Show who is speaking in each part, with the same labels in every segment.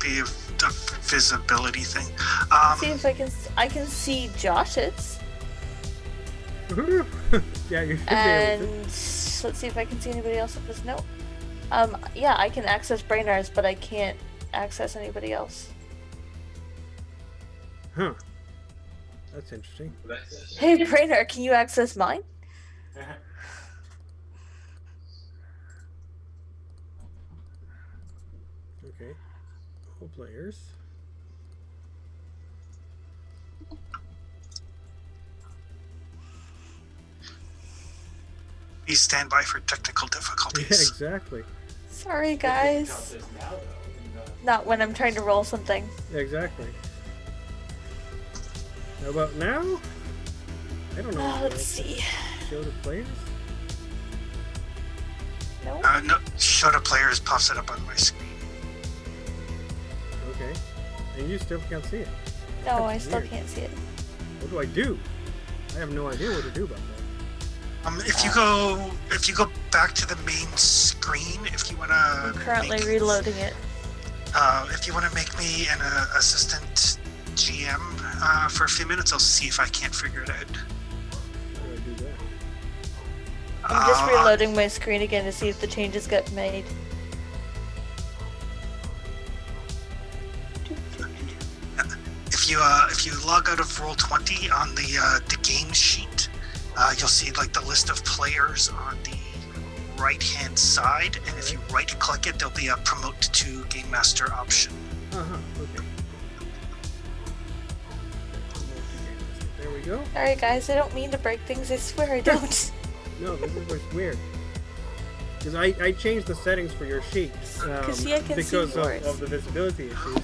Speaker 1: be a visibility thing.
Speaker 2: See if I can see Josh's.
Speaker 3: Yeah, you should be able
Speaker 2: And
Speaker 3: to.
Speaker 2: let's see if I can see anybody else with this note. Yeah, I can access Brainard's, but I can't access anybody else.
Speaker 3: Huh. That's interesting.
Speaker 2: Hey, Brainard, can you access mine?
Speaker 3: Okay. All players.
Speaker 1: Please stand by for technical
Speaker 3: Yeah,
Speaker 1: difficulties.
Speaker 3: exactly.
Speaker 2: Sorry, guys. Not when I'm trying to roll something.
Speaker 3: Exactly. How about now? I don't know.
Speaker 2: Let's see.
Speaker 3: Show the players?
Speaker 2: No?
Speaker 1: No, show to players pops it up on my screen.
Speaker 3: Okay. And you still can't see it.
Speaker 2: No,
Speaker 3: That's
Speaker 2: I still
Speaker 3: weird.
Speaker 2: can't see it.
Speaker 3: What do I do? I have no idea what to do about that.
Speaker 1: If you go back to the main screen, if you wanna
Speaker 2: I'm currently reloading it.
Speaker 1: if you wanna make me an assistant GM for a few minutes, I'll see if I can't figure it out.
Speaker 3: How do I do that?
Speaker 2: I'm just reloading my screen again to see if the changes got made.
Speaker 1: If you log out of Roll20 on the game sheet, you'll see like the list of players on the right hand side, and if you right click it, there'll be a promote to game master option.
Speaker 3: Okay. There we go.
Speaker 2: Sorry, guys, I don't mean to break things. I swear I don't.
Speaker 3: No, this is what's weird. Because I changed the settings for your sheet
Speaker 2: see, I can
Speaker 3: because
Speaker 2: see yours.
Speaker 3: of the visibility issues.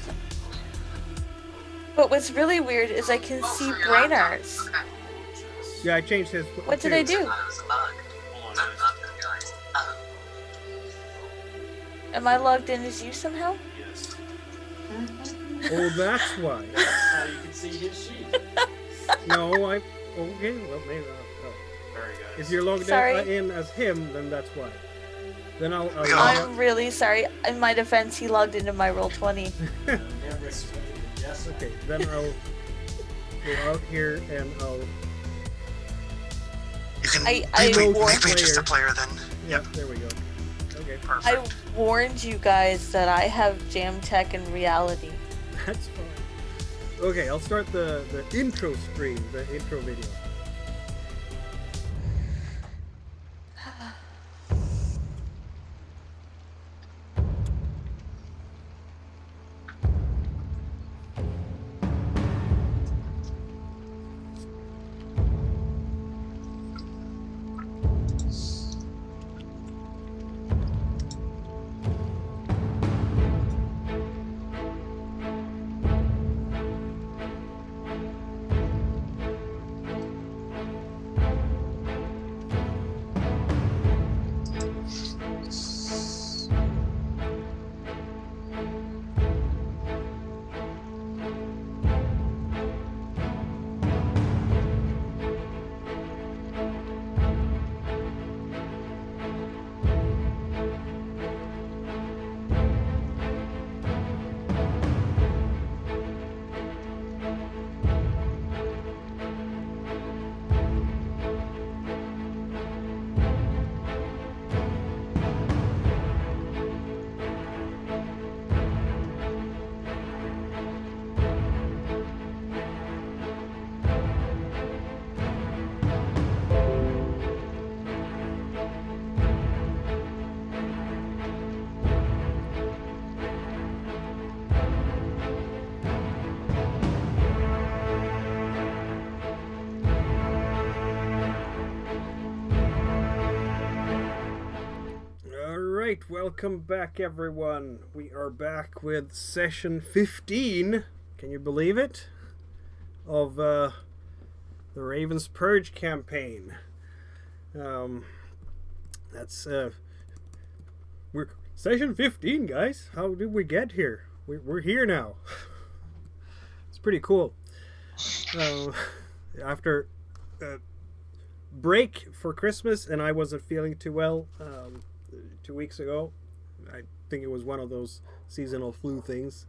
Speaker 2: But what's really weird is I can see Brainard's.
Speaker 3: Yeah, I changed his.
Speaker 2: What did I do? Am I logged in as you somehow?
Speaker 4: Yes.
Speaker 3: Oh, that's why.
Speaker 4: That's how you can see his sheet.
Speaker 3: No, okay, well, maybe not. Oh.
Speaker 4: Very good.
Speaker 3: If you're logged
Speaker 2: Sorry.
Speaker 3: in as him, then that's why. Then I'll
Speaker 2: I'm really sorry. In my defense, he logged into my Roll20.
Speaker 4: Yes.
Speaker 3: Okay, then I'll go out here and I'll.
Speaker 1: You can
Speaker 2: I
Speaker 1: make me
Speaker 2: warned
Speaker 1: just a player then.
Speaker 3: Yeah,
Speaker 1: Yep,
Speaker 3: there we go. Okay,
Speaker 1: perfect.
Speaker 2: I warned you guys that I have Jam Tech and Reality.
Speaker 3: that's fine. Okay, I'll start the intro screen, the intro video. Alright, welcome back everyone. We are back with session 15, can you believe it? Of the Raven's Purge campaign. That's we're session 15, guys. How did we get here? We're here now. It's pretty cool. After break for Christmas, and I wasn't feeling too well 2 weeks ago. I think it was one of those seasonal flu things.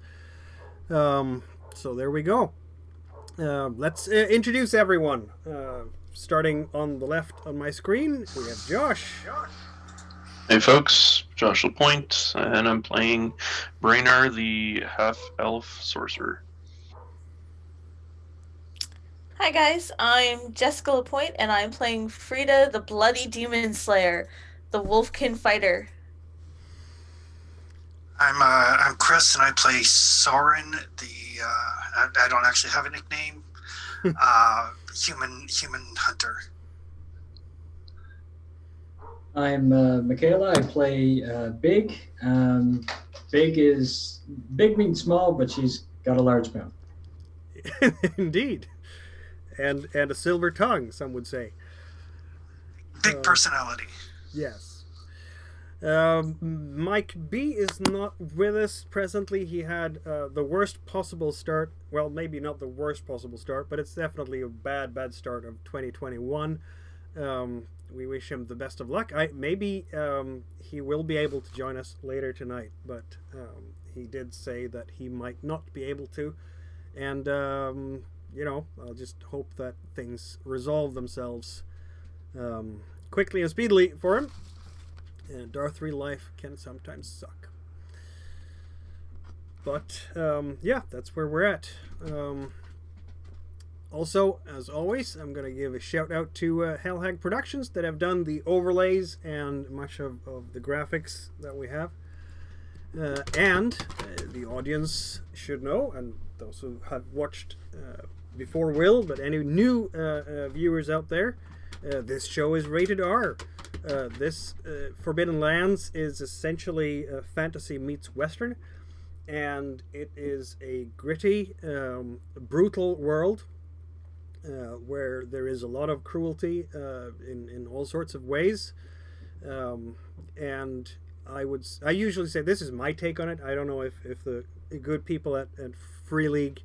Speaker 3: So there we go. Let's introduce everyone. Starting on the left on my screen, we have Josh.
Speaker 5: Hey folks, Josh Lapointe, and I'm playing Braynar, the half-elf sorcerer.
Speaker 2: Hi guys, I'm Jessica Lapointe, and I'm playing Frida, the Bloody Demon Slayer, the Wolfkin Fighter.
Speaker 1: I'm Chris, and I play Soren, the I don't actually have a nickname. Human hunter.
Speaker 4: I'm Mikael. I play Big. Big means small, but she's got a large mouth.
Speaker 3: Indeed. And a silver tongue, some would say.
Speaker 1: Big personality.
Speaker 3: Yes. Mike B is not with us presently. He had the worst possible start. Well, maybe not the worst possible start, but it's definitely a bad start of 2021. We wish him the best of luck. Maybe he will be able to join us later tonight, but he did say that he might not be able to. And, I'll just hope that things resolve themselves quickly and speedily for him. And Darth Real life can sometimes suck. But, that's where we're at. Also, as always, I'm going to give a shout out to Hellhag Productions that have done the overlays and much of the graphics that we have. And the audience should know, and those who have watched before will, but any new viewers out there, this show is rated R. This Forbidden Lands is essentially fantasy meets Western, and it is a gritty, brutal world where there is a lot of cruelty in all sorts of ways. And I usually say this is my take on it. I don't know if the good people at Free League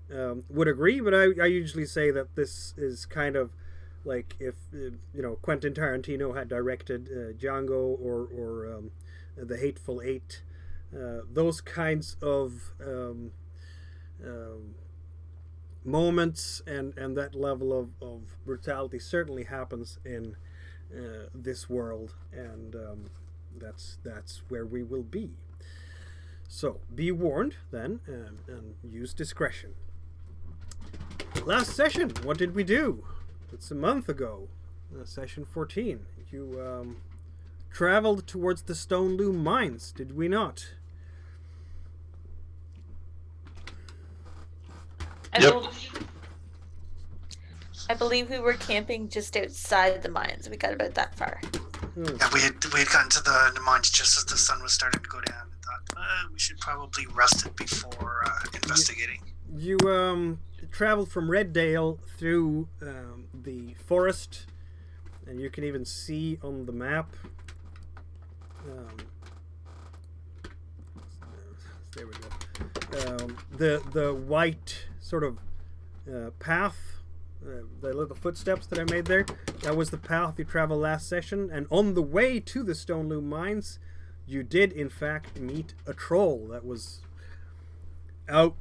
Speaker 3: would agree, but I usually say that this is kind of like if Quentin Tarantino had directed Django or The Hateful Eight. Those kinds of moments and that level of brutality certainly happens in this world, and that's where we will be. So be warned then, and use discretion. Last session, what did we do? It's a month ago, session 14. You traveled towards the Stone Loom Mines, did we not?
Speaker 2: I believe we were camping just outside the mines. We got about that far.
Speaker 1: Yeah, we had gotten to the mines just as the sun was starting to go down, and thought we should probably rest it before investigating.
Speaker 3: You traveled from Reddale through the forest, and you can even see on the map. There we go. The white sort of path, the little footsteps that I made there. That was the path you traveled last session, and on the way to the Stone Loom Mines, you did in fact meet a troll that was out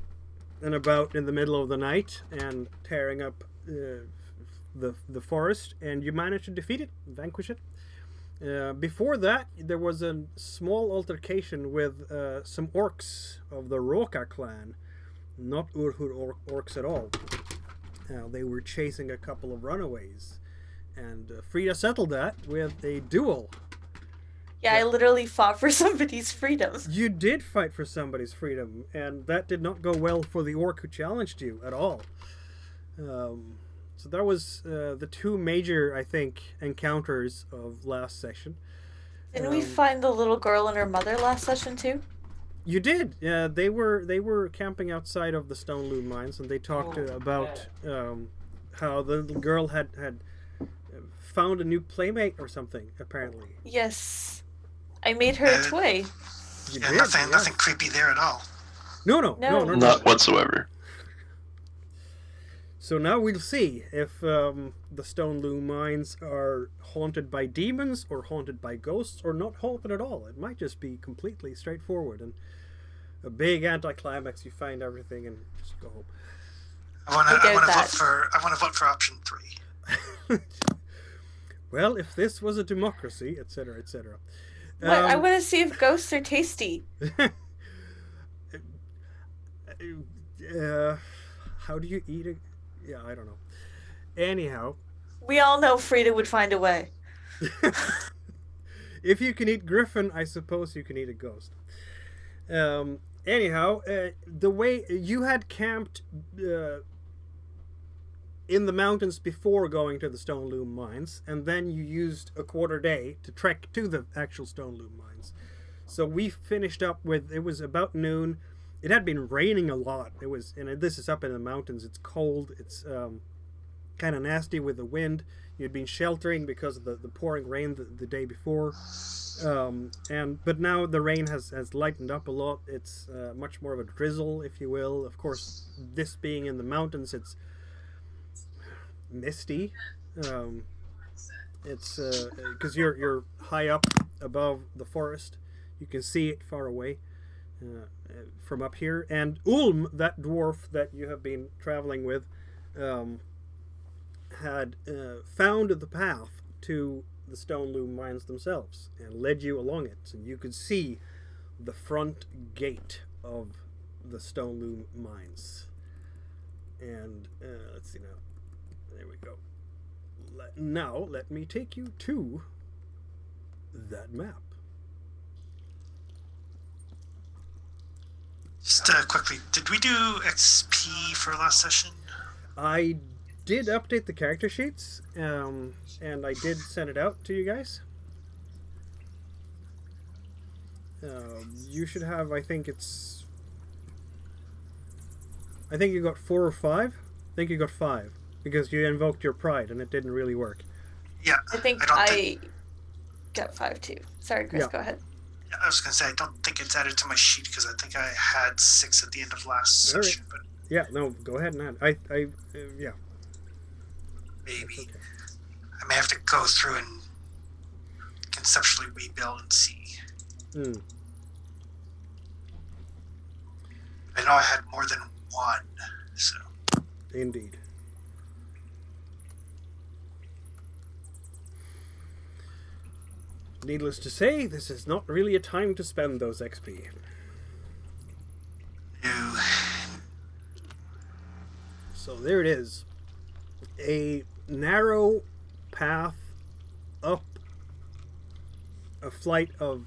Speaker 3: and about in the middle of the night and tearing up the forest, and you managed to defeat it, vanquish it. Before that, there was a small altercation with some orcs of the Roka clan, not Urhur orcs at all. They were chasing a couple of runaways, and Frida settled that with a duel.
Speaker 2: Yeah, I literally fought for somebody's freedom.
Speaker 3: You did fight for somebody's freedom, and that did not go well for the orc who challenged you at all. So that was the two major, I think, encounters of last session.
Speaker 2: Didn't we find the little girl and her mother last session too?
Speaker 3: You did. They were camping outside of the Stone Loom Mines, and they talked about how the little girl had found a new playmate or something, apparently.
Speaker 2: Yes. I made her a toy.
Speaker 3: You
Speaker 1: Yeah,
Speaker 3: did,
Speaker 1: nothing creepy there at all.
Speaker 3: No.
Speaker 5: Not whatsoever.
Speaker 3: So now we'll see if the Stone Loom Mines are haunted by demons or haunted by ghosts or not haunted at all. It might just be completely straightforward. And a big anticlimax. You find everything and just go home.
Speaker 1: I want to vote for option 3.
Speaker 3: Well, if this was a democracy, etc., etc.
Speaker 2: I want to see if ghosts are tasty.
Speaker 3: How do you eat it? Yeah, I don't know. Anyhow.
Speaker 2: We all know Frida would find a way.
Speaker 3: If you can eat griffin, I suppose you can eat a ghost. Anyhow, the way you had camped in the mountains before going to the Stone Loom mines, and then you used a quarter day to trek to the actual Stone Loom mines. So we finished up with, it was about noon. It had been raining a lot. It was, and this is up in the mountains. It's cold. It's kind of nasty with the wind. You'd been sheltering because of the pouring rain the day before. But now the rain has lightened up a lot. It's much more of a drizzle, if you will. Of course, this being in the mountains, it's misty. It's because you're high up above the forest. You can see it far away from up here. And Ulm, that dwarf that you have been traveling with, had found the path to the Stone Loom mines themselves and led you along it, and you could see the front gate of the Stone Loom mines. And let's see now. There we go. Now let me take you to that map.
Speaker 1: Just quickly, did we do XP for last session?
Speaker 3: I did update the character sheets, and I did send it out to you guys. You should have, I think you got 4 or 5? I think you got 5, because you invoked your pride, and it didn't really work.
Speaker 1: Yeah.
Speaker 2: I think I got 5 too. Sorry, Chris,
Speaker 3: Yeah.
Speaker 2: go ahead.
Speaker 1: Yeah, I was going to say, I don't think it's added to my sheet, because I think I had 6 at the end of last
Speaker 3: All right.
Speaker 1: session, but
Speaker 3: Yeah, no, go ahead and add. Yeah.
Speaker 1: maybe.
Speaker 3: That's okay.
Speaker 1: I may have to go through and conceptually rebuild and see. I know I had more than 1, so.
Speaker 3: Indeed. Needless to say, this is not really a time to spend those XP.
Speaker 1: No.
Speaker 3: So there it is. A narrow path up a flight of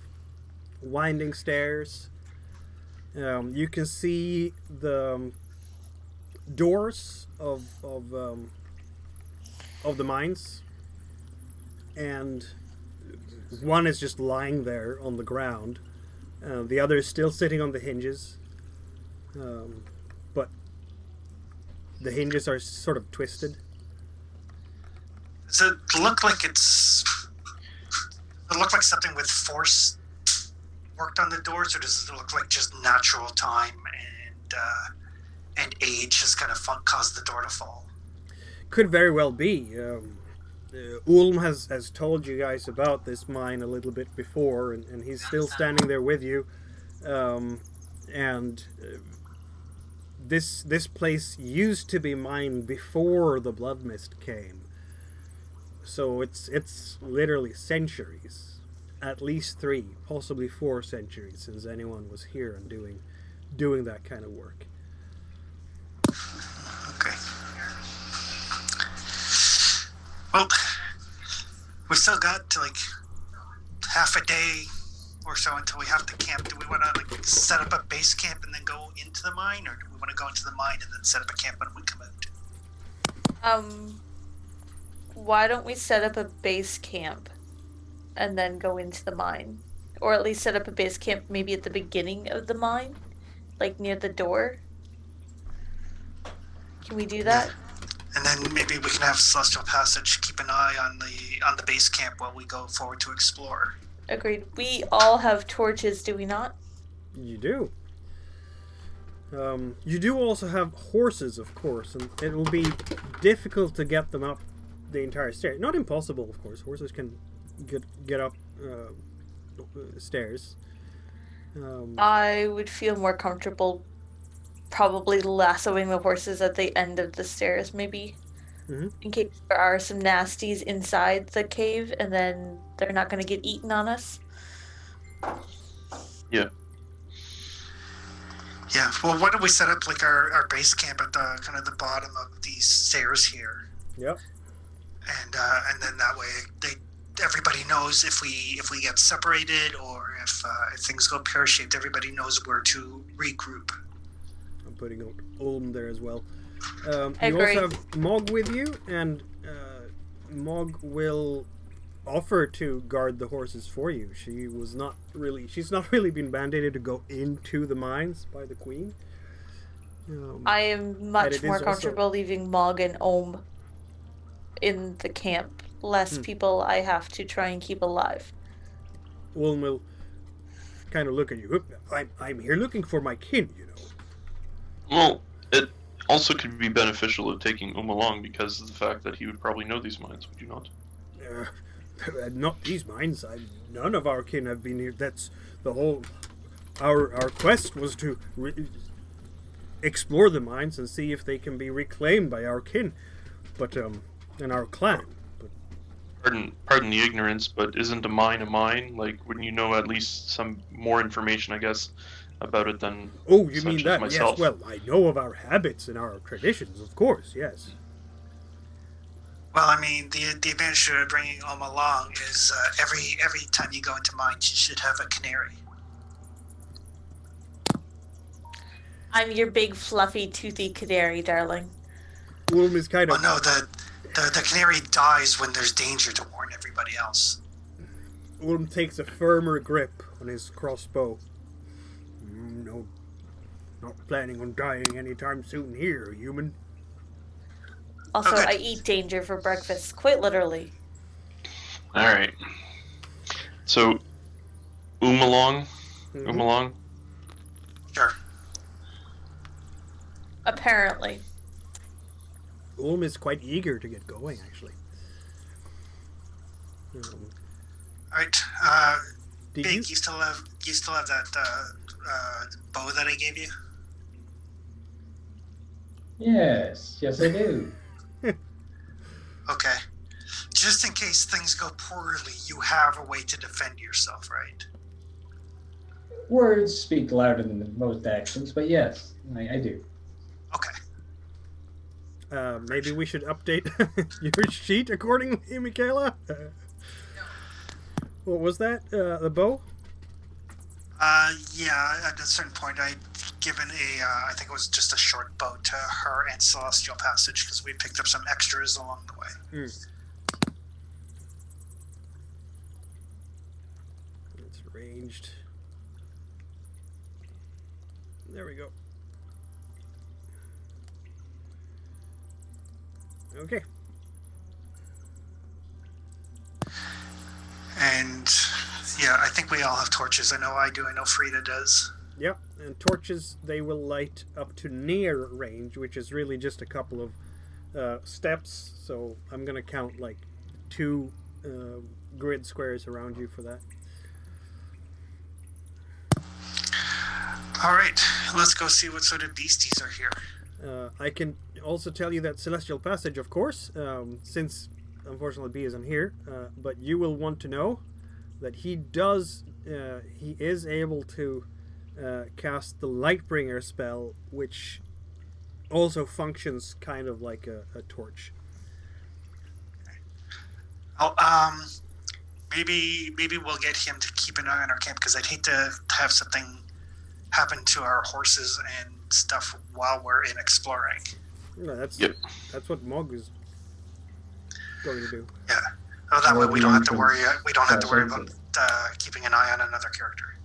Speaker 3: winding stairs. You can see the doors of the mines, and one is just lying there on the ground. The other is still sitting on the hinges, but the hinges are sort of twisted.
Speaker 1: Does it look like something with force worked on the doors, or does it look like just natural time and age has kind of caused the door to fall?
Speaker 3: Could very well be. Ulm has told you guys about this mine a little bit before, and he's still standing there with you. This place used to be mined before the Blood Mist came. So it's literally centuries, at least 3, possibly 4 centuries since anyone was here and doing that kind of work.
Speaker 1: Okay. Well, we still got like half a day or so until we have to camp. Do we want to like set up a base camp and then go into the mine, or do we want to go into the mine and then set up a camp when we come out?
Speaker 2: Why don't we set up a base camp and then go into the mine? Or at least set up a base camp maybe at the beginning of the mine? Like near the door? Can we do that?
Speaker 1: And then maybe we can have Celestial Passage keep an eye on the base camp while we go forward to explore.
Speaker 2: Agreed. We all have torches, do we not?
Speaker 3: You do. You do also have horses, of course, and it will be difficult to get them up the entire stair. Not impossible, of course. Horses can get up stairs.
Speaker 2: I would feel more comfortable probably lassoing the horses at the end of the stairs, maybe.
Speaker 3: Mhm.
Speaker 2: In case there are some nasties inside the cave and then they're not going to get eaten on us.
Speaker 5: Yeah.
Speaker 1: Yeah. Well, why don't we set up like our base camp at the kind of the bottom of these stairs here,
Speaker 3: Yep.
Speaker 1: and then that way everybody knows if we get separated or if things go pear-shaped, everybody knows where to regroup.
Speaker 3: I'm putting out Ulm there as well.
Speaker 2: I
Speaker 3: You
Speaker 2: agree.
Speaker 3: also have Mog with you, and Mog will offer to guard the horses for you. She's not really been mandated to go into the mines by the queen.
Speaker 2: I am
Speaker 3: And
Speaker 2: much
Speaker 3: it
Speaker 2: more
Speaker 3: is also-
Speaker 2: comfortable leaving Mog and Ohm in the camp. Less people I have to try and keep alive.
Speaker 3: Ulm will kind of look at you. I'm here looking for my kin, you know.
Speaker 5: Well, it also could be beneficial of taking along because of the fact that he would probably know these mines, would you not?
Speaker 3: Not these mines. None of our kin have been here. That's the whole. Our quest was to explore the mines and see if they can be reclaimed by our kin, but and our clan. But
Speaker 5: Pardon the ignorance, but isn't a mine? Like, wouldn't you know at least some more information, I guess, about it than
Speaker 3: oh, you
Speaker 5: such
Speaker 3: mean
Speaker 5: as
Speaker 3: that?
Speaker 5: myself?
Speaker 3: Yes. Well, I know of our habits and our traditions, of course. Yes.
Speaker 1: Well, I mean, the advantage of bringing Om along is every time you go into mines, you should have a canary.
Speaker 2: I'm your big, fluffy, toothy canary, darling.
Speaker 3: Ulm is kind
Speaker 1: Oh
Speaker 3: of.
Speaker 1: no, the canary dies when there's danger to warn everybody else.
Speaker 3: Ulm takes a firmer grip on his crossbow. No, not planning on dying anytime soon here, human.
Speaker 2: Also,
Speaker 1: Okay.
Speaker 2: I eat danger for breakfast, quite literally.
Speaker 5: All right. So, Umalong,
Speaker 3: Mhm.
Speaker 5: Umalong.
Speaker 1: Sure.
Speaker 2: Apparently.
Speaker 3: Ulm is quite eager to get going, actually.
Speaker 1: All right.
Speaker 3: Did
Speaker 1: Big,
Speaker 3: you?
Speaker 1: you still have that bow that I gave you?
Speaker 4: Yes, I do.
Speaker 1: Okay. Just in case things go poorly, you have a way to defend yourself, right?
Speaker 4: Words speak louder than most actions, but yes, I do.
Speaker 1: Okay.
Speaker 3: Maybe we should update your sheet accordingly, Michaela. What was that? The bow?
Speaker 1: Yeah, at a certain point, I'd given I think it was just a short bow to her and Celestial Passage because we picked up some extras along the way.
Speaker 3: It's ranged. There we go. Okay.
Speaker 1: And yeah, I think we all have torches. I know I do. I know Frida does.
Speaker 3: Yep, and torches, they will light up to near range, which is really just a couple of steps. So I'm going to count like 2 grid squares around you for that.
Speaker 1: All right, let's go see what sort of beasties are here.
Speaker 3: I can also tell you that Celestial Passage, of course, since unfortunately B isn't here, but you will want to know that he is able to cast the Lightbringer spell, which also functions kind of like a torch.
Speaker 1: Oh, maybe we'll get him to keep an eye on our camp because I'd hate to have something happen to our horses and stuff while we're in exploring.
Speaker 3: No, that's what Mog is going to do.
Speaker 1: Yeah. Oh, that way we don't have to worry. We don't have to worry
Speaker 4: That's
Speaker 1: about keeping an eye on another character.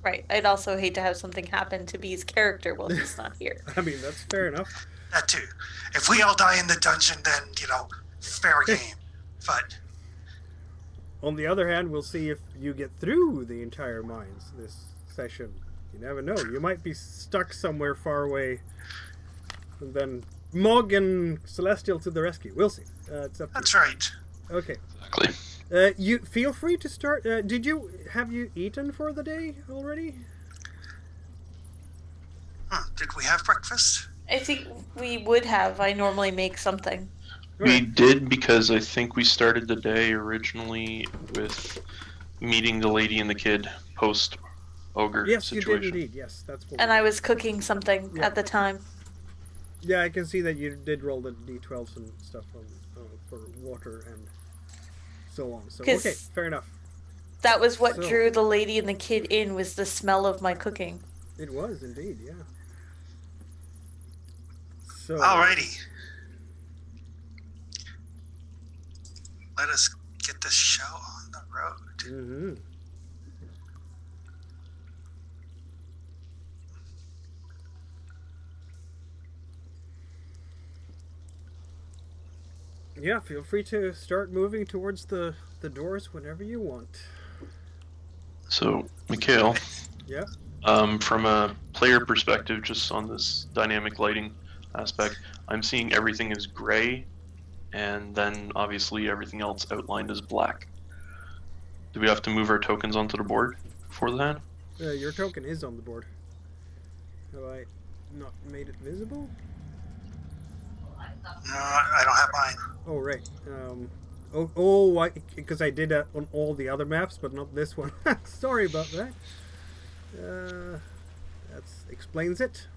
Speaker 2: Right. I'd also hate to have something happen to B's character while he's not here.
Speaker 3: I mean, that's fair enough.
Speaker 1: That too. If we all die in the dungeon, then fair game. But
Speaker 3: On the other hand, we'll see if you get through the entire mines this session. You never know. You might be stuck somewhere far away. And then Mog and Celestial to the rescue. We'll see. It's up to
Speaker 1: that's right.
Speaker 3: you. Okay.
Speaker 5: Exactly.
Speaker 3: You feel free to start. Have you eaten for the day already?
Speaker 1: breakfast?
Speaker 2: I think we would have. I normally make something.
Speaker 5: We did, because I think we started the day originally with meeting the lady and the kid post ogre
Speaker 3: Yes,
Speaker 5: situation.
Speaker 3: you did indeed. Yes, that's what.
Speaker 2: And I was cooking something
Speaker 3: Yeah.
Speaker 2: at the time.
Speaker 3: Yeah, I can see that you did roll the d12s and stuff for water and so on. So
Speaker 2: 'Cause
Speaker 3: okay, fair enough.
Speaker 2: That was what
Speaker 3: So-
Speaker 2: drew the lady and the kid in, was the smell of my cooking.
Speaker 3: It was indeed, yeah. So
Speaker 1: Alrighty. Let us get this show on the road.
Speaker 3: Mm-hmm. Yeah, feel free to start moving towards the doors whenever you want.
Speaker 5: So, Mikael,
Speaker 3: Yeah.
Speaker 5: from a player perspective, just on this dynamic lighting aspect, I'm seeing everything is gray, and then obviously everything else outlined as black. Do we have to move our tokens onto the board for that?
Speaker 3: Your token is on the board. Have I not made it visible?
Speaker 1: No, I don't have mine.
Speaker 3: Oh, right. Because I did that on all the other maps, but not this one. Sorry about that. That explains it.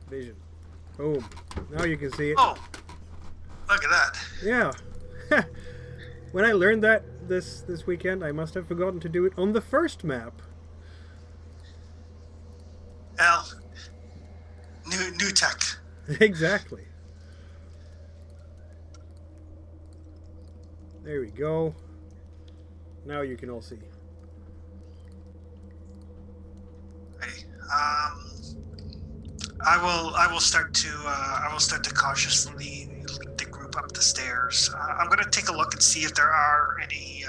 Speaker 3: Vision. Boom. Now you can see it.
Speaker 1: Oh, look at that.
Speaker 3: Yeah. When I learned that this weekend, I must have forgotten to do it on the first map.
Speaker 1: Al, new tech.
Speaker 3: Exactly. There we go. Now you can all see.
Speaker 1: Hey, I will start to cautiously lead the group up the stairs. I'm going to take a look and see if there are any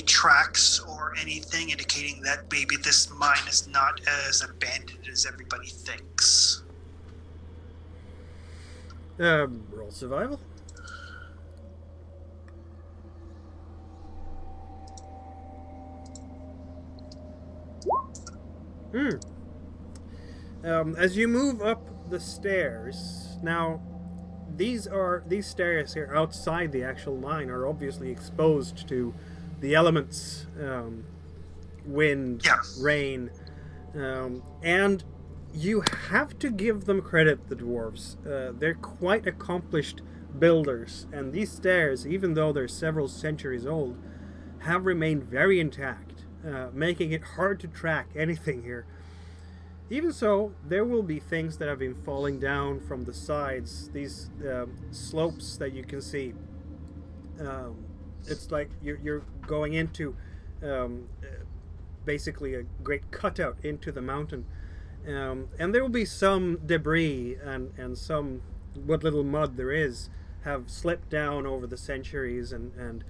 Speaker 1: tracks or anything indicating that maybe this mine is not as abandoned as everybody thinks.
Speaker 3: Roll survival. As you move up the stairs, now these stairs here outside the actual mine are obviously exposed to the elements, wind,
Speaker 1: Yeah.
Speaker 3: rain, and you have to give them credit, the dwarves. They're quite accomplished builders, and these stairs, even though they're several centuries old, have remained very intact, making it hard to track anything here. Even so, there will be things that have been falling down from the sides, these slopes that you can see. It's like you're going into basically a great cutout into the mountain. And there will be some debris and some, what little mud there is, have slipped down over the centuries and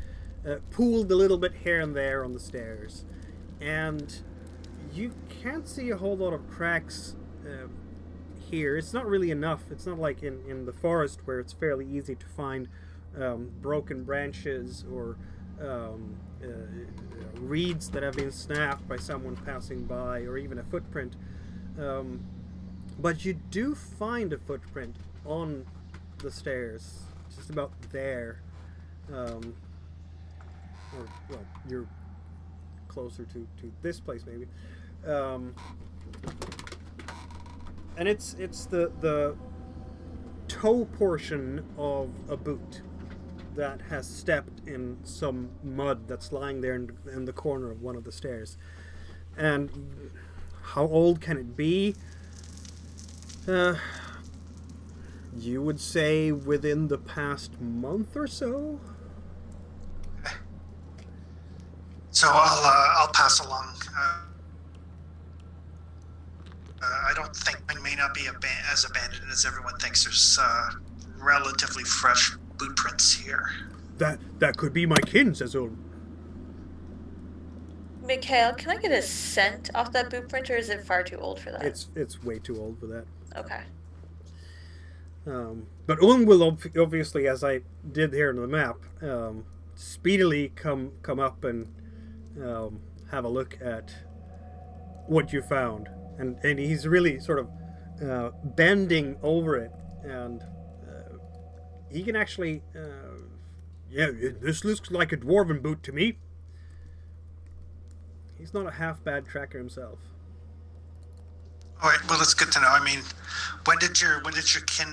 Speaker 3: pooled a little bit here and there on the stairs. And you can't see a whole lot of cracks here. It's not really enough. It's not like in the forest where it's fairly easy to find broken branches or reeds that have been snapped by someone passing by, or even a footprint. But you do find a footprint on the stairs, just about there. Or, well, you're closer to this place maybe. And it's the toe portion of a boot that has stepped in some mud that's lying there in the corner of one of the stairs. And how old can it be? You would say within the past month or so?
Speaker 1: So I'll pass along. I don't think it may not be as abandoned as everyone thinks. There's relatively fresh boot prints here.
Speaker 3: That could be my kin, says Ulm.
Speaker 2: Mikael, can I get a scent off that boot print, or is it far too old for that?
Speaker 3: It's way too old for that.
Speaker 2: Okay.
Speaker 3: But Ulm will obviously, as I did here on the map, speedily come up and have a look at what you found. and he's really sort of bending over it, and he can actually yeah, this looks like a dwarven boot to me. He's not a half bad tracker himself.
Speaker 1: All right. Well, that's good to know. I mean, when did your kin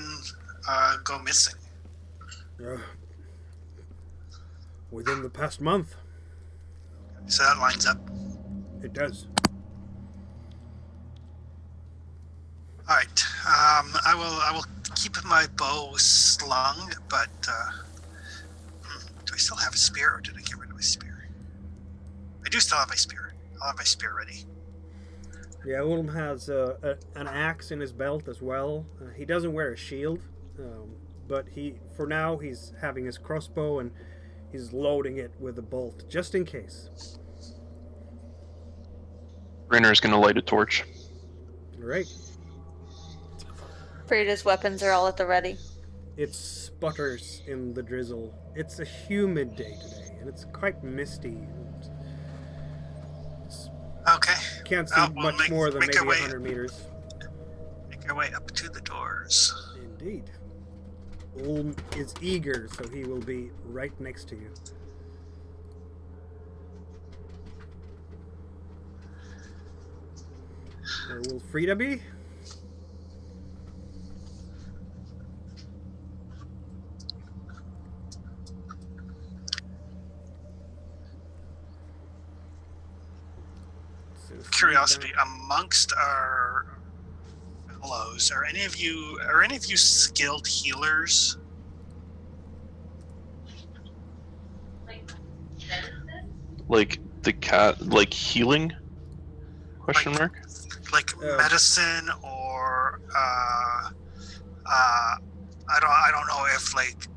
Speaker 1: go missing?
Speaker 3: Within the past month.
Speaker 1: So that lines up.
Speaker 3: It does.
Speaker 1: All right. I will keep my bow slung, but do I still have a spear, or did I get rid of my spear? I do still have my spear. I'll have my spear ready.
Speaker 3: Yeah, Ulm has an axe in his belt as well. He doesn't wear a shield, but for now he's having his crossbow and he's loading it with a bolt just in case.
Speaker 5: Raynor's gonna light a torch.
Speaker 3: All right.
Speaker 2: Freda's weapons are all at the ready.
Speaker 3: It sputters in the drizzle. It's a humid day today, and it's quite misty.
Speaker 1: Okay.
Speaker 3: Can't see
Speaker 1: We'll
Speaker 3: much more than
Speaker 1: make
Speaker 3: maybe
Speaker 1: our way-
Speaker 3: 100 meters.
Speaker 1: Make our way up to the doors.
Speaker 3: Indeed. Ulm is eager, so he will be right next to you. Where will Frida be? So
Speaker 1: Curiosity, amongst our fellows, are any of you skilled healers?
Speaker 5: Like the cat, like healing? Question mark.
Speaker 1: Like medicine, or I don't know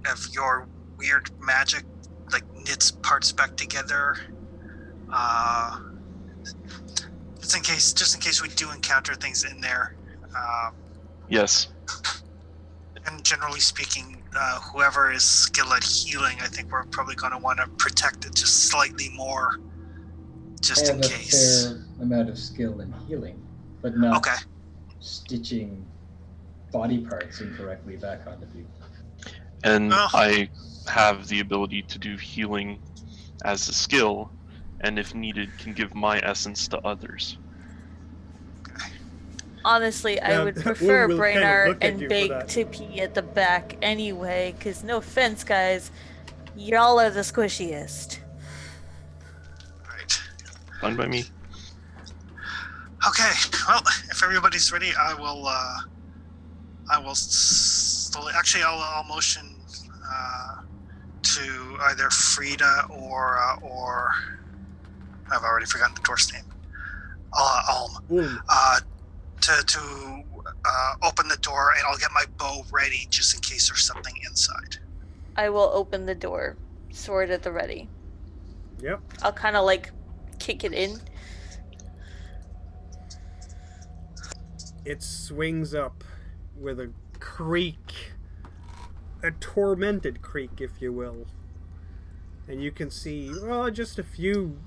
Speaker 1: if your weird magic like knits parts back together. Just in case we do encounter things in there.
Speaker 5: Yes.
Speaker 1: And generally speaking, whoever is skilled at healing, I think we're probably going to want to protect it just slightly more, just in case.
Speaker 4: I have a fair amount of skill in healing, but not
Speaker 1: Okay.
Speaker 4: stitching body parts incorrectly back onto people.
Speaker 5: And
Speaker 1: Well-
Speaker 5: I have the ability to do healing as a skill, and if needed, can give my essence to others.
Speaker 2: Honestly, I
Speaker 3: Yeah,
Speaker 2: would
Speaker 3: we'll
Speaker 2: prefer
Speaker 3: kind of
Speaker 2: Brainard
Speaker 3: look at
Speaker 2: and
Speaker 3: you for
Speaker 2: Bake
Speaker 3: that.
Speaker 2: to pee at the back anyway, because no offense, guys, y'all are the squishiest.
Speaker 1: Right.
Speaker 5: Fine by me.
Speaker 1: Okay. Well, if everybody's ready, I will slowly. Actually, I'll motion to either Frida or I've already forgotten the dwarf's name. Ulm.
Speaker 3: Ulm.
Speaker 1: To open the door, and I'll get my bow ready just in case there's something inside.
Speaker 2: I will open the door, sword at the ready.
Speaker 3: Yep.
Speaker 2: I'll kind of like kick it in.
Speaker 3: It swings up with a creak. A tormented creak, if you will. And you can see, just a few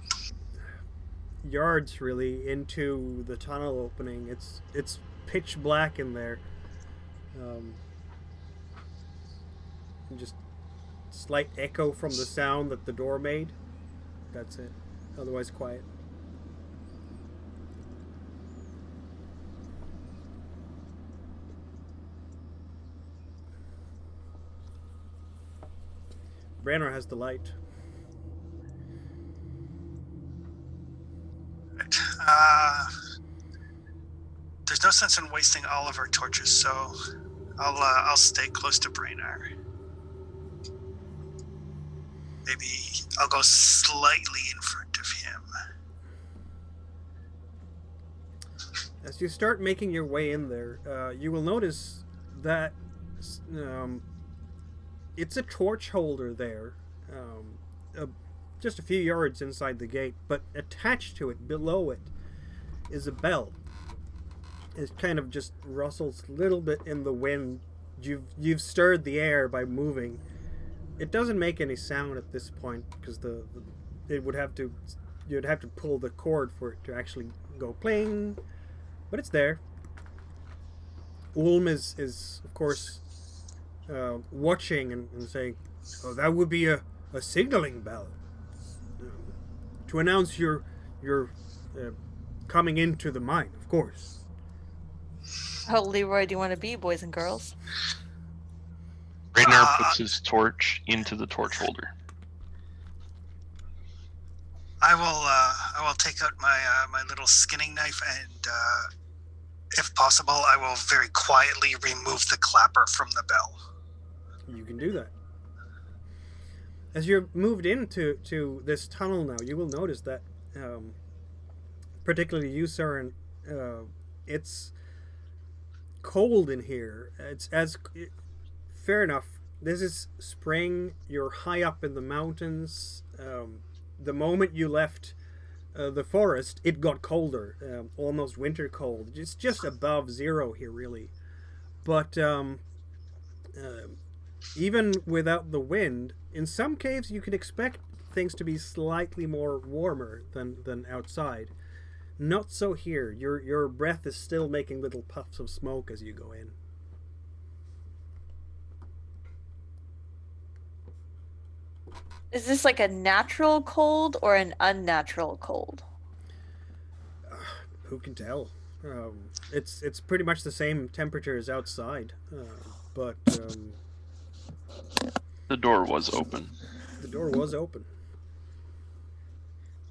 Speaker 3: yards really into the tunnel opening. It's pitch black in there. Just slight echo from the sound that the door made. That's it. Otherwise quiet. Branner has the light.
Speaker 1: Right. There's no sense in wasting all of our torches, so I'll stay close to Brainard. Maybe I'll go slightly in front of him.
Speaker 3: As you start making your way in there, you will notice that it's a torch holder there, just a few yards inside the gate, but attached to it, below it, is a bell. It kind of just rustles a little bit in the wind. You've stirred the air by moving. It doesn't make any sound at this point because you'd have to pull the cord for it to actually go pling. but it's there. Ulm is of course watching and saying, "Oh, that would be a signaling bell to announce your coming into the mine, of course."
Speaker 2: How Leroy do you want to be, boys and girls?
Speaker 5: Ragnar puts his torch into the torch holder.
Speaker 1: I will take out my my little skinning knife and, if possible, I will very quietly remove the clapper from the bell.
Speaker 3: You can do that. As you're moved into this tunnel now, you will notice that, particularly you, Søren, it's cold in here. Fair enough. This is spring. You're high up in the mountains. The moment you left the forest, it got colder, almost winter cold. It's just above zero here, really. But even without the wind, in some caves you can expect things to be slightly more warmer than outside. Not so here. Your breath is still making little puffs of smoke as you go in.
Speaker 2: Is this like a natural cold or an unnatural cold?
Speaker 3: Who can tell? It's pretty much the same temperature as outside, but
Speaker 5: The door was open.
Speaker 3: the door was open.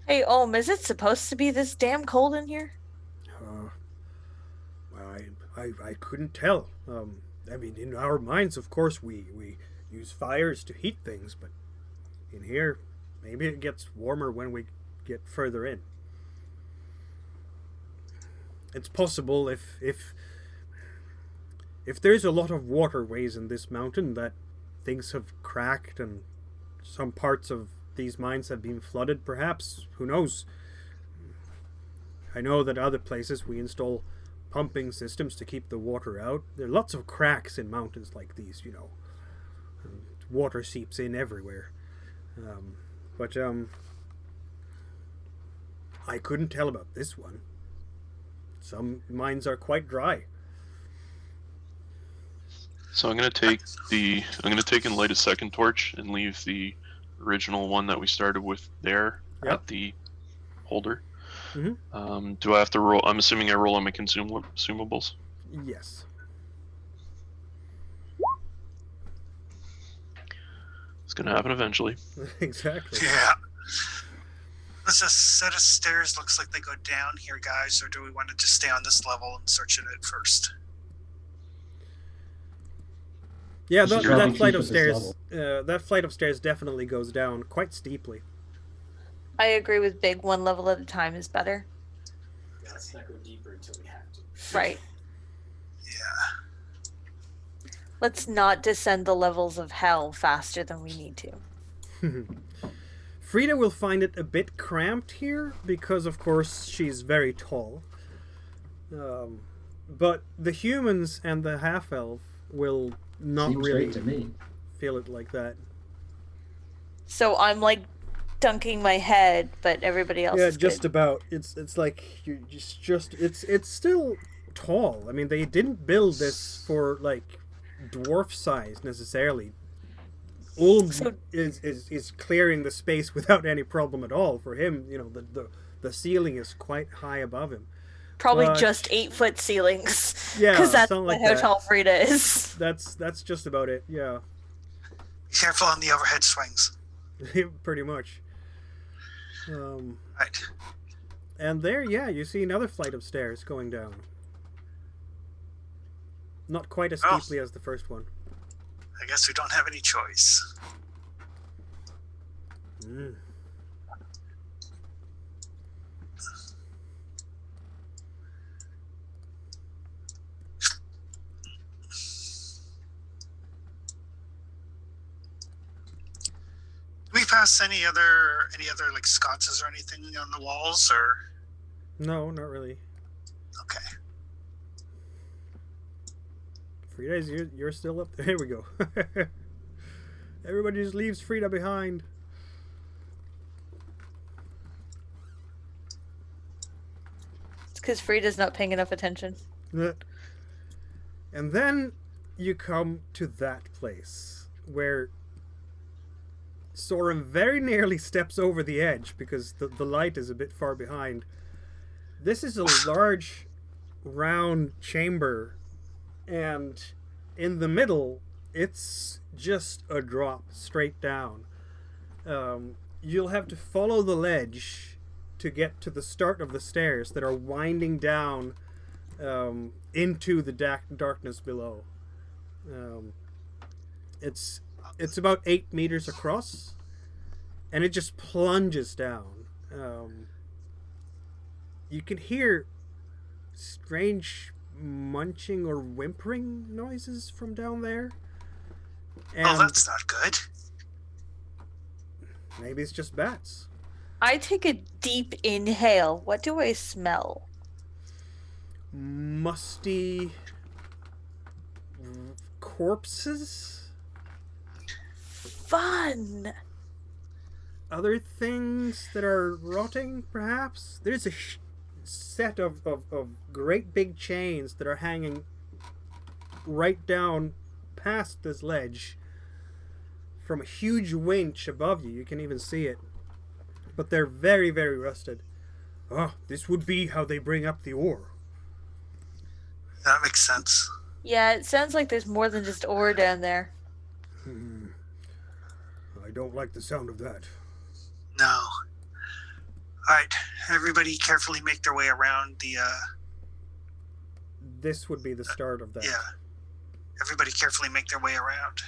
Speaker 2: Hey, is it supposed to be this damn cold in here?
Speaker 3: Well, I couldn't tell. I mean, in our minds, of course, we use fires to heat things, but in here, maybe it gets warmer when we get further in. It's possible if there's a lot of waterways in this mountain that things have cracked and some parts of these mines have been flooded, perhaps. Who knows? I know that other places we install pumping systems to keep the water out. There are lots of cracks in mountains like these, you know. Water seeps in everywhere. But I couldn't tell about this one. Some mines are quite dry.
Speaker 5: So I'm gonna take and light a second torch and leave the original one that we started with there at the holder.
Speaker 3: Mm-hmm.
Speaker 5: Do I have to roll? I'm assuming I roll on my consumables.
Speaker 3: Yes.
Speaker 5: It's gonna happen eventually.
Speaker 3: Exactly.
Speaker 1: Yeah. Does a set of stairs looks like they go down here, guys, or do we want to just stay on this level and search it out first?
Speaker 3: Yeah,
Speaker 4: You should
Speaker 3: that
Speaker 4: probably
Speaker 3: flight
Speaker 4: keep
Speaker 3: of
Speaker 4: it this
Speaker 3: stairs.
Speaker 4: level.
Speaker 3: That flight of stairs definitely goes down quite steeply.
Speaker 2: I agree with Big. One level at a time is better.
Speaker 6: Yeah, let's not go deeper until we have to.
Speaker 2: Right.
Speaker 1: Yeah.
Speaker 2: Let's not descend the levels of hell faster than we need to.
Speaker 3: Frida will find it a bit cramped here because, of course, she's very tall. But the humans and the half-elf will not
Speaker 4: Seems
Speaker 3: really
Speaker 4: great to me.
Speaker 3: feel it like that.
Speaker 2: So I'm like dunking my head, but everybody else
Speaker 3: Yeah,
Speaker 2: is
Speaker 3: just
Speaker 2: good.
Speaker 3: about. It's like you just it's still tall. I mean, they didn't build this for like dwarf size necessarily. Ulm
Speaker 2: So-
Speaker 3: is clearing the space without any problem at all. For him, you know, the ceiling is quite high above him.
Speaker 2: Probably
Speaker 3: but-
Speaker 2: just 8-foot ceilings.
Speaker 3: Yeah,
Speaker 2: Because that's
Speaker 3: something like
Speaker 2: how
Speaker 3: that.
Speaker 2: tall Frida is.
Speaker 3: That's just about it. Yeah,
Speaker 1: Be careful on the overhead swings.
Speaker 3: pretty much.
Speaker 1: Right.
Speaker 3: And there, yeah, you see another flight of stairs going down. Not quite as
Speaker 1: Oh.
Speaker 3: steeply as the first one.
Speaker 1: I guess we don't have any choice.
Speaker 3: Mm.
Speaker 1: Do we pass any other like sconces or anything on the walls, or
Speaker 3: No, not really.
Speaker 1: okay?
Speaker 3: Frida, you're still up there. Here we go. Everybody just leaves Frida behind.
Speaker 2: It's because Frida's not paying enough attention.
Speaker 3: And then you come to that place where Soren very nearly steps over the edge because the light is a bit far behind. This is a large, round chamber, and in the middle, it's just a drop straight down. You'll have to follow the ledge to get to the start of the stairs that are winding down into the darkness below. It's about 8 meters across, and it just plunges down. You can hear strange munching or whimpering noises from down there. And
Speaker 1: Oh, that's not good.
Speaker 3: maybe it's just bats.
Speaker 2: I take a deep inhale. What do I smell?
Speaker 3: Musty corpses?
Speaker 2: Fun!
Speaker 3: Other things that are rotting, perhaps? There's a set of great big chains that are hanging right down past this ledge from a huge winch above you. You can even see it. But they're very, very rusted. Oh, this would be how they bring up the ore.
Speaker 1: That makes sense.
Speaker 2: Yeah, it sounds like there's more than just ore down there.
Speaker 3: I don't like the sound of that.
Speaker 1: No. Alright, everybody carefully make their way around the,
Speaker 3: This would be the start of that.
Speaker 1: yeah. Everybody carefully make their way around.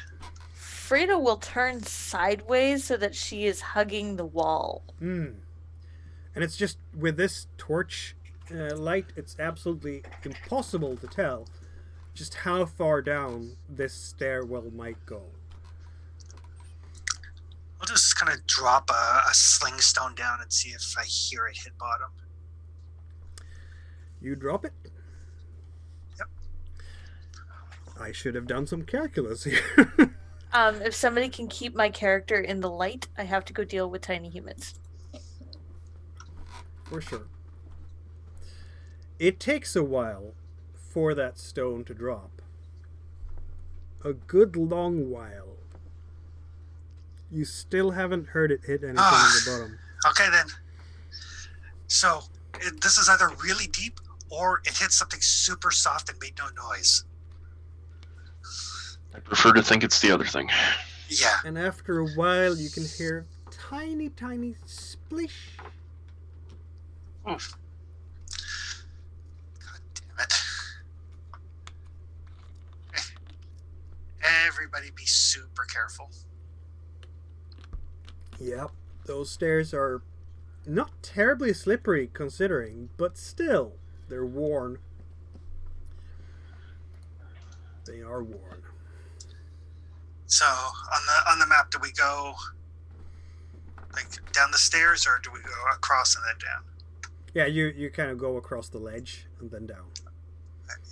Speaker 2: Frida will turn sideways so that she is hugging the wall.
Speaker 3: And it's just, with this torch light, it's absolutely impossible to tell just how far down this stairwell might go.
Speaker 1: I'll just kind of drop a sling stone down and see if I hear it hit bottom.
Speaker 3: You drop it?
Speaker 1: Yep.
Speaker 3: I should have done some calculus here.
Speaker 2: If somebody can keep my character in the light, I have to go deal with tiny humans.
Speaker 3: For sure. It takes a while for that stone to drop. A good long while. You still haven't heard it hit anything in the bottom.
Speaker 1: Okay then. So, this is either really deep or it hit something super soft and made no noise.
Speaker 5: I prefer to think it's the other thing.
Speaker 1: Yeah.
Speaker 3: And after a while, you can hear tiny, tiny splish.
Speaker 1: God damn it. Everybody be super careful.
Speaker 3: Yep, those stairs are not terribly slippery considering, but still, they're worn. They are worn.
Speaker 1: So, on the map, do we go like down the stairs or do we go across and then down?
Speaker 3: Yeah, you kind of go across the ledge and then down.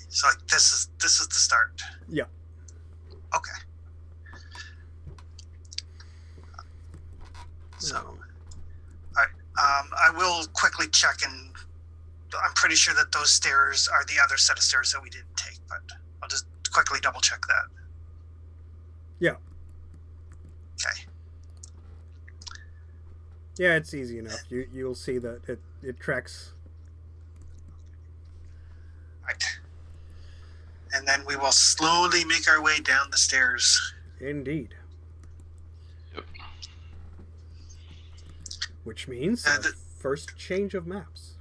Speaker 1: So like this is the start.
Speaker 3: Yeah.
Speaker 1: Okay. So, alright. I will quickly check, and I'm pretty sure that those stairs are the other set of stairs that we didn't take, but I'll just quickly double check that.
Speaker 3: Yeah.
Speaker 1: Okay.
Speaker 3: Yeah, it's easy enough. You'll see that it tracks.
Speaker 1: Right. And then we will slowly make our way down the stairs.
Speaker 3: Indeed.
Speaker 5: Yep.
Speaker 3: Which means
Speaker 1: the
Speaker 3: first change of maps.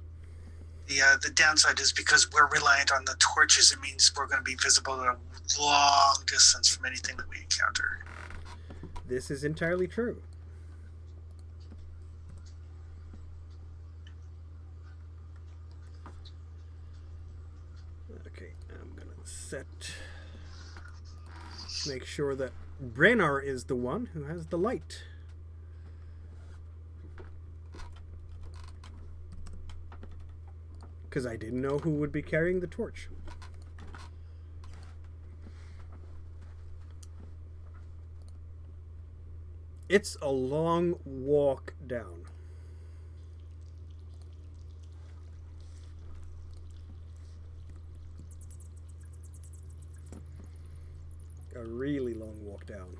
Speaker 1: The downside is because we're reliant on the torches, it means we're going to be visible at a long distance from anything that we encounter.
Speaker 3: This is entirely true. Okay, I'm gonna make sure that Brennar is the one who has the light. Because I didn't know who would be carrying the torch. It's a long walk down. a really long walk down.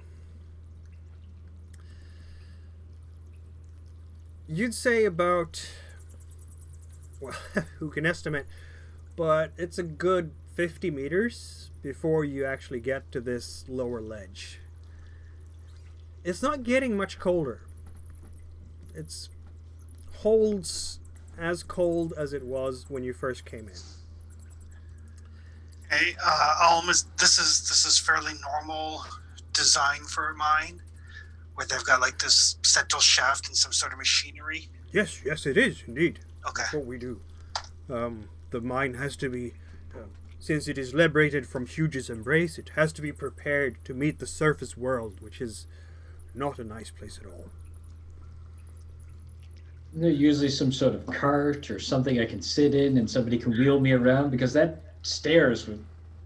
Speaker 3: You'd say about, well, who can estimate, but it's a good 50 meters before you actually get to this lower ledge. It's not getting much colder. It's holds as cold as it was when you first came in.
Speaker 1: Okay, this is fairly normal design for a mine, where they've got like this central shaft and some sort of machinery.
Speaker 3: Yes, it is indeed.
Speaker 1: Okay.
Speaker 3: That's what we do. The mine has to be, since it is liberated from Huge's embrace, it has to be prepared to meet the surface world, which is not a nice place at all.
Speaker 4: Isn't there usually some sort of cart or something I can sit in and somebody can wheel me around? Because that stairs was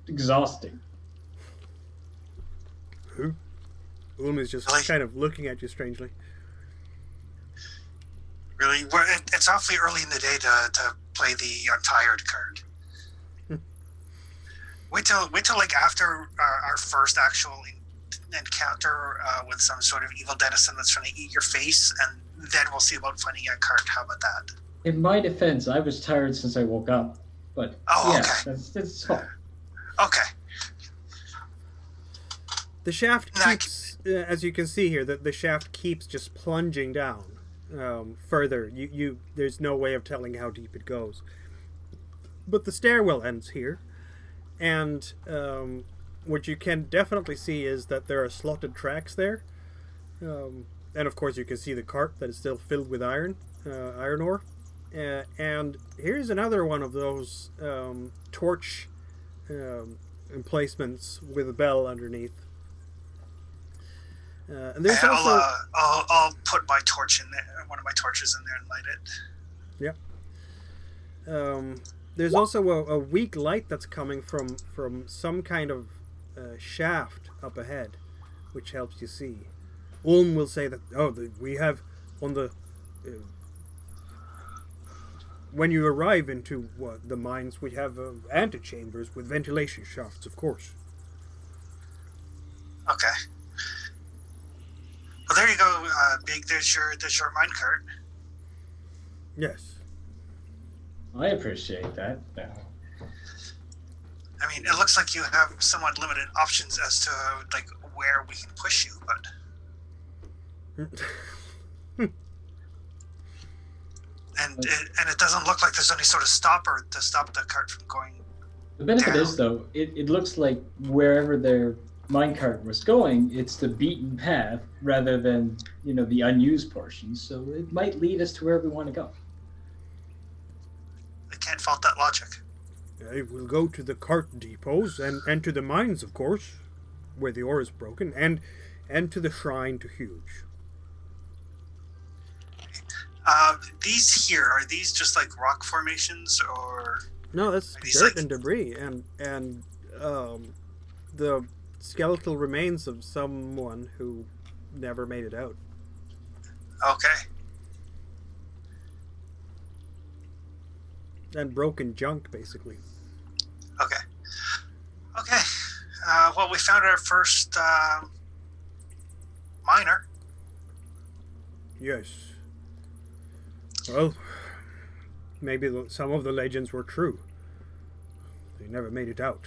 Speaker 4: exhausting.
Speaker 3: Who? Is just
Speaker 1: Really?
Speaker 3: kind of looking at you strangely.
Speaker 1: Really, it's awfully early in the day to play the Untired card. Wait till like after our first actual encounter with some sort of evil denizen that's trying to eat your face, and then we'll see about finding a cart. How about that?
Speaker 4: In my defense, I was tired since I woke up. But
Speaker 1: Oh,
Speaker 4: yeah,
Speaker 1: okay.
Speaker 4: that's fine.
Speaker 1: Okay.
Speaker 3: The shaft
Speaker 1: Nah,
Speaker 3: keeps, as you can see here, the shaft keeps just plunging down further. There's no way of telling how deep it goes. But the stairwell ends here, and what you can definitely see is that there are slotted tracks there, and of course you can see the cart that is still filled with iron ore. And here's another one of those torch emplacements with a bell underneath. And there's also
Speaker 1: I'll put my torch in there, one of my torches in there, and light it.
Speaker 3: There's also a weak light that's coming from some kind of shaft up ahead, which helps you see. Ulm will say that we have on the when you arrive into the mines, we have antechambers with ventilation shafts, of course.
Speaker 1: Okay. Well, there you go, Big. There's your minecart.
Speaker 3: Yes.
Speaker 4: I appreciate that.
Speaker 1: I mean, it looks like you have somewhat limited options as to like where we can push you, but and it doesn't look like there's any sort of stopper to stop the cart from going.
Speaker 4: The benefit
Speaker 1: down.
Speaker 4: is, though, it looks like wherever their minecart was going, it's the beaten path rather than, the unused portions. So it might lead us to where we want to go.
Speaker 1: I can't fault that logic.
Speaker 3: It will go to the cart depots and to the mines, of course, where the ore is broken, and to the shrine to Huge.
Speaker 1: These here, are these just like rock formations, or
Speaker 3: No, that's
Speaker 1: Are these
Speaker 3: dirt
Speaker 1: like-
Speaker 3: and debris, and the skeletal remains of someone who never made it out.
Speaker 1: okay?
Speaker 3: And broken junk, basically.
Speaker 1: Okay. Well, we found our first miner.
Speaker 3: Yes. Well, maybe some of the legends were true. They never made it out.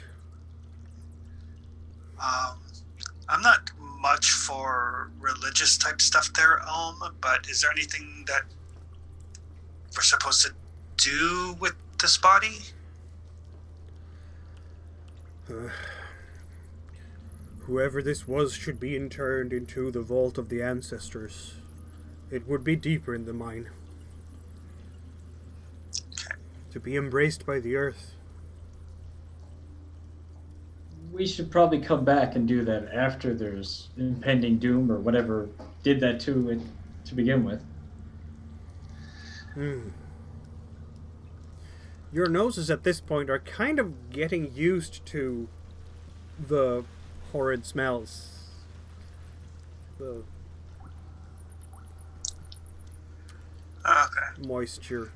Speaker 1: I'm not much for religious type stuff there, but is there anything that we're supposed to do with this body?
Speaker 3: Whoever this was should be interned into the vault of the ancestors. It would be deeper in the mine.
Speaker 1: Okay.
Speaker 3: To be embraced by the earth.
Speaker 4: We should probably come back and do that after there's impending doom or whatever did that to it to begin with.
Speaker 3: Your noses at this point are kind of getting used to the horrid smells. The
Speaker 1: Okay.
Speaker 3: moisture.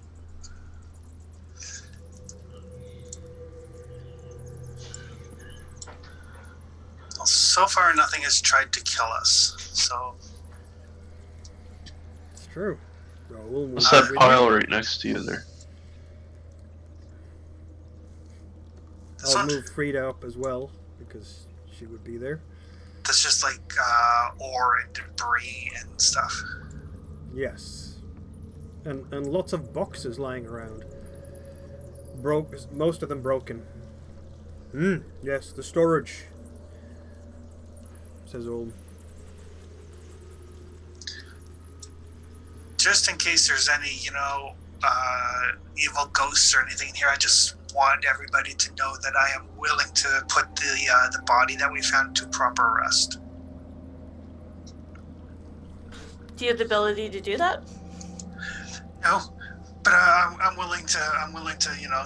Speaker 1: So So far, nothing has tried to kill us. So
Speaker 3: It's true. Raoul
Speaker 5: What's
Speaker 3: will
Speaker 5: that
Speaker 3: be with
Speaker 5: pile
Speaker 3: you.
Speaker 5: right next to you there?
Speaker 1: this
Speaker 3: I'll
Speaker 1: one,
Speaker 3: move Frida up as well because she would be there.
Speaker 1: that's just like ore and debris and stuff.
Speaker 3: Yes. And lots of boxes lying around. Most of them broken. Yes, the storage, says Olm.
Speaker 1: Just in case there's any, evil ghosts or anything here, I just want everybody to know that I am willing to put the body that we found to proper rest.
Speaker 2: Do you have the ability to do that?
Speaker 1: No, but I'm willing to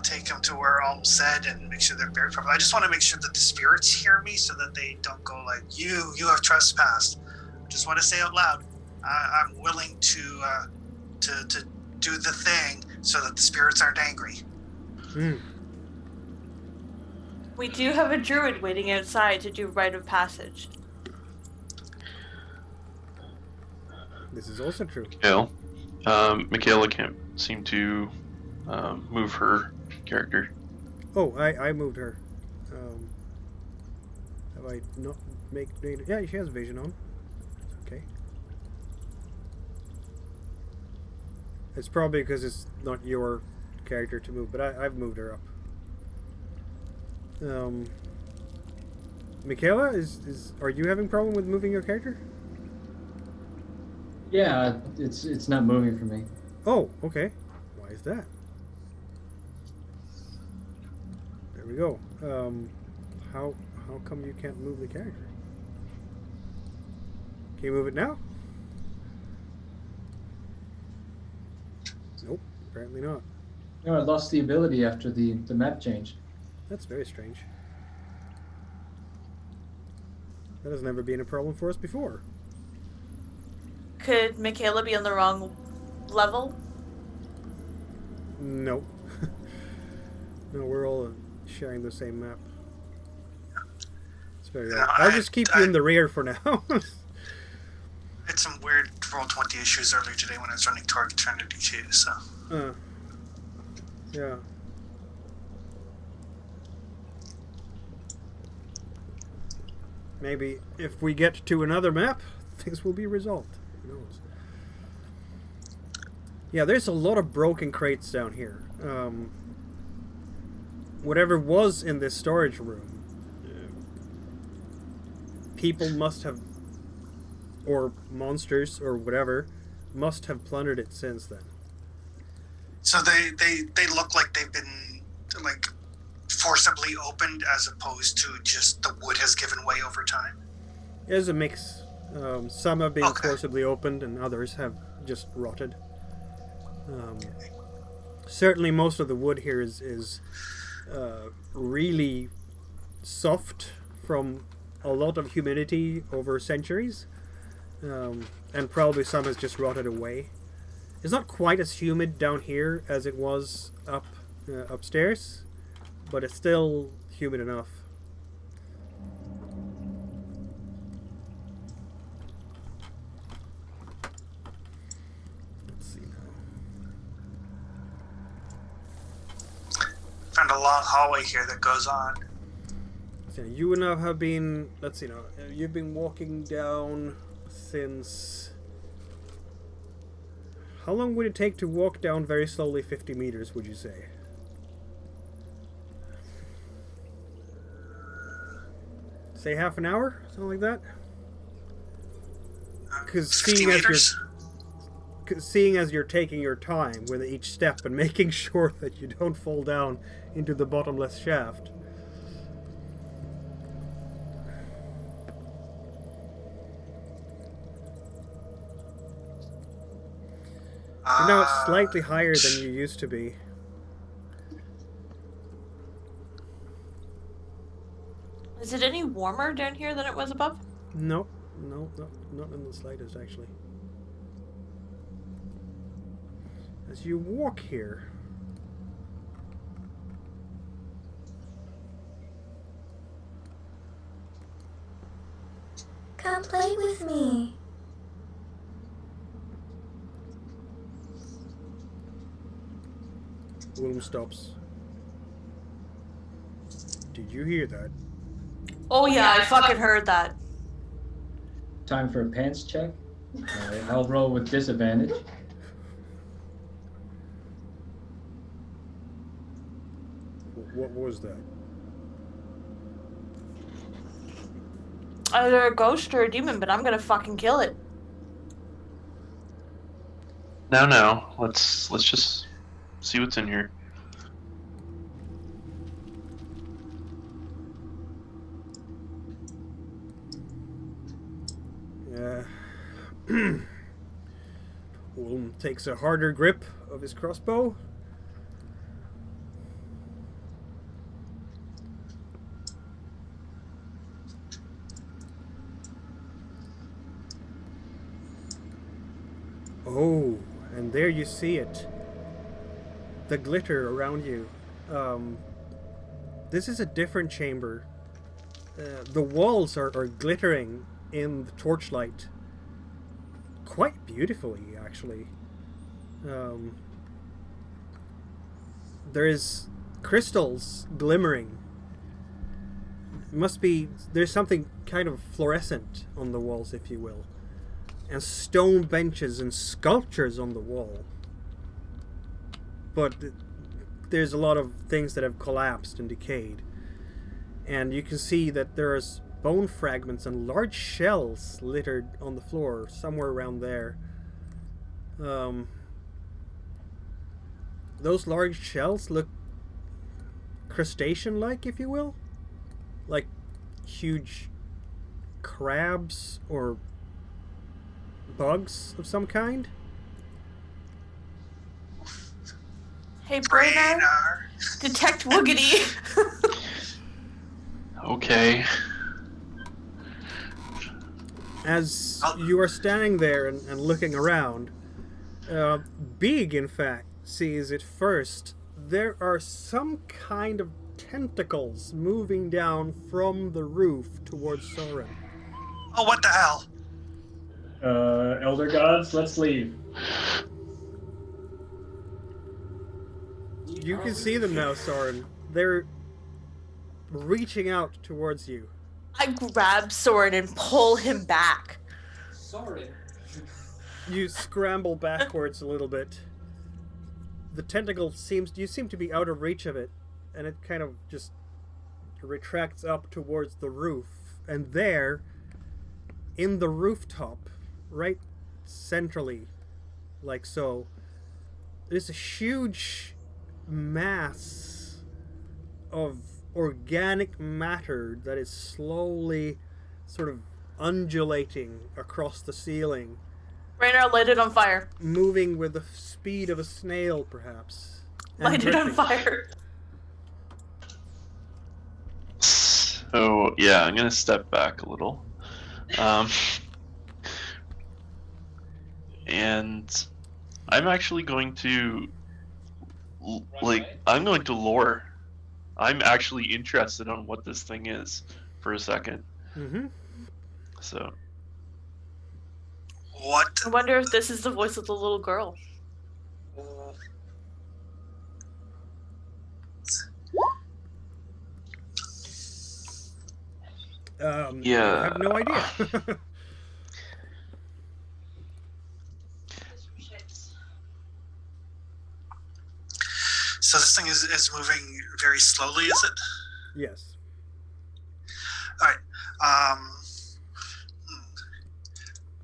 Speaker 1: take them to where Alm said and make sure they're buried properly. I just want to make sure that the spirits hear me so that they don't go like, you have trespassed. I just want to say out loud, I'm willing to do the thing so that the spirits aren't angry.
Speaker 2: We do have a druid waiting outside to do rite of passage.
Speaker 3: This is also true.
Speaker 5: Mikael. Michaela can't seem to move her character.
Speaker 3: Oh, I moved her. Have I not made it? Yeah, she has vision on. Okay. It's probably because it's not your character to move, but I've moved her up. Michaela, are you having problem with moving your character?
Speaker 4: Yeah, it's not moving for me.
Speaker 3: Oh, okay. Why is that? There we go. How come you can't move the character? Can you move it now? Nope, apparently not.
Speaker 4: No, I lost the ability after the map change.
Speaker 3: That's very strange. That has never been a problem for us before.
Speaker 2: Could Michaela be on the wrong level?
Speaker 3: No. No, we're all sharing the same map. It's very odd. I'll just keep you in the rear for now.
Speaker 1: I had some weird Roll20 issues earlier today when I was running Target Trinity too, so.
Speaker 3: Yeah. Maybe if we get to another map, things will be resolved. Who knows? Yeah, there's a lot of broken crates down here. Whatever was in this storage room, people must have, or monsters or whatever, must have plundered it since then.
Speaker 1: So they look like they've been like forcibly opened as opposed to just the wood has given way over time.
Speaker 3: There's a mix. Some have been
Speaker 1: Okay.
Speaker 3: forcibly opened and others have just rotted. Certainly most of the wood here is really soft from a lot of humidity over centuries. And probably some has just rotted away. It's not quite as humid down here as it was upstairs, but it's still humid enough. Let's see now.
Speaker 1: Found a long hallway here that goes on.
Speaker 3: So you and I have been, let's see now, you've been walking down since... How long would it take to walk down very slowly 50 meters, would you say? Say half an hour? Something like that? Because
Speaker 1: 50 meters?
Speaker 3: seeing as you're taking your time with each step and making sure that you don't fall down into the bottomless shaft. You're now slightly higher than you used to be.
Speaker 2: Is it any warmer down here than it was above?
Speaker 3: No, not in the slightest, actually. As you walk here,
Speaker 7: can't play with me.
Speaker 3: Ulm stops. Did you hear that?
Speaker 2: Oh yeah, I fucking heard that.
Speaker 4: Time for a pants check. I'll roll with disadvantage.
Speaker 3: What was that?
Speaker 2: Either a ghost or a demon, but I'm gonna fucking kill it.
Speaker 5: No. Let's just see what's in here.
Speaker 3: Ulm takes a harder grip of his crossbow. Oh, and there you see it. The glitter around you. This is a different chamber. The walls are glittering in the torchlight. Quite beautifully, actually. There is crystals glimmering. There's something kind of fluorescent on the walls, if you will. And stone benches and sculptures on the wall. But there's a lot of things that have collapsed and decayed. And you can see that there's bone fragments and large shells littered on the floor, somewhere around there. Those large shells look crustacean-like, if you will. Like huge crabs or bugs of some kind.
Speaker 2: Hey, Brainer, detect woogity.
Speaker 5: Okay.
Speaker 3: As you are standing there and looking around, Big, in fact, sees it first. There are some kind of tentacles moving down from the roof towards Soren.
Speaker 1: Oh, what the hell?
Speaker 4: Elder gods, let's leave.
Speaker 3: You can see them now, Soren. They're reaching out towards you.
Speaker 2: I grab Soren and pull him back.
Speaker 6: Sorry.
Speaker 3: You scramble backwards a little bit. The tentacle you seem to be out of reach of it, and it kind of just retracts up towards the roof. And there, in the rooftop, right centrally, like so, there's a huge mass of organic matter that is slowly sort of undulating across the ceiling.
Speaker 2: Brainer, light it on fire.
Speaker 3: Moving with the speed of a snail, perhaps. And
Speaker 2: Light it on
Speaker 3: dripping.
Speaker 2: fire.
Speaker 5: So, yeah, I'm gonna step back a little. And I'm actually going to, I'm going to lore. I'm actually interested on what this thing is for a second.
Speaker 3: Mm-hmm.
Speaker 5: So.
Speaker 1: What?
Speaker 2: I wonder if this is the voice of the little girl.
Speaker 5: Yeah.
Speaker 3: I have no idea.
Speaker 1: So this thing is moving very slowly, is it?
Speaker 3: Yes.
Speaker 1: All right.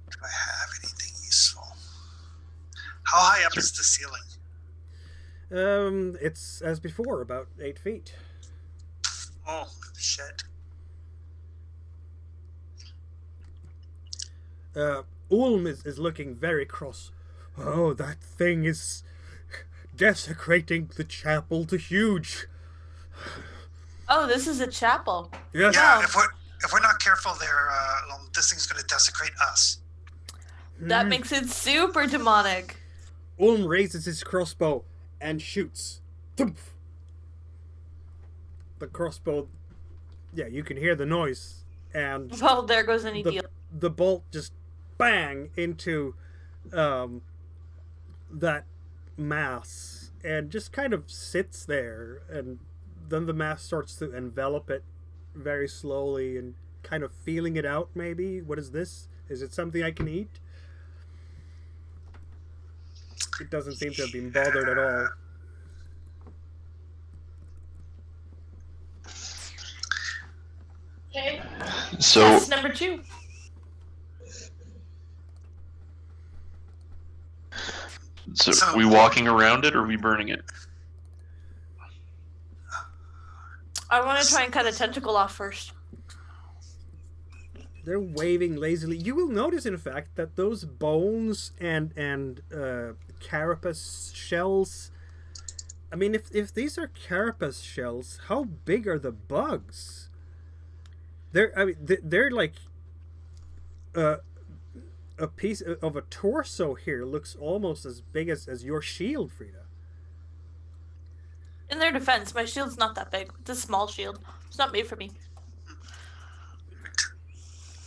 Speaker 1: Do I have anything useful? How high up is the ceiling?
Speaker 3: It's as before, about 8 feet.
Speaker 1: Oh, shit.
Speaker 3: Ulm is looking very cross. Oh, that thing is desecrating the chapel to huge.
Speaker 2: Oh, this is a chapel.
Speaker 3: Yes.
Speaker 1: Yeah, if we're not careful there, this thing's going to desecrate us.
Speaker 2: That makes it super demonic.
Speaker 3: Ulm raises his crossbow and shoots. Thump! The crossbow, yeah, you can hear the noise, and
Speaker 2: Well, there goes any deal.
Speaker 3: the bolt just bang into that mass and just kind of sits there, and then the mass starts to envelop it very slowly and kind of feeling it out. Maybe, what is this? Is it something I can eat? It doesn't seem to have been bothered at all.
Speaker 2: Okay.
Speaker 5: So
Speaker 2: Test number 2.
Speaker 5: So we walking around it, or are we burning it?
Speaker 2: I want to try and cut a tentacle off first.
Speaker 3: They're waving lazily. You will notice, in fact, that those bones and carapace shells. I mean, if these are carapace shells, how big are the bugs? They're like a piece of a torso here. Looks almost as big as your shield, Frida.
Speaker 2: In their defense, my shield's not that big. It's a small shield. It's not made for me.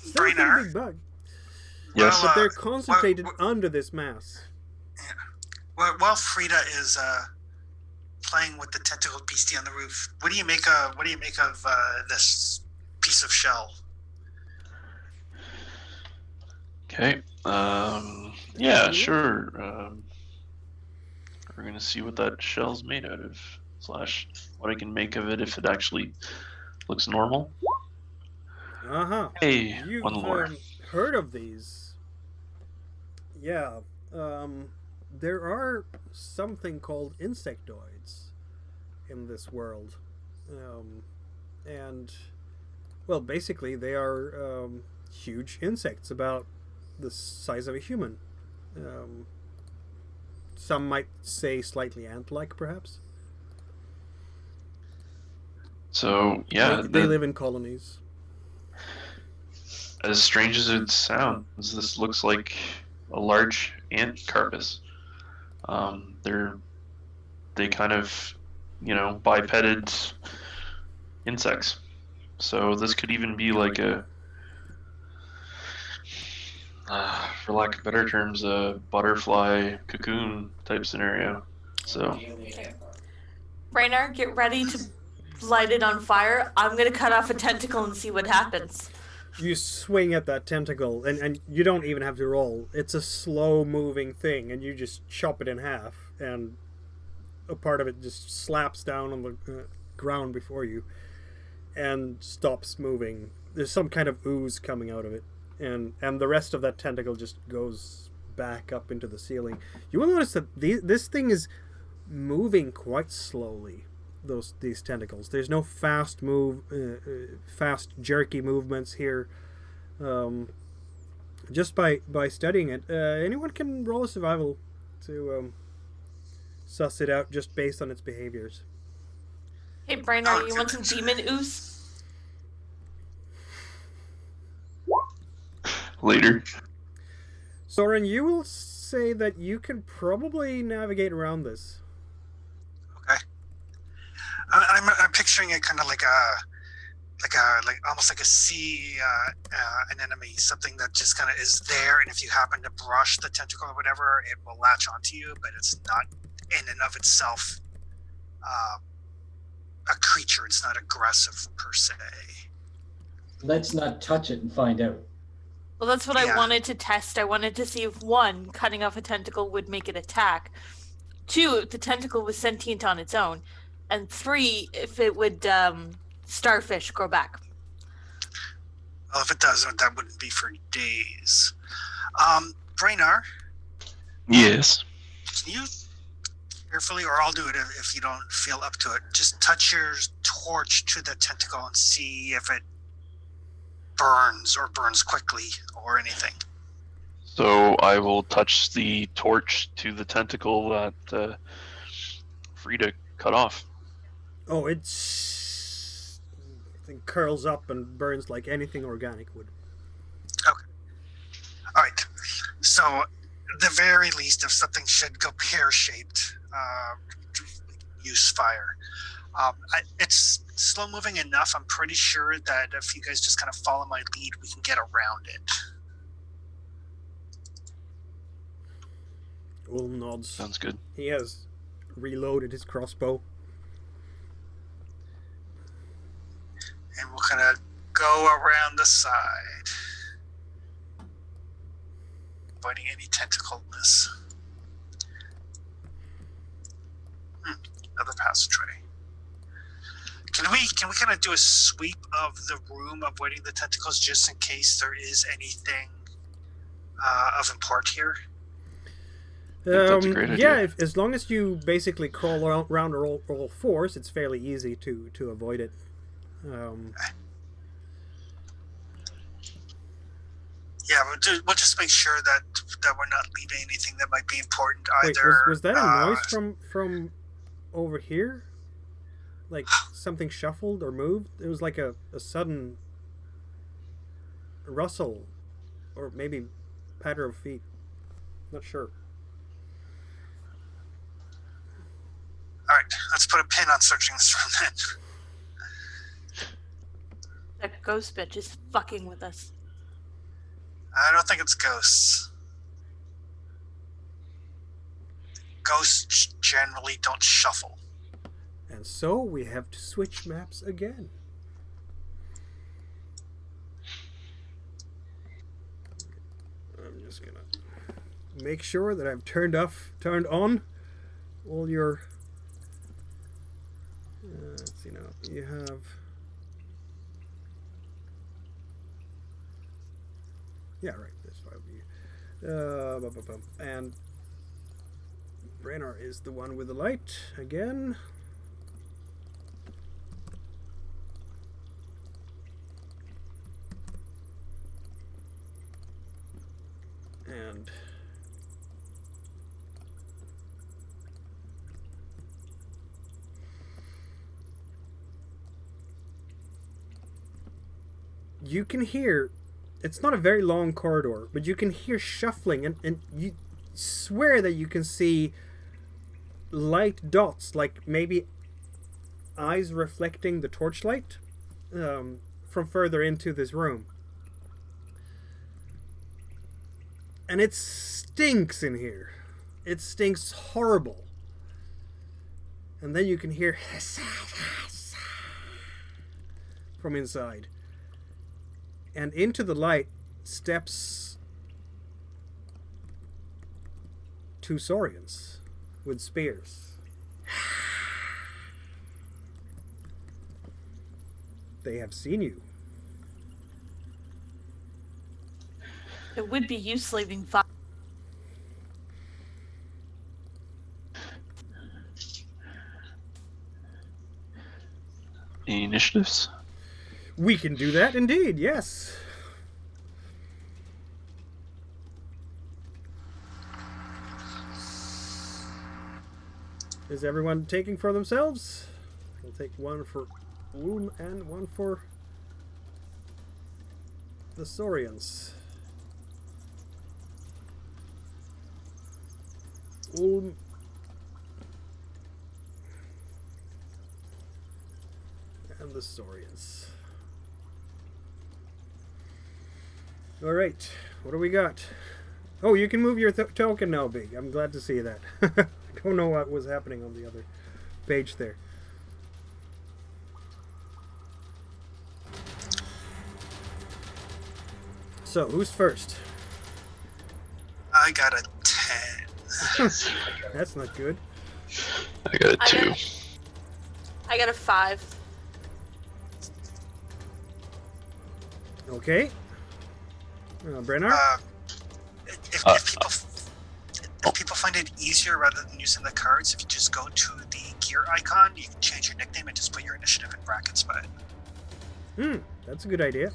Speaker 3: Still a pretty big bug.
Speaker 5: Yes.
Speaker 3: But they're concentrated under this mass.
Speaker 1: Yeah. While Frida is playing with the tentacled beastie on the roof, what do you make of this piece of shell?
Speaker 5: Okay. Yeah, sure. We're gonna see what that shell's made out of, / what I can make of it if it actually looks normal. Hey,
Speaker 3: You've
Speaker 5: one more.
Speaker 3: heard of these? Yeah. There are something called insectoids in this world, and well, basically they are huge insects about the size of a human. Some might say slightly ant-like, perhaps.
Speaker 5: So yeah,
Speaker 3: They live in colonies.
Speaker 5: as strange as it sounds, this looks like a large ant carapace. They kind of, bipeded insects. So this could even be like a, for lack of better terms, a butterfly cocoon type scenario. So
Speaker 2: Raynar, get ready to light it on fire. I'm gonna cut off a tentacle and see what happens.
Speaker 3: You swing at that tentacle, and you don't even have to roll. It's a slow-moving thing, and you just chop it in half, and a part of it just slaps down on the ground before you and stops moving. There's some kind of ooze coming out of it, and the rest of that tentacle just goes back up into the ceiling. You will notice that this thing is moving quite slowly. These tentacles. There's no fast jerky movements here. Just by studying it, anyone can roll a survival to suss it out just based on its behaviors.
Speaker 2: Hey, Raynar, you want some demon ooze?
Speaker 5: later.
Speaker 3: Soren, you will say that you can probably navigate around this.
Speaker 1: Okay. I'm picturing it kind of like almost like a sea anemone, something that just kind of is there, and if you happen to brush the tentacle or whatever, it will latch onto you, but it's not in and of itself a creature. It's not aggressive per se.
Speaker 4: Let's not touch it and find out.
Speaker 2: Well, that's what I
Speaker 1: Yeah.
Speaker 2: wanted to test. I wanted to see if 1, cutting off a tentacle would make it attack. 2, if the tentacle was sentient on its own. And 3, if it would starfish grow back.
Speaker 1: Well, if it does, that wouldn't be for days. Braynar,
Speaker 5: Yes.
Speaker 1: can you carefully, or I'll do it if you don't feel up to it, just touch your torch to the tentacle and see if it burns or burns quickly or anything.
Speaker 5: So I will touch the torch to the tentacle that Frida cut off.
Speaker 3: Oh, it curls up and burns like anything organic would.
Speaker 1: Okay. All right. So, at the very least, if something should go pear-shaped, use fire. It's slow-moving enough. I'm pretty sure that if you guys just kind of follow my lead, we can get around it.
Speaker 3: Ulm nods.
Speaker 5: Sounds good.
Speaker 3: He has reloaded his crossbow.
Speaker 1: And we're gonna go around the side, avoiding any tentacleness. Another passageway. Can we kind of do a sweep of the room, avoiding the tentacles, just in case there is anything of import here?
Speaker 5: That's a great
Speaker 3: yeah,
Speaker 5: idea.
Speaker 3: as long as you basically crawl around all fours, it's fairly easy to avoid it.
Speaker 1: Yeah, we'll just make sure that we're not leaving anything that might be important
Speaker 3: Wait,
Speaker 1: either.
Speaker 3: was that a noise from over here? Like something shuffled or moved? It was like a sudden rustle, or maybe patter of feet. Not sure.
Speaker 1: All right, let's put a pin on searching this room then.
Speaker 2: That ghost bitch is fucking with us.
Speaker 1: I don't think it's ghosts. Ghosts generally don't shuffle.
Speaker 3: And so we have to switch maps again. I'm just gonna make sure that I've turned on all your. Let's see now. You have. Yeah, right. That's 5 and Brenner is the one with the light again. And you can hear, it's not a very long corridor, but you can hear shuffling, and you swear that you can see light dots, like maybe eyes reflecting the torchlight from further into this room. And it stinks in here. It stinks horrible. And then you can hear from inside. And into the light steps two Saurians with spears. They have seen you.
Speaker 2: It would be you leaving fire.
Speaker 5: Any initiatives?
Speaker 3: We can do that indeed, yes. Is everyone taking for themselves? We'll take one for Ulm and one for the Saurians. Ulm and the Saurians. All right, what do we got? Oh, you can move your token now, Big. I'm glad to see that. I don't know what was happening on the other page there. So, who's first?
Speaker 1: I got a 10.
Speaker 3: That's not good.
Speaker 5: I got a 2.
Speaker 2: I got a 5.
Speaker 3: Okay. Brenner?
Speaker 1: If people find it easier rather than using the cards, if you just go to the gear icon, you can change your nickname and just put your initiative in brackets by it.
Speaker 3: That's a good idea.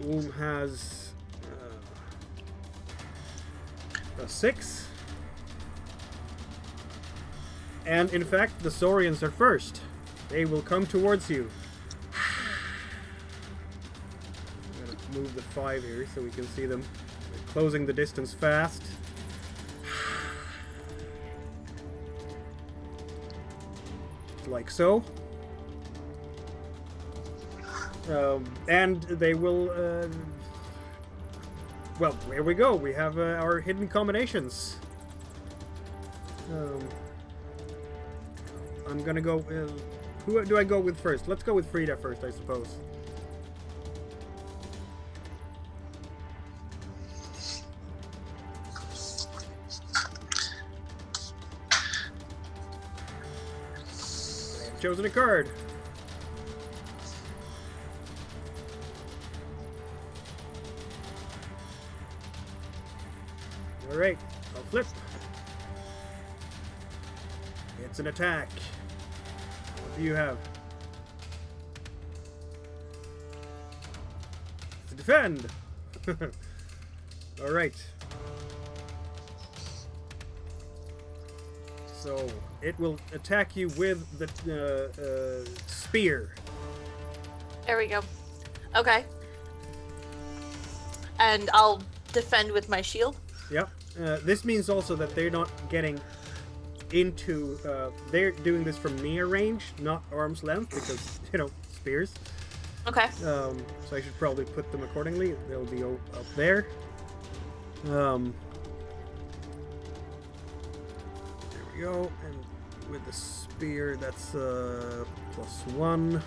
Speaker 3: Ulm has a 6. And in fact, the Saurians are first. They will come towards you. I'm going to move the 5 here so we can see them. They're closing the distance fast. Like so. And they will Well, here we go. We have our hidden combinations. I'm gonna go with... Who do I go with first? Let's go with Frida first, I suppose. I've chosen a card. Alright, I'll flip. It's an attack. What do you have? It's a defend! Alright. So, it will attack you with the spear.
Speaker 2: There we go. Okay. And I'll defend with my shield.
Speaker 3: Yep. This means also that they're not getting into... they're doing this from near range, not arm's length, because, you know, spears.
Speaker 2: Okay.
Speaker 3: So I should probably put them accordingly. They'll be up there. There we go. And with the spear, that's +1.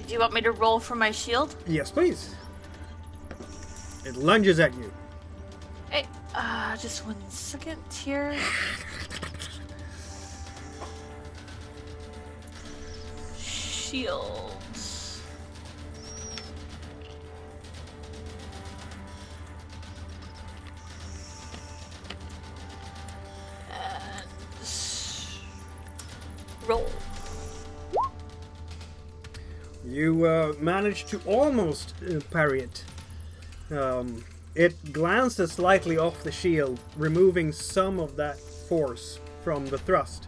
Speaker 2: Do you want me to roll for my shield?
Speaker 3: Yes, please. It lunges at you.
Speaker 2: Hey, just 1 second here. Shield. And roll.
Speaker 3: You managed to almost parry it. It glances slightly off the shield, removing some of that force from the thrust,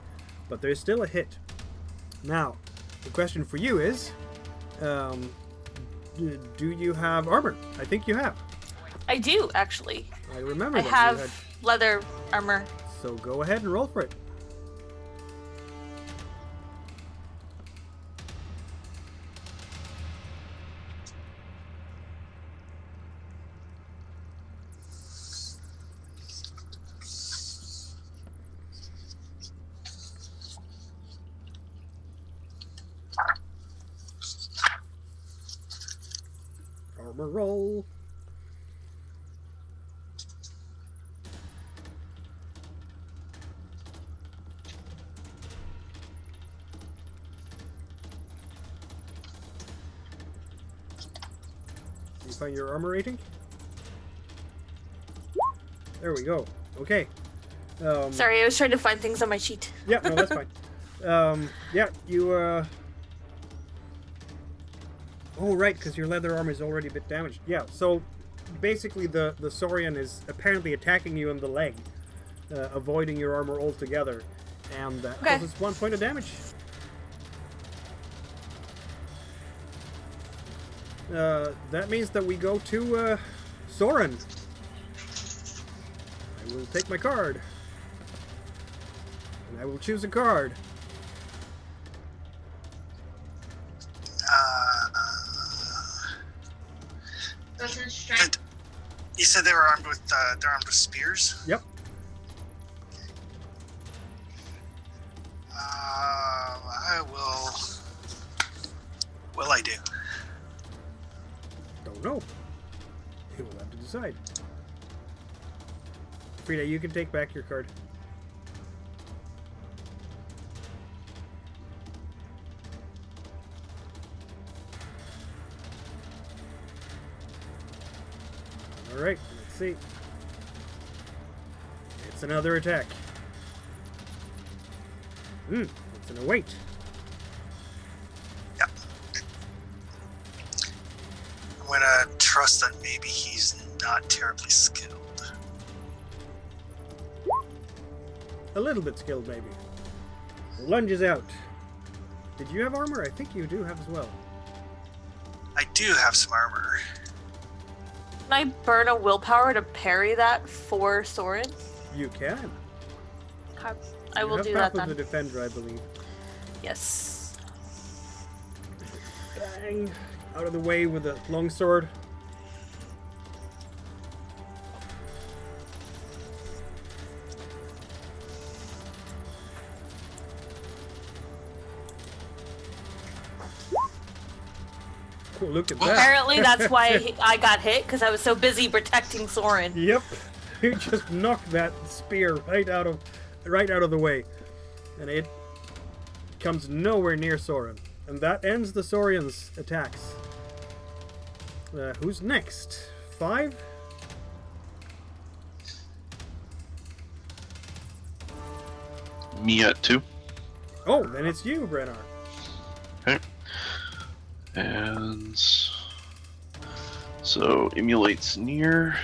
Speaker 3: but there's still a hit. Now, the question for you is, do you have armor? I think you have.
Speaker 2: I do, actually.
Speaker 3: I remember
Speaker 2: I
Speaker 3: that
Speaker 2: have
Speaker 3: you had.
Speaker 2: leather armor.
Speaker 3: So go ahead and roll for it. Armor roll. You find your armor rating? There we go. Okay.
Speaker 2: Sorry, I was trying to find things on my sheet.
Speaker 3: Yeah, no, that's fine. Yeah, you, Oh, right, because your leather armor is already a bit damaged. Yeah, so basically the Saurian is apparently attacking you in the leg, avoiding your armor altogether, and that causes 1 point of damage. That means that we go to Soren. I will take my card. And I will choose a card.
Speaker 1: And you said they were armed with spears?
Speaker 3: Yep.
Speaker 1: I will. Will I do?
Speaker 3: Don't know. You will have to decide. Frida, you can take back your card. Alright, let's see. It's another attack. It's an await.
Speaker 1: Yep. I'm gonna trust that maybe he's not terribly skilled.
Speaker 3: A little bit skilled, maybe. Lunges out. Did you have armor? I think you do have as well.
Speaker 1: I do have some armor.
Speaker 2: Can I burn a willpower to parry that for Soren?
Speaker 3: You can.
Speaker 2: I will do
Speaker 3: half
Speaker 2: that
Speaker 3: of the
Speaker 2: then.
Speaker 3: defender, I believe.
Speaker 2: Yes.
Speaker 3: Bang! Out of the way with the longsword. Cool, look at that.
Speaker 2: Apparently that's why I got hit, because I was so busy protecting Soren.
Speaker 3: Yep. You just knocked that spear right out of the way. And it comes nowhere near Soren. And that ends the Saurian's attacks. Who's next? 5?
Speaker 5: Me at 2.
Speaker 3: Oh, then it's you, Brennar.
Speaker 5: Okay. And so emulates near.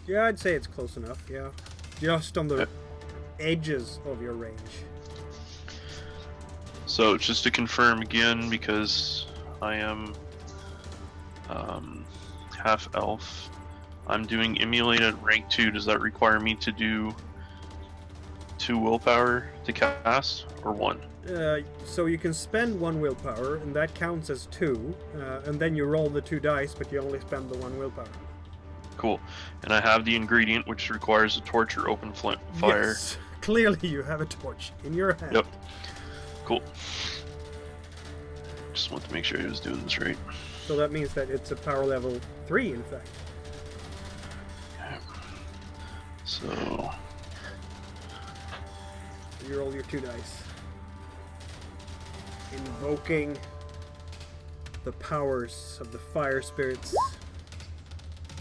Speaker 3: Yeah, I'd say it's close enough, yeah. Just on the edges of your range.
Speaker 5: So just to confirm again, because I am half elf, I'm doing emulate at rank 2. Does that require me to do 2 willpower to cast, or 1?
Speaker 3: So you can spend 1 willpower, and that counts as 2, and then you roll the 2 dice, but you only spend the 1 willpower.
Speaker 5: Cool. And I have the ingredient, which requires a torch or open fire.
Speaker 3: Yes, clearly you have a torch in your hand.
Speaker 5: Yep. Cool. Just want to make sure I was doing this right.
Speaker 3: So that means that it's a power level 3, in fact.
Speaker 5: Okay. So
Speaker 3: You roll your 2 dice. Invoking the powers of the fire spirits.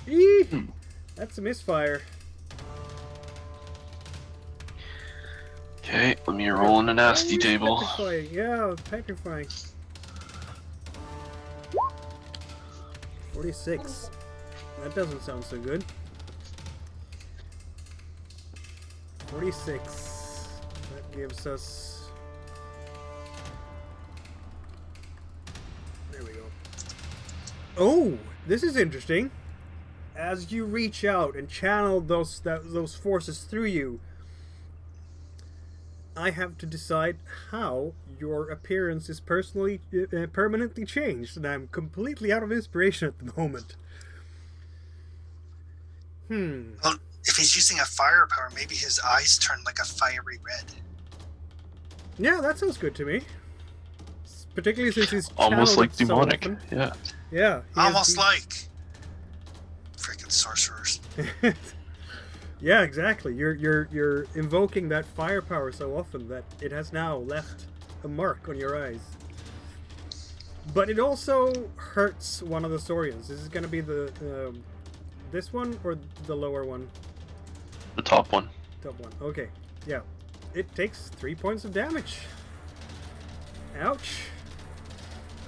Speaker 3: Eee! That's a misfire.
Speaker 5: okay, let me roll on a nasty
Speaker 3: Oh,
Speaker 5: table.
Speaker 3: Petrifying. Yeah, petrifying. 46. That doesn't sound so good. 46. That gives us... There we go. Oh, this is interesting. As you reach out and channel those forces through you, I have to decide how your appearance is permanently changed, and I'm completely out of inspiration at the moment.
Speaker 1: Well, if he's using a fire power, maybe his eyes turn like a fiery red.
Speaker 3: Yeah, that sounds good to me. Particularly since he's
Speaker 5: Almost
Speaker 3: channeled
Speaker 5: like
Speaker 3: it so
Speaker 5: demonic.
Speaker 3: often.
Speaker 5: Yeah.
Speaker 3: Yeah.
Speaker 1: Almost like freaking sorcerers.
Speaker 3: Yeah, exactly. You're invoking that firepower so often that it has now left a mark on your eyes. But it also hurts one of the Saurians. This is going to be the this one or the lower one?
Speaker 5: The top one.
Speaker 3: Top one. Okay. Yeah. It takes 3 points of damage. Ouch.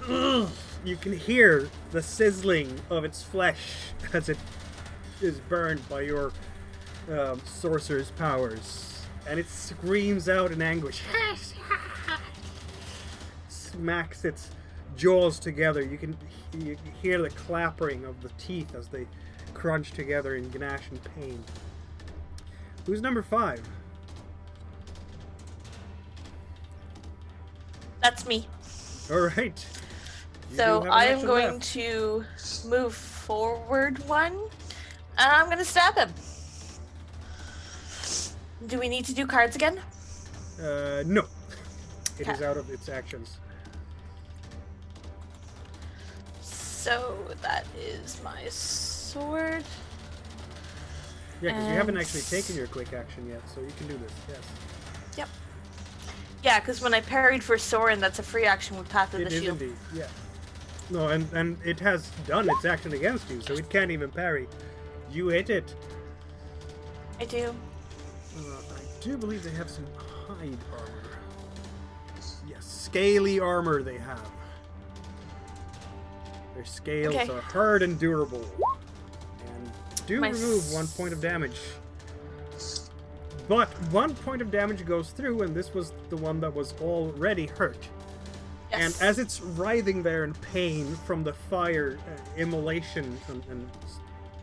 Speaker 3: Ugh. You can hear the sizzling of its flesh as it is burned by your sorcerer's powers, and it screams out in anguish. Smacks its jaws together. You hear the clappering of the teeth as they crunch together in gnash and pain. Who's number 5?
Speaker 2: That's me.
Speaker 3: All right. You
Speaker 2: So
Speaker 3: do have an
Speaker 2: I am
Speaker 3: action
Speaker 2: going
Speaker 3: left.
Speaker 2: to move forward 1, and I'm going to stab him. Do we need to do cards again?
Speaker 3: No. It
Speaker 2: Okay.
Speaker 3: is out of its actions.
Speaker 2: So that is my sword.
Speaker 3: Yeah, because you haven't
Speaker 2: And-
Speaker 3: actually taken your quick action yet, so you can do this. Yes.
Speaker 2: Yep. Yeah, because when I parried for Soren, that's a free action with Path of
Speaker 3: It
Speaker 2: the
Speaker 3: is
Speaker 2: Shield.
Speaker 3: indeed. Yeah. No, and it has done its action against you, so it can't even parry. You hit it.
Speaker 2: I do.
Speaker 3: I do believe they have some hide armor. Yes, scaly armor they have. Their scales
Speaker 2: Okay.
Speaker 3: are hard and durable, and do
Speaker 2: My
Speaker 3: remove 1 point of damage. But 1 point of damage goes through, and this was the one that was already hurt.
Speaker 2: Yes.
Speaker 3: And as it's writhing there in pain from the fire, immolation, and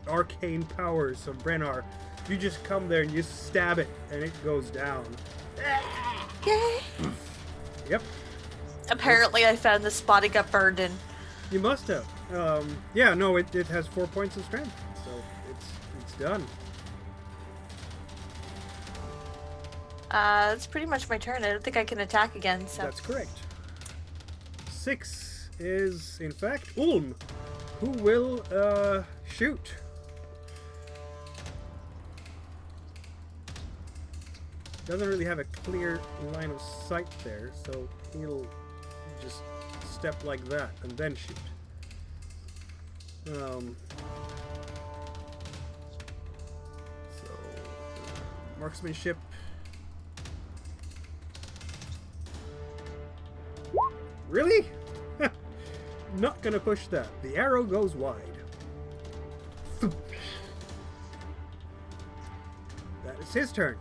Speaker 3: arcane powers of Brennar, You just come there and you stab it, and it goes down.
Speaker 2: Yay!
Speaker 3: Yep,
Speaker 2: Apparently, I found the spot it got burned in.
Speaker 3: you must have. Yeah, no, it has 4 points of strength, so it's done.
Speaker 2: That's pretty much my turn. I don't think I can attack again, so.
Speaker 3: That's correct. 6 is, in fact, Ulm, who will shoot. Doesn't really have a clear line of sight there, so he'll just step like that and then shoot. So, marksmanship. Really? Not gonna push that. The arrow goes wide. That is his turn.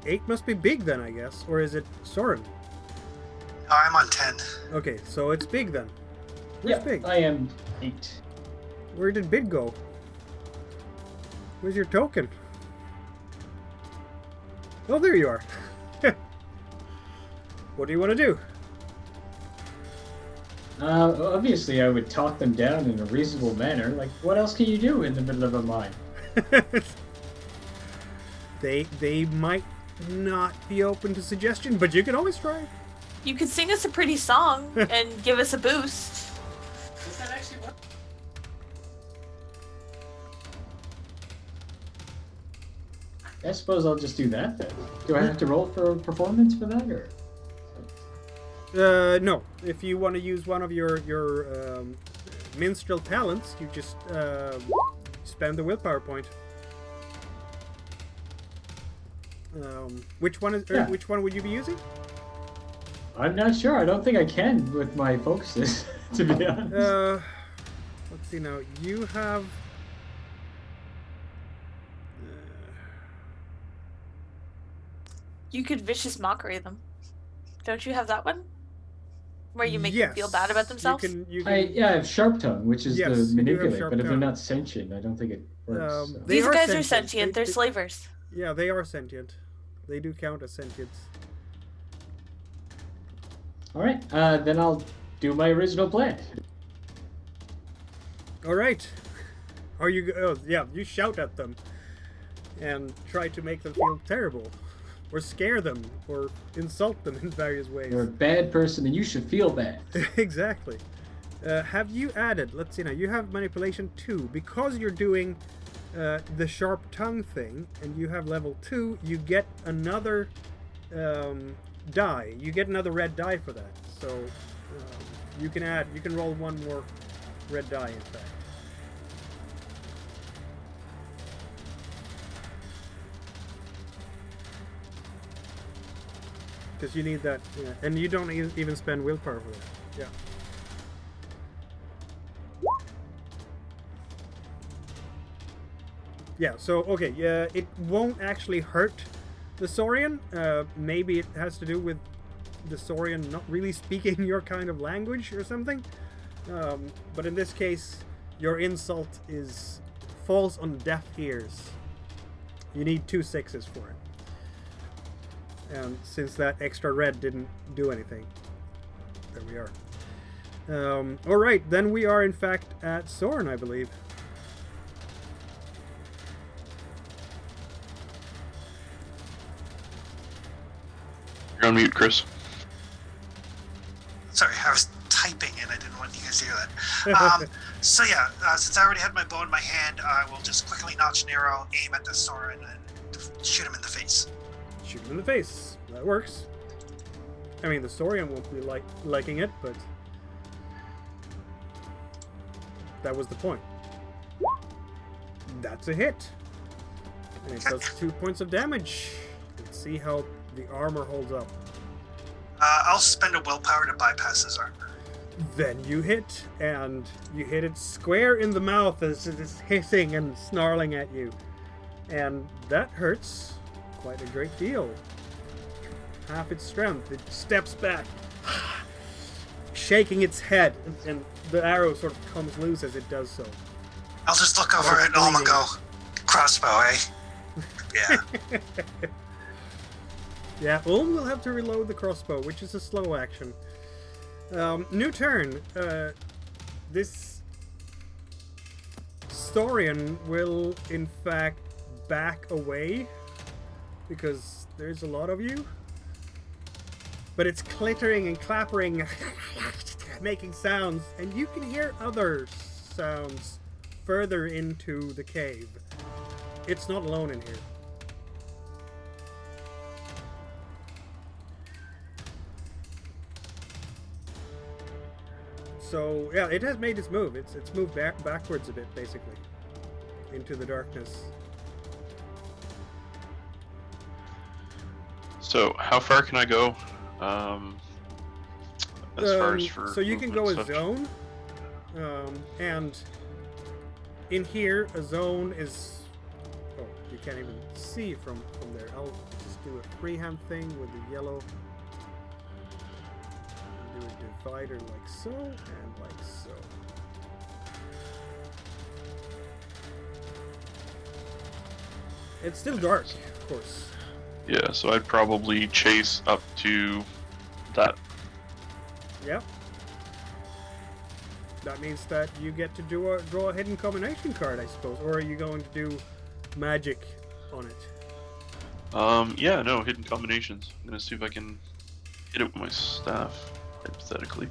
Speaker 3: 8 must be big then, I guess. Or is it Soren?
Speaker 1: Oh, I'm on 10.
Speaker 3: Okay, so it's big then. Where's
Speaker 4: Yeah,
Speaker 3: big?
Speaker 4: I am 8.
Speaker 3: Where did big go? Where's your token? Oh, there you are. What do you want to do?
Speaker 4: Obviously, I would talk them down in a reasonable manner. Like, what else can you do in the middle of a mine?
Speaker 3: They might not be open to suggestion, but you can always try.
Speaker 2: You could sing us a pretty song and give us a boost.
Speaker 6: Does that actually work?
Speaker 4: I suppose I'll just do that then. Do I have to roll for performance for that, or?
Speaker 3: No. If you want to use one of your minstrel talents, you just spend the willpower point. Which one is?
Speaker 4: Yeah.
Speaker 3: Which one would you be using?
Speaker 4: I'm not sure. I don't think I can with my focuses, to be honest.
Speaker 3: Let's see now. You have.
Speaker 2: You could vicious mockery them. Don't you have that one? Where you make
Speaker 3: yes,
Speaker 2: them feel bad about themselves?
Speaker 3: You can,
Speaker 4: I have sharp tongue, which is
Speaker 3: Yes, you
Speaker 4: the
Speaker 3: do have
Speaker 4: manipulate,
Speaker 3: sharp
Speaker 4: but if they're
Speaker 3: tongue.
Speaker 4: not sentient, I don't think it works. so.
Speaker 3: They
Speaker 2: These
Speaker 3: are
Speaker 2: guys are
Speaker 3: sentient.
Speaker 2: sentient.
Speaker 3: They-
Speaker 2: They're slavers.
Speaker 3: Yeah, they are sentient. They do count as sentients.
Speaker 4: All right, then I'll do my original plan.
Speaker 3: All right. Are you? Oh, yeah. You shout at them and try to make them feel terrible, or scare them, or insult them in various ways.
Speaker 4: You're a bad person, and you should feel bad.
Speaker 3: Exactly. Have you added? Let's see now. You have manipulation 2 because you're doing the sharp tongue thing, and you have level 2. You get another die. You get another red die for that. So you can add. You can roll one more red die. In fact. Because you need that, yeah. And you don't even spend willpower for that. Yeah. Yeah, so, okay, it won't actually hurt the Saurian. Maybe it has to do with the Saurian not really speaking your kind of language or something. But in this case, your insult falls on deaf ears. You need 2 6s for it. And since that extra red didn't do anything, there we are. Alright, then we are in fact at Soren, I believe.
Speaker 5: You're on mute, Chris.
Speaker 1: Sorry, I was typing and I didn't want you guys to hear that. So yeah, since I already had my bow in my hand, I will just quickly notch an arrow, aim at the Soren, and shoot him in the face.
Speaker 3: Shoot him in the face. That works. I mean, the Saurian won't be liking it, but that was the point. That's a hit. And it does 2 points of damage. Let's see how the armor holds up.
Speaker 1: I'll spend a willpower to bypass his armor.
Speaker 3: Then you hit, and you hit it square in the mouth as it is hissing and snarling at you. And that hurts quite a great deal. Half its strength. It steps back, shaking its head, and the arrow sort of comes loose as it does so.
Speaker 1: I'll just look over at Ulm and go, Crossbow, eh? Yeah.
Speaker 3: Yeah, Ulm will have to reload the crossbow, which is a slow action. New turn. This Storian will, in fact, back away because there's a lot of you. But it's clittering and clappering, making sounds, and you can hear other sounds further into the cave. It's not alone in here. So yeah, it has made its move. It's moved backwards a bit, basically, into the darkness.
Speaker 5: So how far can I go? As far as for
Speaker 3: so you can go a
Speaker 5: movement
Speaker 3: zone, and in here a zone is. Oh, you can't even see from there. I'll just do a freehand thing with the yellow. Do a divider like so and like so. It's still dark, of course.
Speaker 5: Yeah, so I'd probably chase up to that.
Speaker 3: Yep. That means that you get to draw a hidden combination card, I suppose. Or are you going to do magic on it?
Speaker 5: Yeah, no, hidden combinations. I'm gonna see if I can hit it with my staff, hypothetically.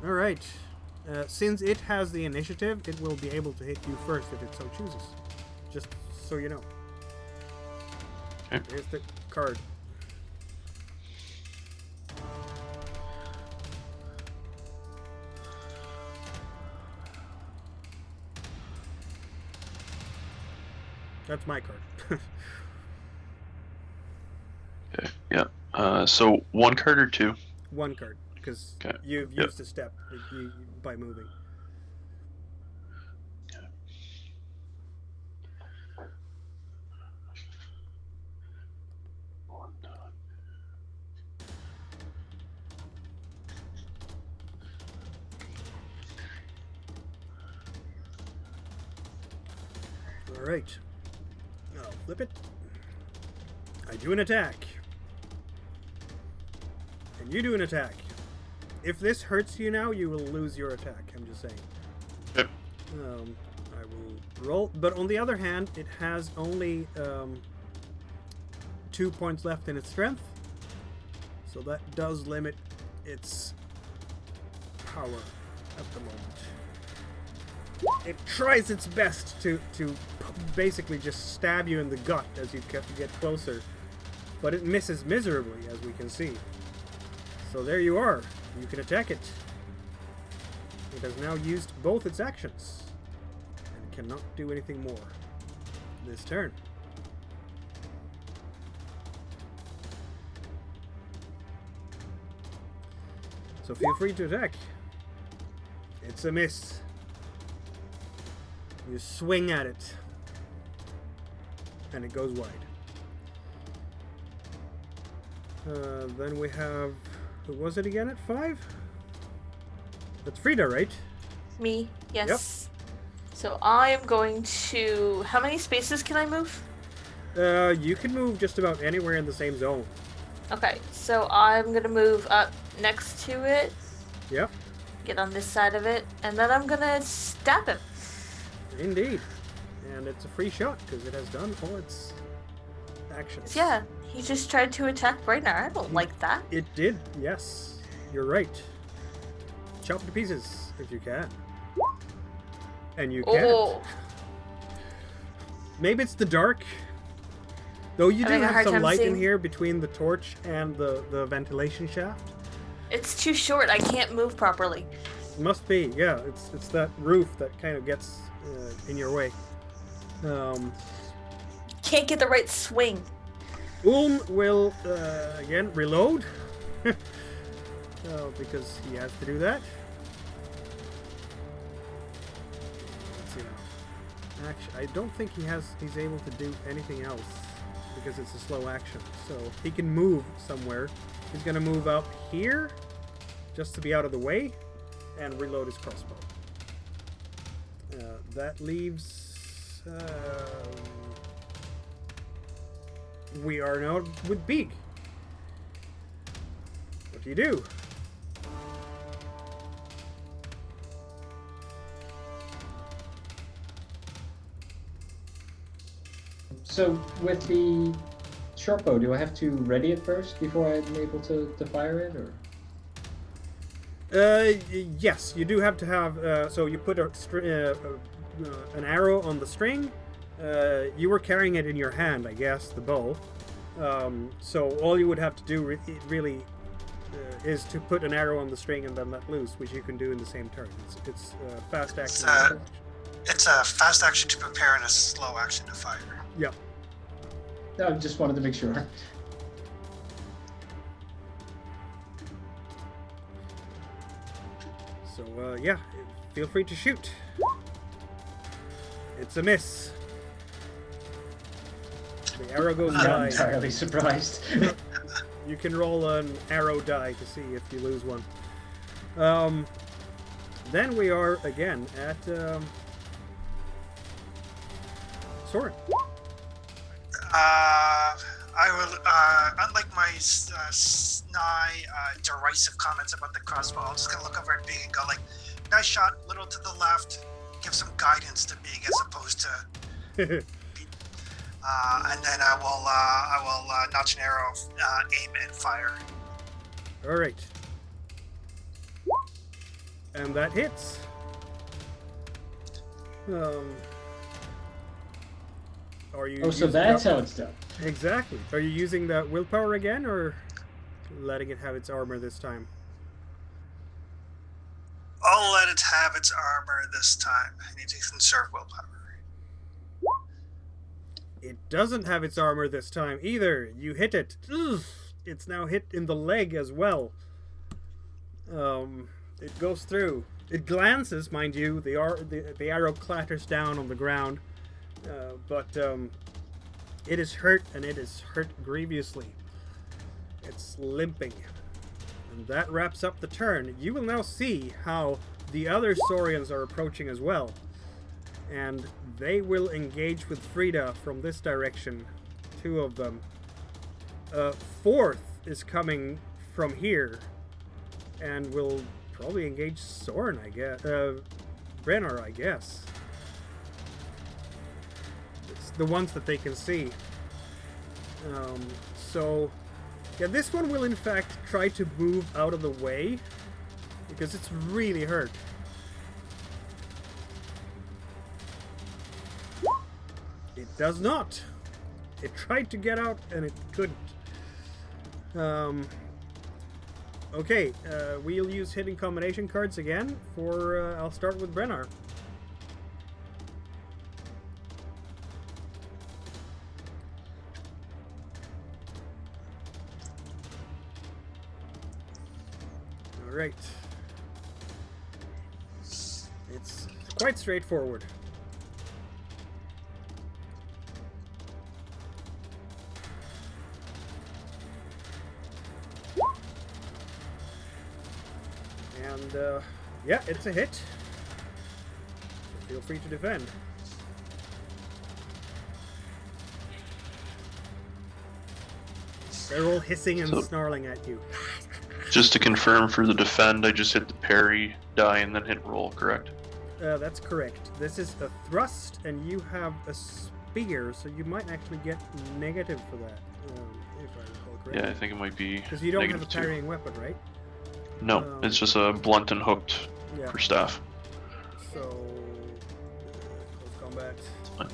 Speaker 3: Alright. Since it has the initiative, it will be able to hit you first if it so chooses. Just so you know.
Speaker 5: Okay.
Speaker 3: Here's the card. That's my card.
Speaker 5: Okay, yeah. So one card or two?
Speaker 3: One card, because
Speaker 5: Okay.
Speaker 3: you've
Speaker 5: Yep.
Speaker 3: used a step by moving. Alright. I'll flip it. I do an attack. And you do an attack. If this hurts you now, you will lose your attack. I'm just saying.
Speaker 5: Yep.
Speaker 3: I will roll. But on the other hand, it has only 2 points left in its strength. So that does limit its power at the moment. It tries its best to basically just stab you in the gut as you get closer. But it misses miserably, as we can see. So there you are. You can attack it. It has now used both its actions. And cannot do anything more this turn. So feel free to attack. It's a miss. You swing at it. And it goes wide. Then we have... Who was it again at 5? That's Frida, right?
Speaker 2: Me, yes. So I am going to... How many spaces can I move?
Speaker 3: You can move just about anywhere in the same zone.
Speaker 2: Okay, so I'm going to move up next to it.
Speaker 3: Yep,
Speaker 2: Get on this side of it. And then I'm going to stab him.
Speaker 3: indeed. And it's a free shot because it has done all its actions.
Speaker 2: Yeah, he just tried to attack Brainer. I don't like that.
Speaker 3: It did, yes. You're right. Chop it to pieces if you can. And you can't.
Speaker 2: Oh,
Speaker 3: Maybe it's the dark. Though you do
Speaker 2: Having a
Speaker 3: have
Speaker 2: hard
Speaker 3: some
Speaker 2: time
Speaker 3: light in
Speaker 2: seeing.
Speaker 3: here between the torch and the ventilation shaft.
Speaker 2: it's too short. I can't move properly.
Speaker 3: Must be, yeah. It's that roof that kind of gets in your way.
Speaker 2: Can't get the right swing.
Speaker 3: Ulm will again reload because he has to do that. Let's see now. Actually, I don't think he's able to do anything else because it's a slow action. So he can move somewhere. He's gonna move up here just to be out of the way and reload his crossbow. that leaves... we are now with Beak. What do you do?
Speaker 4: So with the short bow, do I have to ready it first before I'm able to fire it, or?
Speaker 3: Yes, you do have to have. So you put an arrow on the string. You were carrying it in your hand, I guess, the bow. So all you would have to do really is to put an arrow on the string and then let loose, which you can do in the same turn. It's fast action.
Speaker 1: It's a fast action to prepare and a slow action to fire.
Speaker 3: Yeah.
Speaker 4: No, just wanted to make sure.
Speaker 3: So yeah, feel free to shoot. It's a miss. The arrow goes
Speaker 4: I'm not
Speaker 3: by.
Speaker 4: entirely surprised.
Speaker 3: You can roll an arrow die to see if you lose one. Then we are again at Soren.
Speaker 1: I will, unlike my snide, derisive comments about the crossbow, I'm just gonna look over at Big and go like, nice shot, little to the left, give some guidance to Big as opposed to... and then I will notch an arrow, aim and fire.
Speaker 3: Alright. And that hits. Are you
Speaker 4: So that's how it's done.
Speaker 3: Exactly. Are you using the willpower again, or letting it have its armor this time?
Speaker 1: I'll let it have its armor this time. I need to conserve willpower.
Speaker 3: It doesn't have its armor this time either. You hit it. Ugh. It's now hit in the leg as well. It goes through. It glances, mind you. The arrow clatters down on the ground. But it is hurt, and it is hurt grievously. It's limping. And that wraps up the turn. You will now see how the other Saurians are approaching as well. And they will engage with Frida from this direction. 2 of them. 4th is coming from here. And will probably engage Soren, I guess. Brenner, I guess. The ones that they can see. So, yeah, this one will in fact try to move out of the way because it's really hurt. It does not. It tried to get out and it couldn't. Okay, we'll use hidden combination cards again for, I'll start with Brennar. Right. It's quite straightforward. And yeah, it's a hit. So feel free to defend. They're all hissing and snarling at you.
Speaker 5: Just to confirm for the defend, I just hit the parry die and then hit roll, correct?
Speaker 3: That's correct. This is a thrust, and you have a spear, so you might actually get negative for that, if I recall correctly.
Speaker 5: Yeah, I think it might be
Speaker 3: Because you don't have a
Speaker 5: -2.
Speaker 3: parrying weapon, right?
Speaker 5: No, it's just a blunt and hooked
Speaker 3: Yeah.
Speaker 5: for staff.
Speaker 3: So, close combat.
Speaker 5: Fine.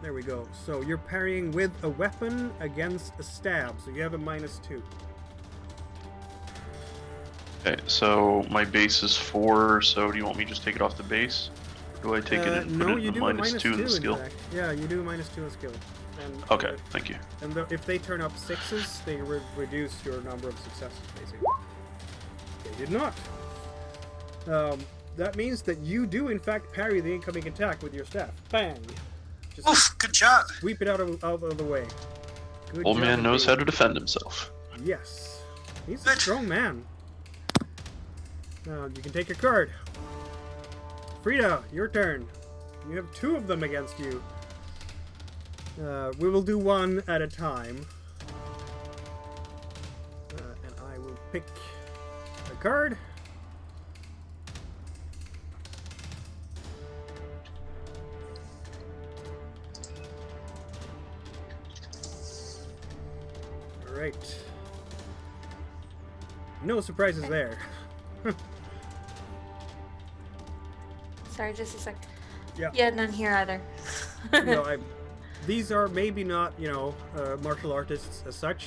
Speaker 3: There we go. So you're parrying with a weapon against a stab, so you have a -2.
Speaker 5: Okay, so my base is 4, so do you want me to just take it off the base? Or do I take it and
Speaker 3: no,
Speaker 5: put it
Speaker 3: you
Speaker 5: in
Speaker 3: do
Speaker 5: the
Speaker 3: a
Speaker 5: -2 in the skill?
Speaker 3: fact. Yeah, you do a -2 in skill. And,
Speaker 5: Okay, thank you.
Speaker 3: And if they turn up 6s, they reduce your number of successes, basically. They did not. That means that you do, in fact, parry the incoming attack with your staff. Bang! Just
Speaker 1: Oof, good job.
Speaker 3: sweep it out of the way. Good
Speaker 5: Old
Speaker 3: job
Speaker 5: man knows
Speaker 3: indeed.
Speaker 5: how to defend himself.
Speaker 3: Yes. He's a
Speaker 1: Good.
Speaker 3: strong man. Now, you can take your card. Frida, your turn. You have 2 of them against you. We will do one at a time. And I will pick a card. Alright. No surprises there.
Speaker 2: Sorry, just a sec.
Speaker 3: Yeah.
Speaker 2: Yeah, none here either.
Speaker 3: These are maybe not, martial artists as such.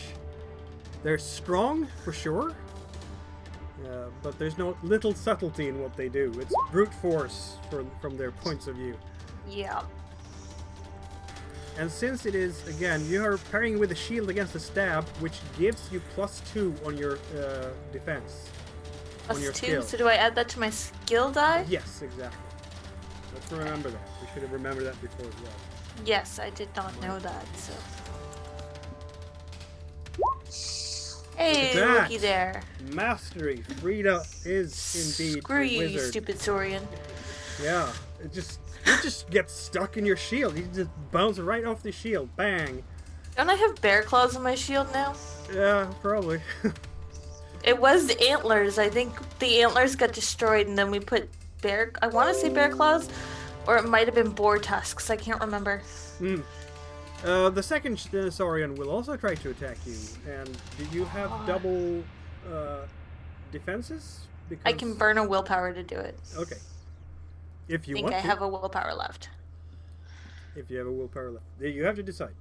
Speaker 3: They're strong, for sure. But there's no little subtlety in what they do. It's brute force from their points of view.
Speaker 2: Yeah.
Speaker 3: And since it is, again, you are parrying with a shield against a stab, which gives you +2 on your defense. On your
Speaker 2: +2,
Speaker 3: skill.
Speaker 2: so do I add that to my skill die?
Speaker 3: Yes, exactly. Let's remember that. We should have remembered that before as well.
Speaker 2: Yes, I did not know that, so. Hey,
Speaker 3: Look at
Speaker 2: looky
Speaker 3: that.
Speaker 2: there.
Speaker 3: Mastery. Frida is indeed
Speaker 2: Screw
Speaker 3: a
Speaker 2: you, you
Speaker 3: wizard.
Speaker 2: stupid Saurian.
Speaker 3: Yeah, it just gets stuck in your shield. You just bounce right off the shield. Bang.
Speaker 2: Don't I have bear claws on my shield now?
Speaker 3: Yeah, probably.
Speaker 2: It was the antlers. I think the antlers got destroyed and then we put I want to say bear claws, or it might have been boar tusks. I can't remember.
Speaker 3: The second Saurian will also try to attack you. And do you have double defenses? Because...
Speaker 2: I can burn a willpower to do it.
Speaker 3: Okay. If you
Speaker 2: I think
Speaker 3: want
Speaker 2: I
Speaker 3: to.
Speaker 2: have a willpower left.
Speaker 3: If you have a willpower left. You have to decide.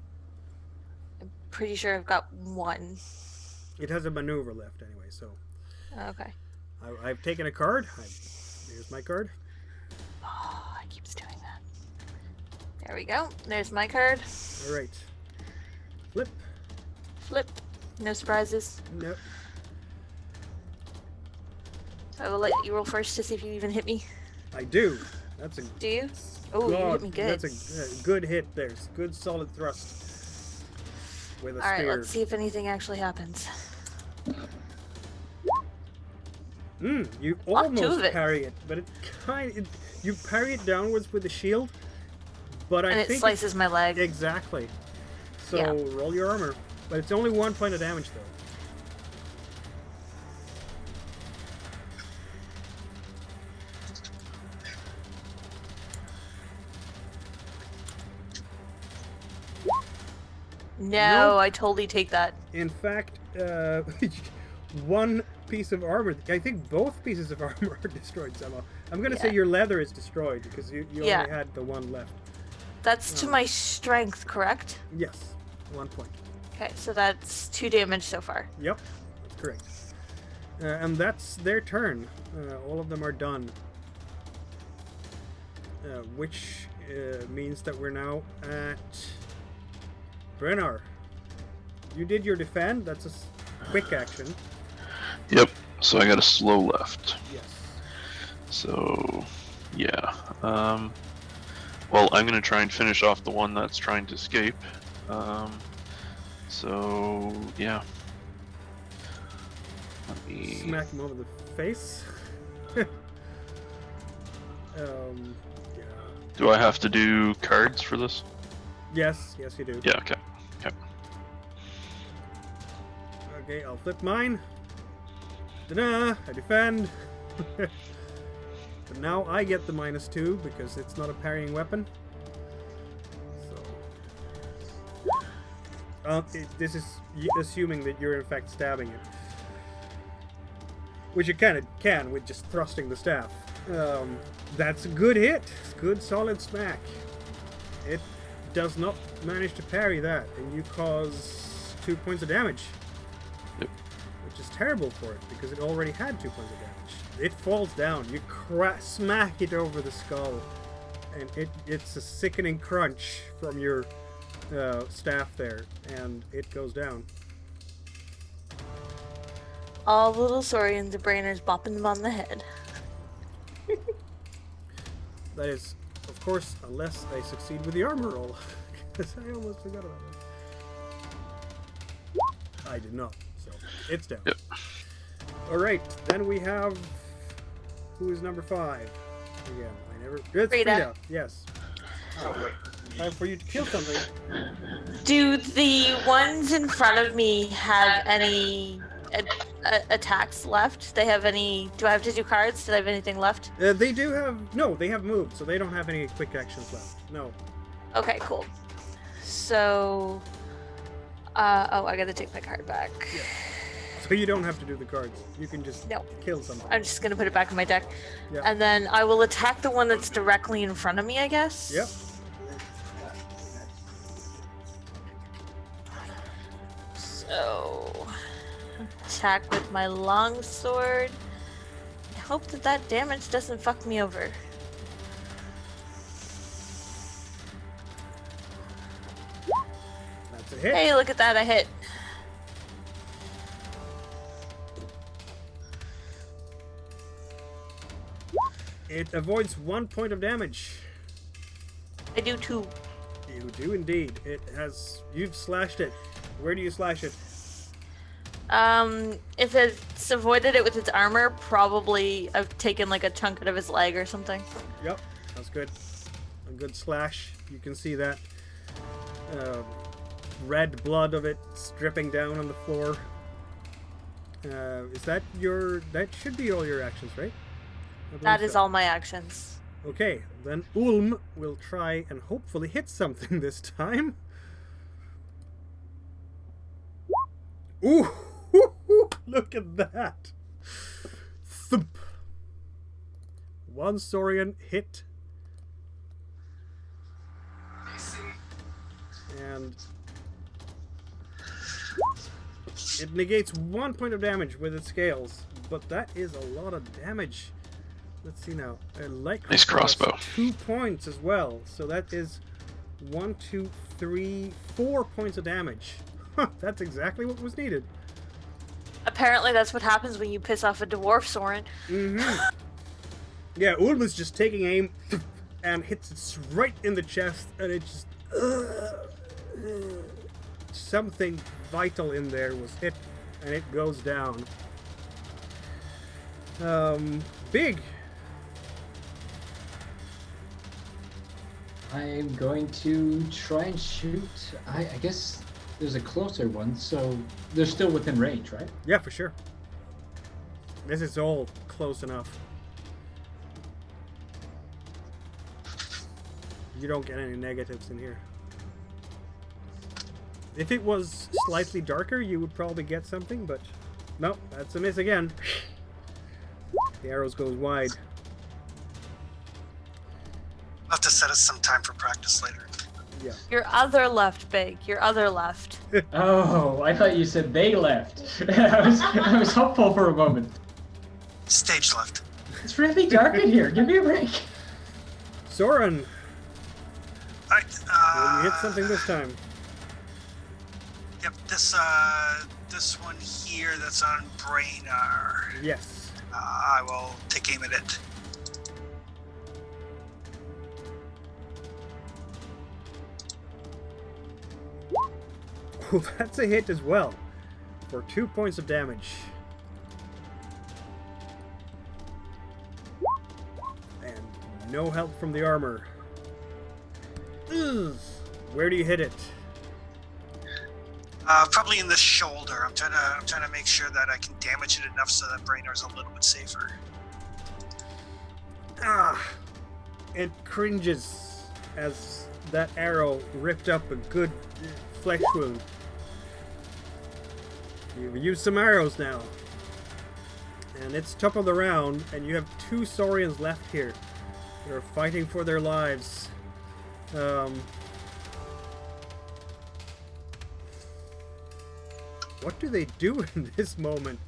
Speaker 2: Pretty sure I've got 1.
Speaker 3: It has a maneuver left anyway, so...
Speaker 2: Okay.
Speaker 3: I've taken a card. Here's my card.
Speaker 2: Oh, it keeps doing that. There we go. There's my card.
Speaker 3: Alright. Flip.
Speaker 2: Flip. No surprises.
Speaker 3: Nope.
Speaker 2: I will let you roll first to see if you even hit me.
Speaker 3: I do. That's a...
Speaker 2: Do you? Oh, you hit me good.
Speaker 3: That's a good hit there. It's a good solid thrust. With a
Speaker 2: Alright,
Speaker 3: spear.
Speaker 2: let's see if anything actually happens.
Speaker 3: You
Speaker 2: Lock 2 of
Speaker 3: almost
Speaker 2: it.
Speaker 3: parry it, but you parry it downwards with the shield, but
Speaker 2: And
Speaker 3: I
Speaker 2: it
Speaker 3: think
Speaker 2: slices my leg.
Speaker 3: exactly. So
Speaker 2: Yeah.
Speaker 3: roll your armor, but it's only 1 point of damage though.
Speaker 2: No,
Speaker 3: Nope.
Speaker 2: I totally take that.
Speaker 3: In fact, 1 piece of armor. I think both pieces of armor are destroyed somehow. I'm gonna say
Speaker 2: Yeah.
Speaker 3: your leather is destroyed because you
Speaker 2: Yeah.
Speaker 3: only had the 1 left.
Speaker 2: That's to my strength, correct?
Speaker 3: Yes, 1 point.
Speaker 2: Okay, so that's 2 damage so far.
Speaker 3: Yep, that's correct. And that's their turn. All of them are done. Which means that we're now at Brennar. You did your defend. That's a quick action.
Speaker 5: Yep. So I got a slow left.
Speaker 3: Yes.
Speaker 5: So, yeah. Well, I'm gonna try and finish off the one that's trying to escape. So, yeah. Let me...
Speaker 3: Smack him over the face. Yeah.
Speaker 5: Do I have to do cards for this?
Speaker 3: Yes, yes you do.
Speaker 5: Yeah, okay. Okay.
Speaker 3: Okay, I'll flip mine. Ta-da! I defend. But now I get the -2 because it's not a parrying weapon. So, this is assuming that you're in fact stabbing it, which you kind of can with just thrusting the staff. That's a good hit. It's good solid smack. It does not manage to parry that, and you cause 2 points of damage.
Speaker 5: Yep.
Speaker 3: Which is terrible for it because it already had 2 points of damage. It falls down. You smack it over the skull, and it's a sickening crunch from your staff there, and it goes down.
Speaker 2: All the little Saurians and Brainers bopping them on the head.
Speaker 3: That is, of course, unless I succeed with the armor roll, because I almost forgot about that. I did not, so it's down.
Speaker 5: Yep.
Speaker 3: All right, then we have who is number 5? Again, I It's
Speaker 2: Frida.
Speaker 3: Frida. Yes. Time for you to kill something.
Speaker 2: Do the ones in front of me have any attacks left? They have any? Do I have to do cards? Do they have anything left?
Speaker 3: They do have... No, they have moved, so they don't have any quick actions left. No.
Speaker 2: Okay, cool. So, I gotta take my card back.
Speaker 3: Yeah. So you don't have to do the cards. You can just kill something.
Speaker 2: I'm just gonna put it back in my deck.
Speaker 3: Yeah.
Speaker 2: And then I will attack the one that's directly in front of me, I guess.
Speaker 3: Yep.
Speaker 2: So, attack with my longsword. I hope that damage doesn't fuck me over.
Speaker 3: That's a hit.
Speaker 2: Hey, look at that, I hit.
Speaker 3: It avoids 1 point of damage.
Speaker 2: I do 2.
Speaker 3: You do indeed. It has... You've slashed it. Where do you slash it?
Speaker 2: If it's avoided it with its armor, probably I've taken like a chunk out of his leg or something.
Speaker 3: Yep, that's good. A good slash. You can see that red blood of it dripping down on the floor. Is that your... That should be all your actions, right?
Speaker 2: That is all my actions.
Speaker 3: Okay, then Ulm will try and hopefully hit something this time. Ooh! Look at that! Thump! One Saurian hit. And it negates 1 point of damage with its scales, but that is a lot of damage. Let's see now. A light
Speaker 5: Nice crossbow.
Speaker 3: 2 points as well, so that is 1, 2, 3, 4 points of damage. That's exactly what was needed.
Speaker 2: Apparently that's what happens when you piss off a dwarf, Soren.
Speaker 3: Mm-hmm. Yeah, Ulm is just taking aim and hits it right in the chest, and it just... something vital in there was hit, and it goes down. Big.
Speaker 4: I'm going to try and shoot. I guess there's a closer one, so they're still within range, right?
Speaker 3: Yeah, for sure. This is all close enough. You don't get any negatives in here. If it was slightly darker, you would probably get something, but no, that's a miss again. The arrows goes wide.
Speaker 1: I'll have to set us some time for practice later.
Speaker 3: Yeah.
Speaker 2: Your other left, Big. Your other left.
Speaker 4: Oh, I thought you said they left. I was hopeful for a moment.
Speaker 1: Stage left.
Speaker 4: It's really dark in here. Give me a break.
Speaker 3: Soren,
Speaker 1: Alright,
Speaker 3: will you hit something this time?
Speaker 1: Yep, this one here that's on Brainar.
Speaker 3: Yes.
Speaker 1: I will take aim at it.
Speaker 3: Oh, that's a hit as well. For 2 points of damage. And no help from the armor. Ugh. Where do you hit it?
Speaker 1: Probably in the shoulder. I'm trying to make sure that I can damage it enough so that Brainar's a little bit safer.
Speaker 3: Ah! It cringes as that arrow ripped up a good flesh wound. You've used some arrows now. And it's top of the round, and you have 2 Saurians left here. They're fighting for their lives. What do they do in this moment?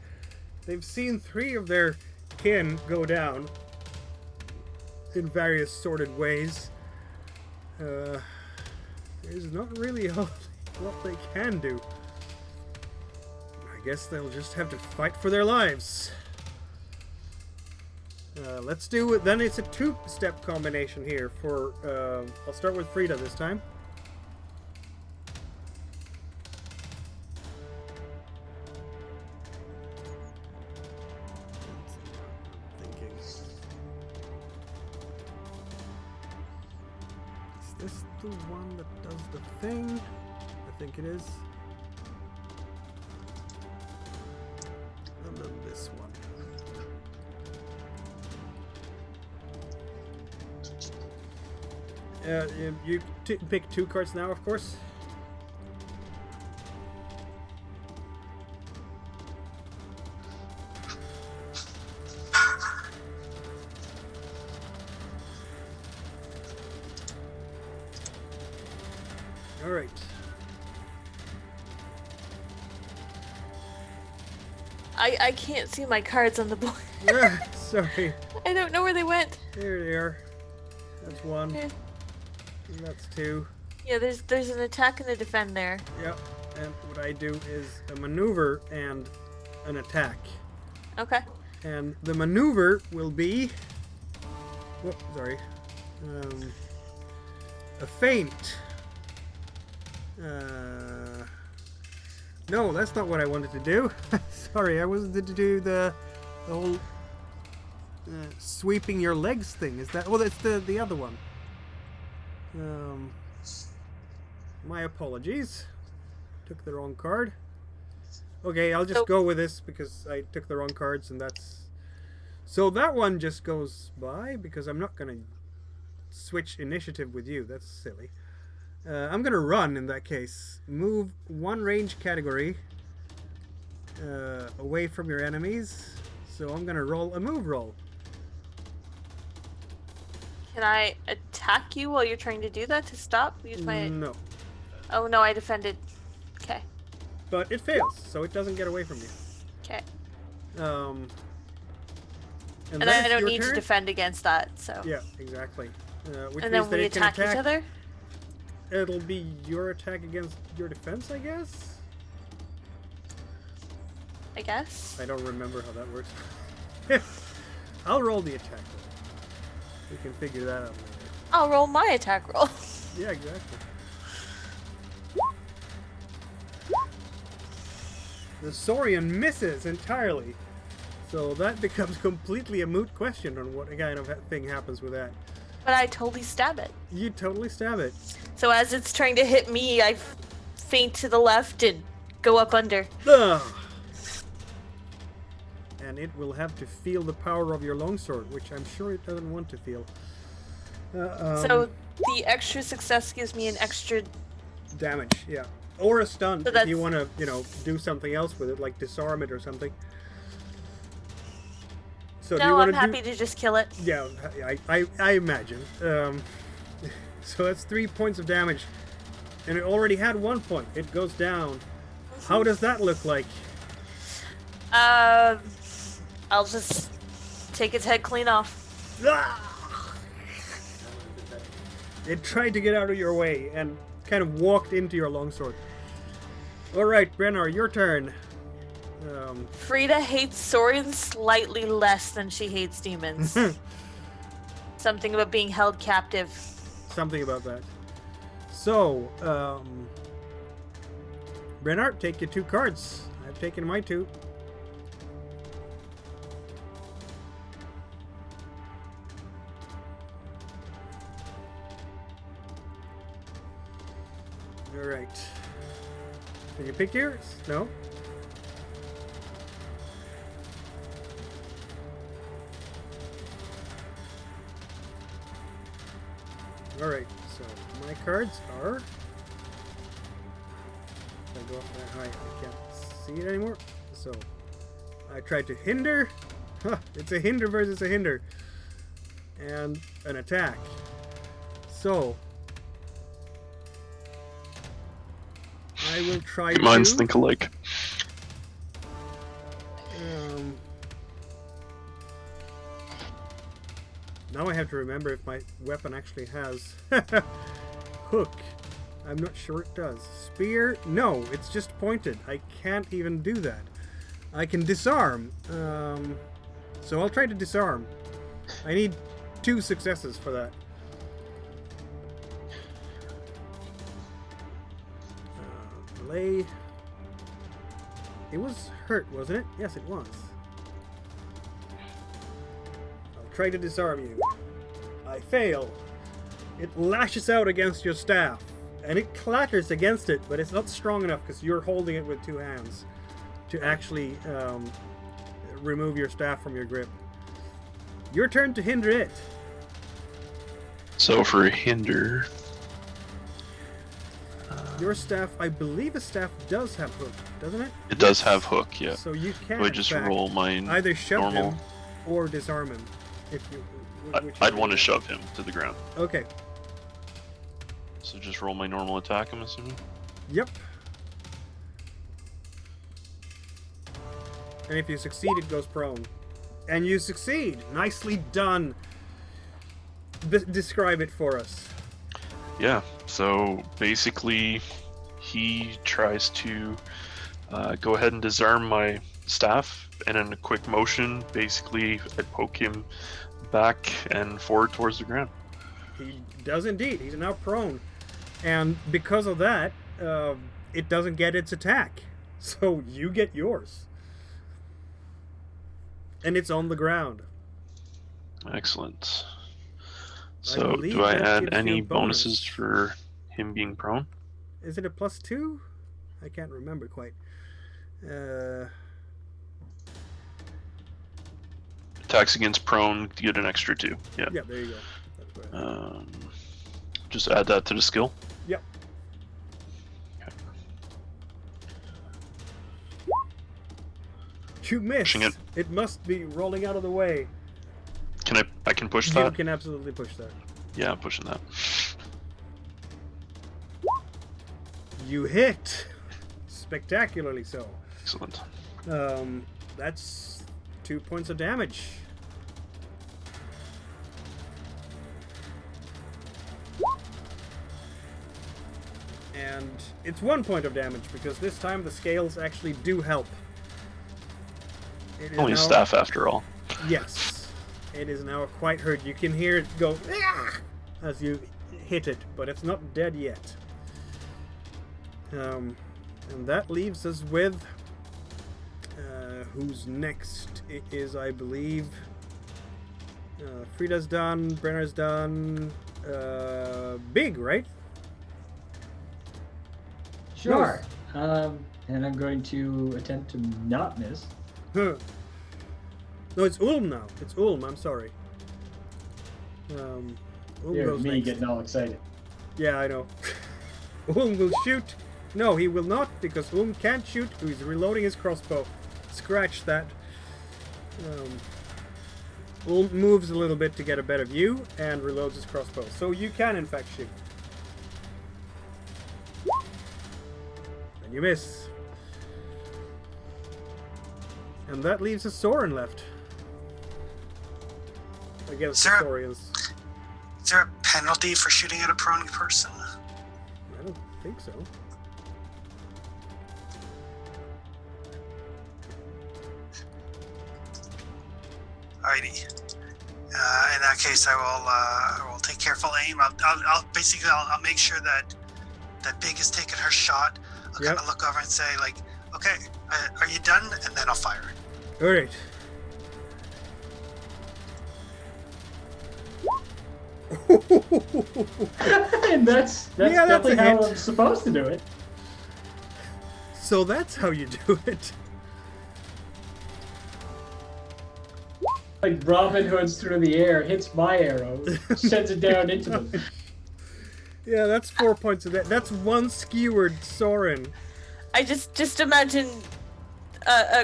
Speaker 3: They've seen 3 of their kin go down in various sorted ways. There's not really a lot they can do. I guess they'll just have to fight for their lives. Let's do it. Then it's a 2-step combination here for... I'll start with Frida this time. this the one that does the thing? I think it is. And then this one. You pick 2 cards now, of course. All right.
Speaker 2: I can't see my cards on the board.
Speaker 3: Sorry.
Speaker 2: I don't know where they went.
Speaker 3: There they are. That's 1.
Speaker 2: Okay.
Speaker 3: And that's 2.
Speaker 2: Yeah, there's an attack and a defend there.
Speaker 3: Yep. And what I do is a maneuver and an attack.
Speaker 2: Okay.
Speaker 3: And the maneuver will be... Whoop, sorry. A feint. No, that's not what I wanted to do. Sorry, I wanted to do the whole sweeping your legs thing. Is that? Oh, that's the other one. My apologies. Took the wrong card. Okay, I'll just go with this because I took the wrong cards, and that's... So that one just goes by because I'm not gonna switch initiative with you. That's silly. I'm gonna run in that case. Move 1 range category away from your enemies. So I'm gonna roll a move roll.
Speaker 2: Can I attack you while you're trying to do that to stop? Use my...
Speaker 3: No.
Speaker 2: Oh no, I defended. Okay.
Speaker 3: But it fails, so it doesn't get away from you.
Speaker 2: Okay.
Speaker 3: And
Speaker 2: And
Speaker 3: then
Speaker 2: I
Speaker 3: it's
Speaker 2: don't
Speaker 3: your
Speaker 2: need
Speaker 3: turn?
Speaker 2: to defend against that, so...
Speaker 3: Yeah, exactly. Which
Speaker 2: And
Speaker 3: means
Speaker 2: then
Speaker 3: that
Speaker 2: we
Speaker 3: it can
Speaker 2: attack each other?
Speaker 3: It'll be your attack against your defense, I guess?
Speaker 2: I guess.
Speaker 3: I don't remember how that works. I'll roll the attack roll. We can figure that out later.
Speaker 2: I'll roll my attack roll.
Speaker 3: Yeah, exactly. The Saurian misses entirely. So that becomes completely a moot question on what kind of thing happens with that.
Speaker 2: But I totally stab it.
Speaker 3: You totally stab it.
Speaker 2: So as it's trying to hit me, I feint to the left and go up under.
Speaker 3: Ugh. And it will have to feel the power of your longsword, which I'm sure it doesn't want to feel.
Speaker 2: So the extra success gives me an extra...
Speaker 3: Damage, yeah. Or a stun,
Speaker 2: So
Speaker 3: if you
Speaker 2: that's-
Speaker 3: want to, do something else with it, like disarm it or something. So do you
Speaker 2: No,
Speaker 3: want
Speaker 2: I'm happy to just kill it.
Speaker 3: Yeah, I imagine. So that's 3 points of damage. And it already had 1 point. It goes down. How does that look like?
Speaker 2: I'll just take its head clean off.
Speaker 3: Ah! It tried to get out of your way and kind of walked into your longsword. Alright, Brennar, your turn.
Speaker 2: Frida hates Saurians slightly less than she hates demons. Something about being held captive.
Speaker 3: Something about that. So, Brennar, take your 2 cards. I've taken my 2. Alright. Can you pick yours? No? Alright, so my cards are... If I go up that high, I can't see it anymore. So, I tried to hinder. Huh, it's a hinder versus a hinder. And an attack. So, I will try
Speaker 5: Minds
Speaker 3: to...
Speaker 5: think alike.
Speaker 3: Now I have to remember if my weapon actually has hook. I'm not sure it does. Spear? No, it's just pointed. I can't even do that. I can disarm. So I'll try to disarm. I need 2 successes for that. Lay. It was hurt, wasn't it? Yes, it was. I'll try to disarm you. I fail. It lashes out against your staff, and it clatters against it, but it's not strong enough because you're holding it with two hands to actually remove your staff from your grip. Your turn to hinder it.
Speaker 5: So for a hinder,
Speaker 3: Your staff, I believe a staff does have hook, doesn't it?
Speaker 5: it does have hook, yeah.
Speaker 3: So you can
Speaker 5: Do I just roll my
Speaker 3: either shove
Speaker 5: normal?
Speaker 3: him or disarm him. If you,
Speaker 5: I'd want to shove him to the ground.
Speaker 3: Okay.
Speaker 5: So just roll my normal attack, I'm assuming?
Speaker 3: Yep. And if you succeed, it goes prone. And you succeed. Nicely done. Describe it for us.
Speaker 5: Yeah, so basically he tries to go ahead and disarm my staff, and in a quick motion, basically I poke him back and forward towards the ground.
Speaker 3: He does indeed. He's now prone. And because of that, it doesn't get its attack. So you get yours. And it's on the ground.
Speaker 5: Excellent. So
Speaker 3: believe
Speaker 5: do I
Speaker 3: that
Speaker 5: add
Speaker 3: gives you
Speaker 5: any
Speaker 3: a bonus.
Speaker 5: bonuses for him being prone?
Speaker 3: Is it a +2? I can't remember quite.
Speaker 5: Attacks against prone, you get an extra 2. Yeah.
Speaker 3: Yeah, there you go. That's right.
Speaker 5: Just add that to the skill.
Speaker 3: Yep. You miss.
Speaker 5: Pushing it.
Speaker 3: It must be rolling out of the way.
Speaker 5: I can push
Speaker 3: You
Speaker 5: that?
Speaker 3: can absolutely push that.
Speaker 5: Yeah, I'm pushing that.
Speaker 3: You hit. Spectacularly so.
Speaker 5: Excellent.
Speaker 3: That's 2 points of damage. And it's 1 point of damage because this time the scales actually do help. It is
Speaker 5: Only a
Speaker 3: now-
Speaker 5: staff after all.
Speaker 3: Yes. It is now quite hurt. You can hear it go "Ah!" as you hit it, but it's not dead yet. And that leaves us with who's next? It is, I believe, Frida's done, Brenner's done, Big, right?
Speaker 4: Sure. And I'm going to attempt to not miss.
Speaker 3: Huh. No, it's Ulm now. It's Ulm, I'm sorry. Ulm
Speaker 4: Here's
Speaker 3: goes
Speaker 4: me
Speaker 3: next.
Speaker 4: getting all excited.
Speaker 3: Yeah, I know. Ulm will shoot. No, he will not, because Ulm can't shoot. He's reloading his crossbow. Scratch that. Ulm moves a little bit to get a better view and reloads his crossbow. So you can, in fact, shoot. And you miss. And that leaves a Soren left. Against the
Speaker 1: Sir?
Speaker 3: Saurians.
Speaker 1: Is there a penalty for shooting at a prone person?
Speaker 3: I don't think so.
Speaker 1: Alrighty. In that case, I will take careful aim. I'll basically make sure that Big is taking her shot. I'll
Speaker 3: Yep.
Speaker 1: kind of look over and say like, okay, are you done? And then I'll fire.
Speaker 3: All right.
Speaker 4: And that's
Speaker 3: Yeah, that's
Speaker 4: definitely
Speaker 3: a
Speaker 4: how
Speaker 3: hit.
Speaker 4: I'm supposed to do it.
Speaker 3: So that's how you do it.
Speaker 4: Like Robin Hood's through the air, hits my arrow, sends it down into them.
Speaker 3: Yeah, that's 4 points of that. That's one skewered Soren.
Speaker 2: I just imagine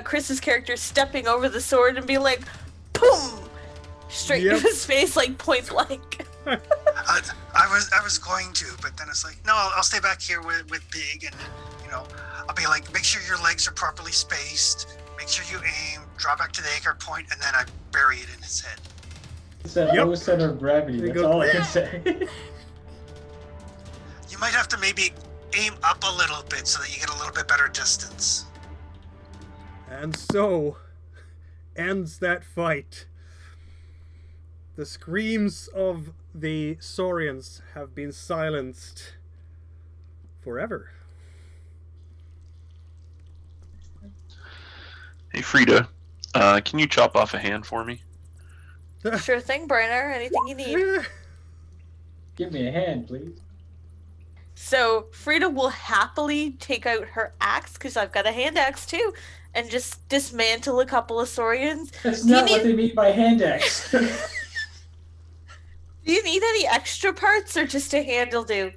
Speaker 2: Chris's character stepping over the sword and being like, boom, straight
Speaker 3: Yep.
Speaker 2: to his face, like point blank.
Speaker 1: I was going to, but then it's like, no, I'll stay back here with Big, and I'll be like, make sure your legs are properly spaced, make sure you aim, draw back to the anchor point, and then I bury it in his head.
Speaker 4: It's that
Speaker 3: Yep.
Speaker 4: lowest center of gravity,
Speaker 3: There you
Speaker 4: that's
Speaker 3: go.
Speaker 4: all I can say.
Speaker 1: You might have to maybe aim up a little bit so that you get a little bit better distance.
Speaker 3: And so ends that fight. The screams of the Saurians have been silenced forever.
Speaker 5: Hey Frida, can you chop off a hand for me?
Speaker 2: Sure thing, Brenner. Anything you need.
Speaker 4: Give me a hand, please.
Speaker 2: So Frida will happily take out her axe, because I've got a hand axe too, and just dismantle a couple of Saurians.
Speaker 4: That's
Speaker 2: Do you
Speaker 4: not what
Speaker 2: need-
Speaker 4: they mean by hand axe.
Speaker 2: Do you need any extra parts, or just a hand will do?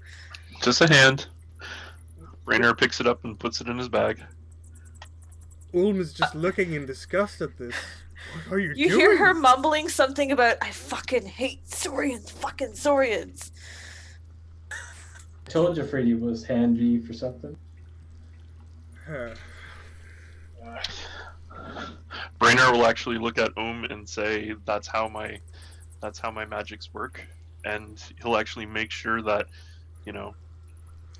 Speaker 5: Just a hand. Rainer picks it up and puts it in his bag.
Speaker 3: Ulm is just looking in disgust at this. What are you
Speaker 2: You
Speaker 3: doing?
Speaker 2: hear her mumbling something about, I fucking hate Saurians, fucking Saurians.
Speaker 4: I told you Freddy was handy for something.
Speaker 5: Rainer will actually look at and say, "That's how my magics work," and he'll actually make sure that,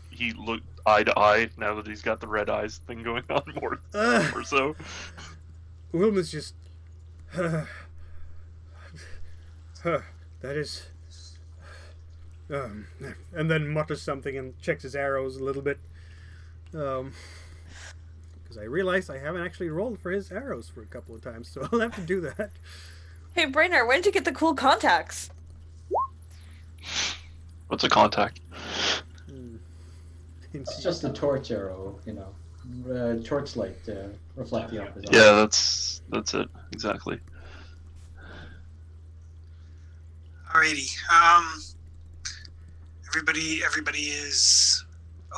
Speaker 5: he looked eye to eye now that he's got the red eyes thing going on more so.
Speaker 3: Ulm is just... that is... and then mutters something and checks his arrows a little bit. Because I realized I haven't actually rolled for his arrows for a couple of times, so I'll have to do that.
Speaker 2: Hey, Brainer, where'd you get the cool contacts?
Speaker 5: What's a contact?
Speaker 4: It's just a torch arrow, torch light reflecting off his eye.
Speaker 5: Yeah, that's it exactly.
Speaker 1: Alrighty. Everybody is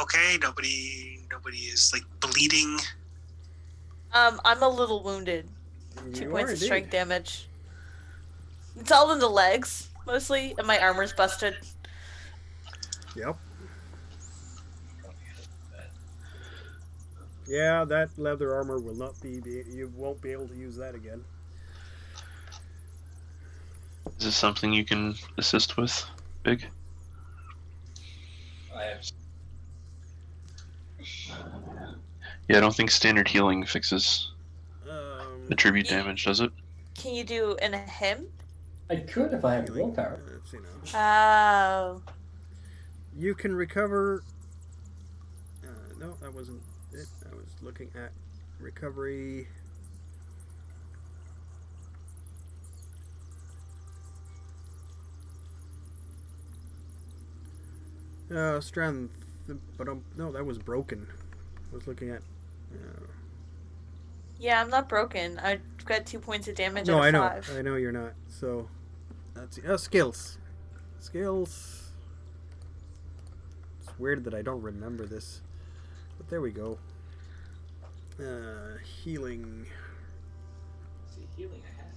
Speaker 1: okay. Nobody is like bleeding.
Speaker 2: I'm a little wounded. 2
Speaker 3: You
Speaker 2: points
Speaker 3: are
Speaker 2: of
Speaker 3: indeed.
Speaker 2: strength damage. It's all in the legs, mostly, and my armor's busted.
Speaker 3: Yep. Yeah, that leather armor will not be... You won't be able to use that again.
Speaker 5: Is this something you can assist with, Big? Yeah, I don't think standard healing fixes attribute damage, does it?
Speaker 2: Can you do an him?
Speaker 4: I could if I had willpower.
Speaker 3: Let's see now.
Speaker 2: Oh.
Speaker 3: You can recover... no, that wasn't it. I was looking at recovery... strength, but no, that was broken. I was looking at...
Speaker 2: Yeah, I'm not broken. I've got 2 points of damage
Speaker 3: no,
Speaker 2: out
Speaker 3: I
Speaker 2: of
Speaker 3: know.
Speaker 2: 5.
Speaker 3: I know you're not. So, let's see. Skills. Skills. It's weird that I don't remember this. But there we go. Healing.
Speaker 6: See, healing I have.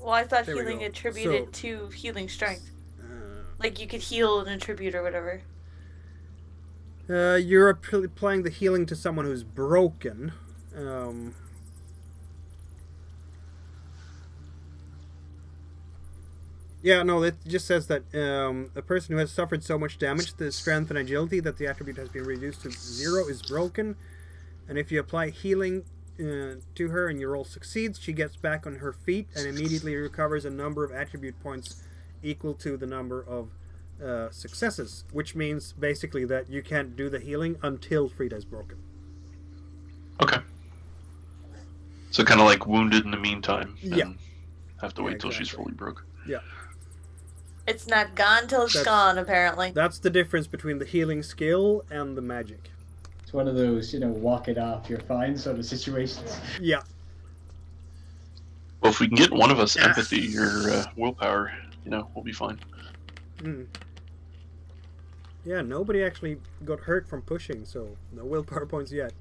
Speaker 2: Well, I thought
Speaker 3: There we
Speaker 2: healing
Speaker 3: go.
Speaker 2: attributed to healing strength.
Speaker 3: Uh,
Speaker 2: Like, you could heal an attribute or whatever.
Speaker 3: You're applying the healing to someone who's broken. Yeah, no, it just says that a person who has suffered so much damage to strength and agility that the attribute has been reduced to 0 is broken. And if you apply healing to her and your roll succeeds, she gets back on her feet and immediately recovers a number of attribute points equal to the number of successes, which means basically that you can't do the healing until Frida's broken.
Speaker 5: Okay. So kind of like wounded in the meantime. And
Speaker 3: Yeah.
Speaker 5: Have to
Speaker 3: Yeah,
Speaker 5: wait till she's
Speaker 3: exactly.
Speaker 5: fully broke.
Speaker 3: Yeah.
Speaker 2: It's not gone till it's
Speaker 3: That's-
Speaker 2: gone, apparently.
Speaker 3: That's the difference between the healing skill and the magic.
Speaker 4: It's one of those, walk it off, you're fine sort of situations.
Speaker 3: Yeah.
Speaker 5: Well, if we can get one of us empathy or willpower, we'll be fine.
Speaker 3: Mm. Yeah, nobody actually got hurt from pushing, so no willpower points yet.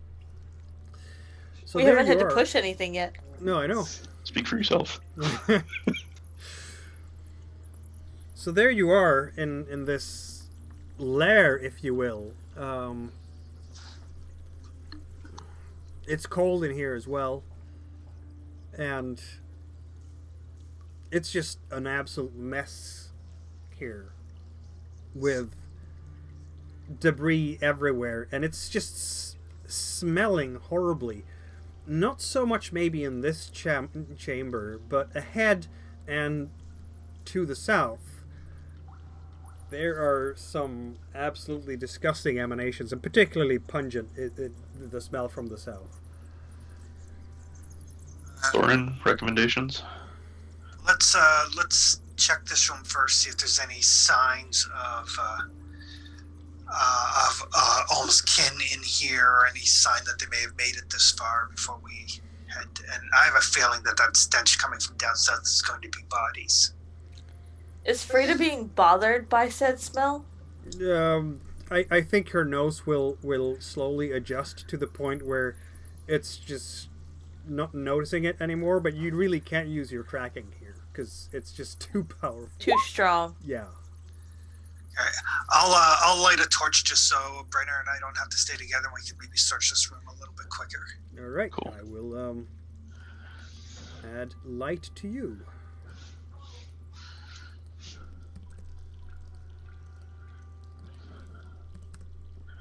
Speaker 3: So
Speaker 2: We
Speaker 3: there
Speaker 2: haven't had
Speaker 3: you
Speaker 2: to
Speaker 3: are.
Speaker 2: push anything yet.
Speaker 3: No, I know.
Speaker 5: Speak for yourself.
Speaker 3: So there you are in this lair, if you will. It's cold in here as well. And it's just an absolute mess here. With debris everywhere. And it's just smelling horribly. Not so much maybe in this chamber, but ahead and to the south. There are some absolutely disgusting emanations, and particularly pungent, the smell from the south.
Speaker 5: Thorin, recommendations?
Speaker 1: Let's check this room first, see if there's any signs of almost kin in here, or any sign that they may have made it this far before we head. And I have a feeling that that stench coming from down south is going to be bodies.
Speaker 2: Is Frida being bothered by said smell?
Speaker 3: I think her nose will slowly adjust to the point where it's just not noticing it anymore, but you really can't use your tracking here because it's just too powerful.
Speaker 2: Too strong.
Speaker 3: Yeah.
Speaker 1: Okay. I'll light a torch just so Brenner and I don't have to stay together, and we can maybe search this room a little bit quicker.
Speaker 3: All right.
Speaker 5: Cool.
Speaker 3: I will add light to you.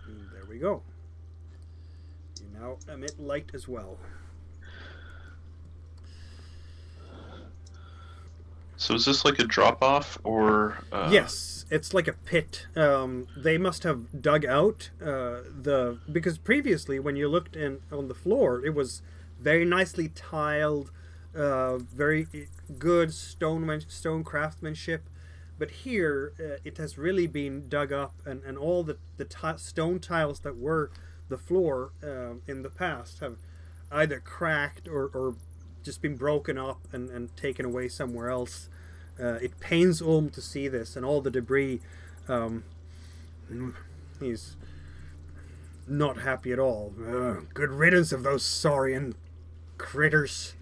Speaker 3: And there we go. You now emit light as well.
Speaker 5: So is this like a drop off or?
Speaker 3: Yes, it's like a pit. They must have dug out because previously when you looked on the floor, it was very nicely tiled, very good stone craftsmanship. But here, it has really been dug up, and all the stone tiles that were the floor in the past have either cracked or just been broken up and taken away somewhere else. It pains Ulm to see this and all the debris. He's not happy at all. Good riddance of those saurian critters.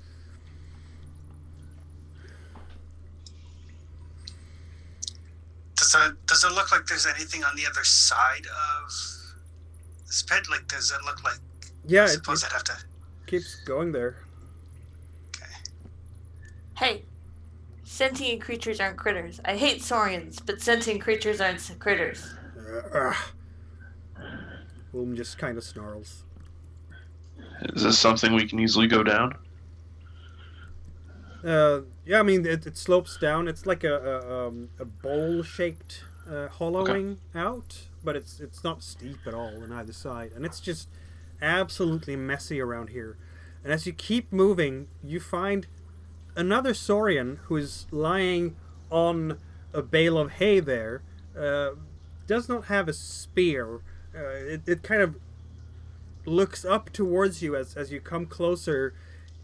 Speaker 1: Does it look like there's anything on the other side of this pit? Like, does it look like?
Speaker 3: Yeah,
Speaker 1: I suppose I'd have to.
Speaker 3: Keeps going there.
Speaker 1: Okay.
Speaker 2: Hey, sentient creatures aren't critters. I hate saurians, but sentient creatures aren't critters.
Speaker 3: Ulm just kind of snarls.
Speaker 5: Is this something we can easily go down?
Speaker 3: Yeah, I mean it slopes down. It's like a bowl-shaped hollowing out, but it's not steep at all on either side, and it's just absolutely messy around here. And as you keep moving, you find another saurian who is lying on a bale of hay there. Does not have a spear. It kind of looks up towards you as you come closer.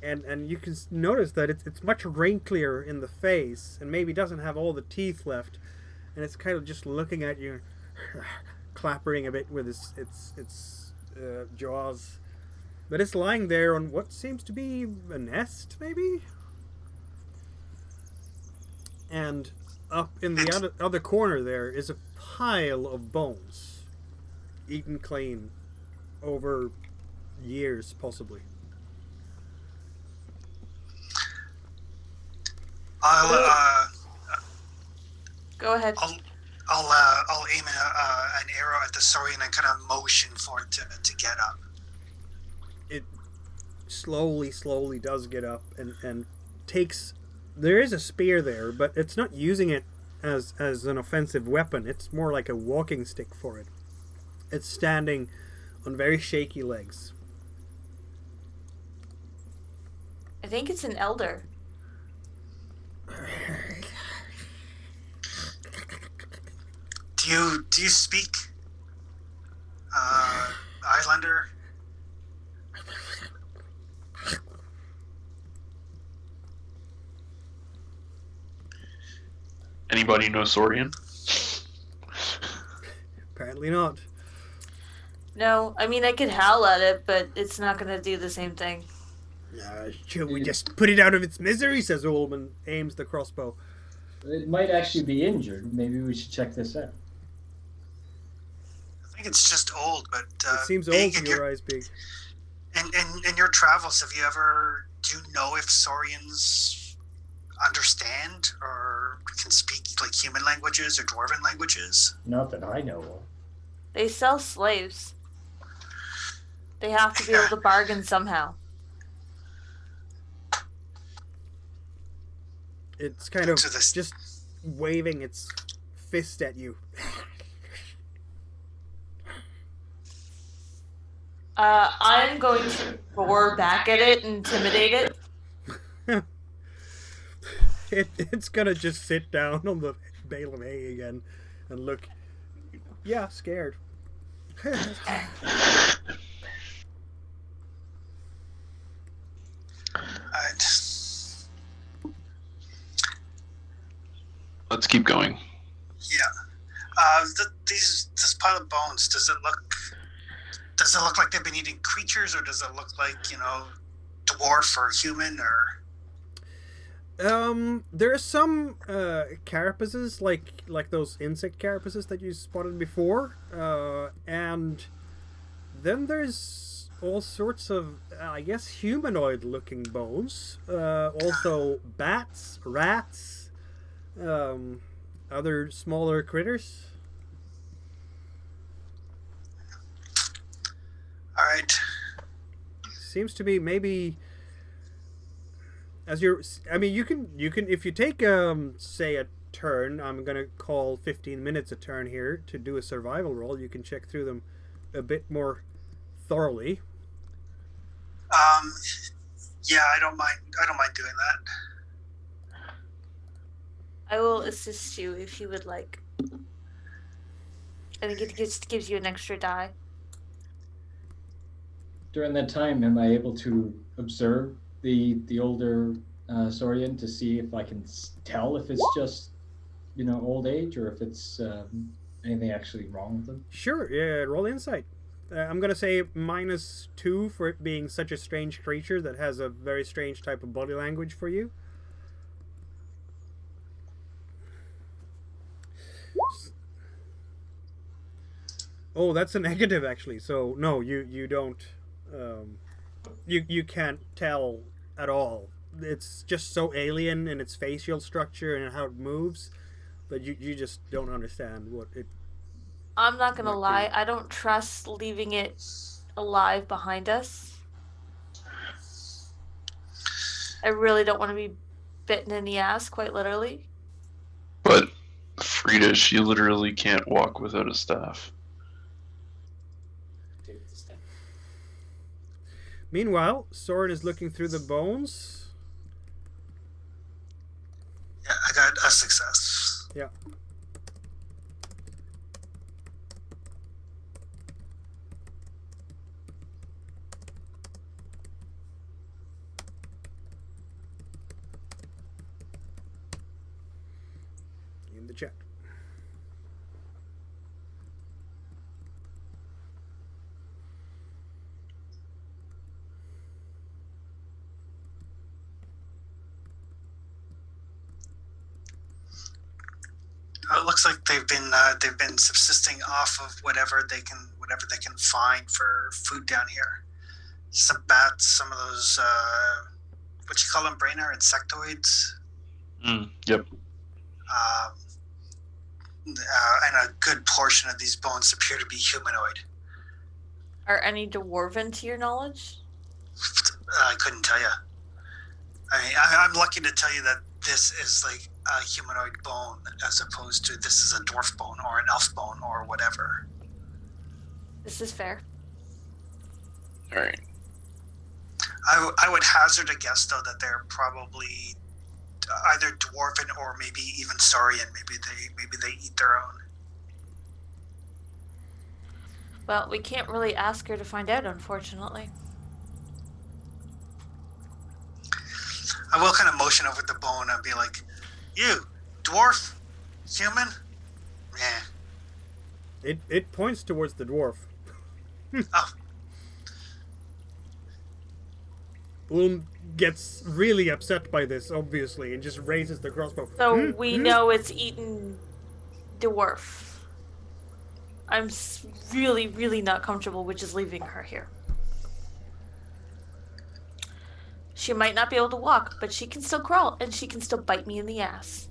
Speaker 3: And you can notice that it's much wrinklier in the face, and maybe doesn't have all the teeth left, and it's kind of just looking at you, clappering a bit with its jaws. But it's lying there on what seems to be a nest, maybe. And up in the other corner there is a pile of bones, eaten clean, over years possibly.
Speaker 2: Go ahead.
Speaker 1: I'll aim an arrow at the saurian and kind of motion for it to get up.
Speaker 3: It slowly does get up and takes. There is a spear there, but it's not using it as an offensive weapon. It's more like a walking stick for it. It's standing on very shaky legs.
Speaker 2: I think it's an elder.
Speaker 1: Do you speak Islander?
Speaker 5: Anybody know Saurian?
Speaker 3: Apparently not.
Speaker 2: No, I mean I could howl at it, but it's not gonna do the same thing.
Speaker 3: Shall we just put it out of its misery? Says Ulm and aims the crossbow.
Speaker 4: It might actually be injured. Maybe we should check this out.
Speaker 1: I think it's just old, but
Speaker 3: It seems old
Speaker 1: Big
Speaker 3: in your eyes, Big.
Speaker 1: In your travels, do you know if saurians understand or can speak like human languages or dwarven languages?
Speaker 4: Not that I know of.
Speaker 2: They sell slaves. They have to be able to bargain somehow.
Speaker 3: It's kind of
Speaker 1: So this-
Speaker 3: just waving its fist at you.
Speaker 2: I'm going to roar back at it and intimidate it.
Speaker 3: It's gonna just sit down on the bale of hay again and look. Yeah, scared.
Speaker 1: Alright.
Speaker 5: Let's keep going.
Speaker 1: Yeah. This pile of bones, does it look like they've been eating creatures, or does it look like, dwarf or human, or?
Speaker 3: There are some carapaces, like those insect carapaces that you spotted before, and then there's all sorts of, I guess, humanoid-looking bones. Also bats, rats, other smaller critters.
Speaker 1: All right.
Speaker 3: Seems to be maybe. You can if you take say a turn. I'm gonna call 15 minutes a turn here to do a survival roll. You can check through them a bit more thoroughly.
Speaker 1: Yeah, I don't mind doing that.
Speaker 2: I will assist you if you would like. I think it just gives you an extra die.
Speaker 4: During that time, am I able to observe the older Saurian to see if I can tell if it's just, old age, or if it's anything actually wrong with them?
Speaker 3: Sure, yeah, roll insight. I'm gonna say -2 for it being such a strange creature that has a very strange type of body language for you. Oh, that's a negative actually. So no, you don't. You can't tell at all. It's just so alien in its facial structure and how it moves, but you just don't understand what it.
Speaker 2: I'm not gonna
Speaker 3: Might
Speaker 2: lie,
Speaker 3: be.
Speaker 2: I don't trust leaving it alive behind us. I really don't want to be bitten in the ass, quite literally.
Speaker 5: But Frida, she literally can't walk without a staff.
Speaker 6: Take the step.
Speaker 3: Meanwhile, Soren is looking through the bones.
Speaker 1: Yeah, I got a success.
Speaker 3: Yeah. In the chat.
Speaker 1: It looks like they've been subsisting off of whatever they can find for food down here. Some bats, some of those what you call them, Brainer, insectoids,
Speaker 5: Yep.
Speaker 1: and a good portion of these bones appear to be humanoid.
Speaker 2: Are any dwarven to your knowledge?
Speaker 1: I couldn't tell you. I mean, I'm lucky to tell you that this is like a humanoid bone, as opposed to this is a dwarf bone or an elf bone or whatever.
Speaker 2: This is fair.
Speaker 5: All right.
Speaker 1: I would hazard a guess, though, that they're probably either dwarven or maybe even saurian. Maybe they eat their own.
Speaker 2: Well, we can't really ask her to find out, unfortunately.
Speaker 1: I will kind of motion over the bone and be like, "You, dwarf, human, yeah."
Speaker 3: It points towards the dwarf.
Speaker 1: Oh,
Speaker 3: Ulm gets really upset by this, obviously, and just raises the crossbow.
Speaker 2: So we know it's eaten dwarf. I'm really, really not comfortable with just leaving her here. She might not be able to walk, but she can still crawl, and she can still bite me in the ass.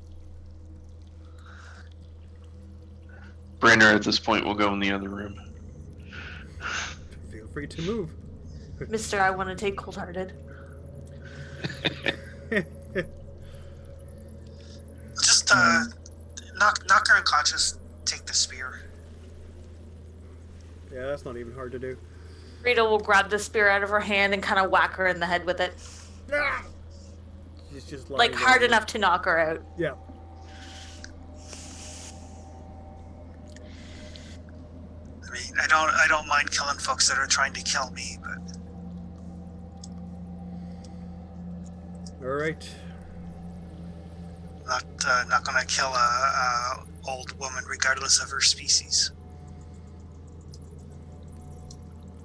Speaker 5: Brainer at this point will go in the other room.
Speaker 3: Feel free to move.
Speaker 2: Mister, I want to take cold-hearted.
Speaker 1: just knock her unconscious. Take the spear.
Speaker 3: Yeah, that's not even hard to do.
Speaker 2: Rita will grab the spear out of her hand and kind of whack her in the head with it.
Speaker 3: Ah! She's just lying
Speaker 2: Like
Speaker 3: down
Speaker 2: hard
Speaker 3: there.
Speaker 2: enough to knock her out.
Speaker 3: Yeah.
Speaker 1: I mean, I don't mind killing folks that are trying to kill me, but
Speaker 3: All right.
Speaker 1: not gonna kill a old woman regardless of her species.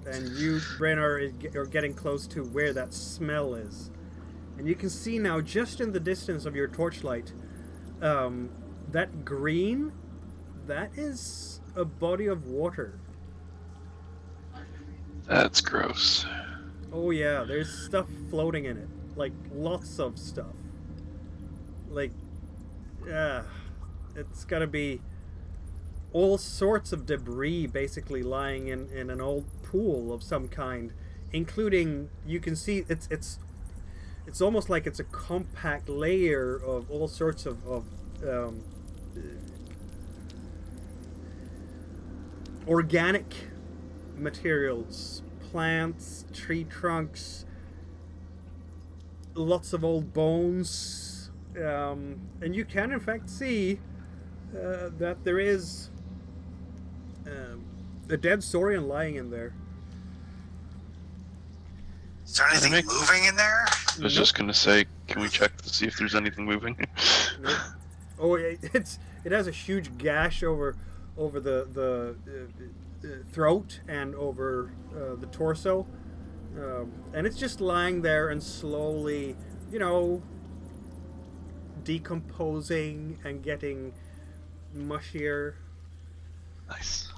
Speaker 3: And you, Brenner, are getting close to where that smell is. And you can see now, just in the distance of your torchlight, that green, that is a body of water.
Speaker 5: That's gross.
Speaker 3: Oh yeah, there's stuff floating in it. Like, lots of stuff. Like, it's gotta be all sorts of debris basically lying in an old pool of some kind, including, you can see it's almost like it's a compact layer of all sorts of organic materials, plants, tree trunks, lots of old bones, and you can in fact see that there is a dead Saurian lying in there.
Speaker 1: Is there anything
Speaker 5: make-
Speaker 1: moving in there?
Speaker 5: I was just gonna say, can we check to see if there's anything moving?
Speaker 3: Nope. Oh, it has a huge gash over the throat and over the torso, and it's just lying there and slowly, decomposing and getting mushier.
Speaker 5: Nice.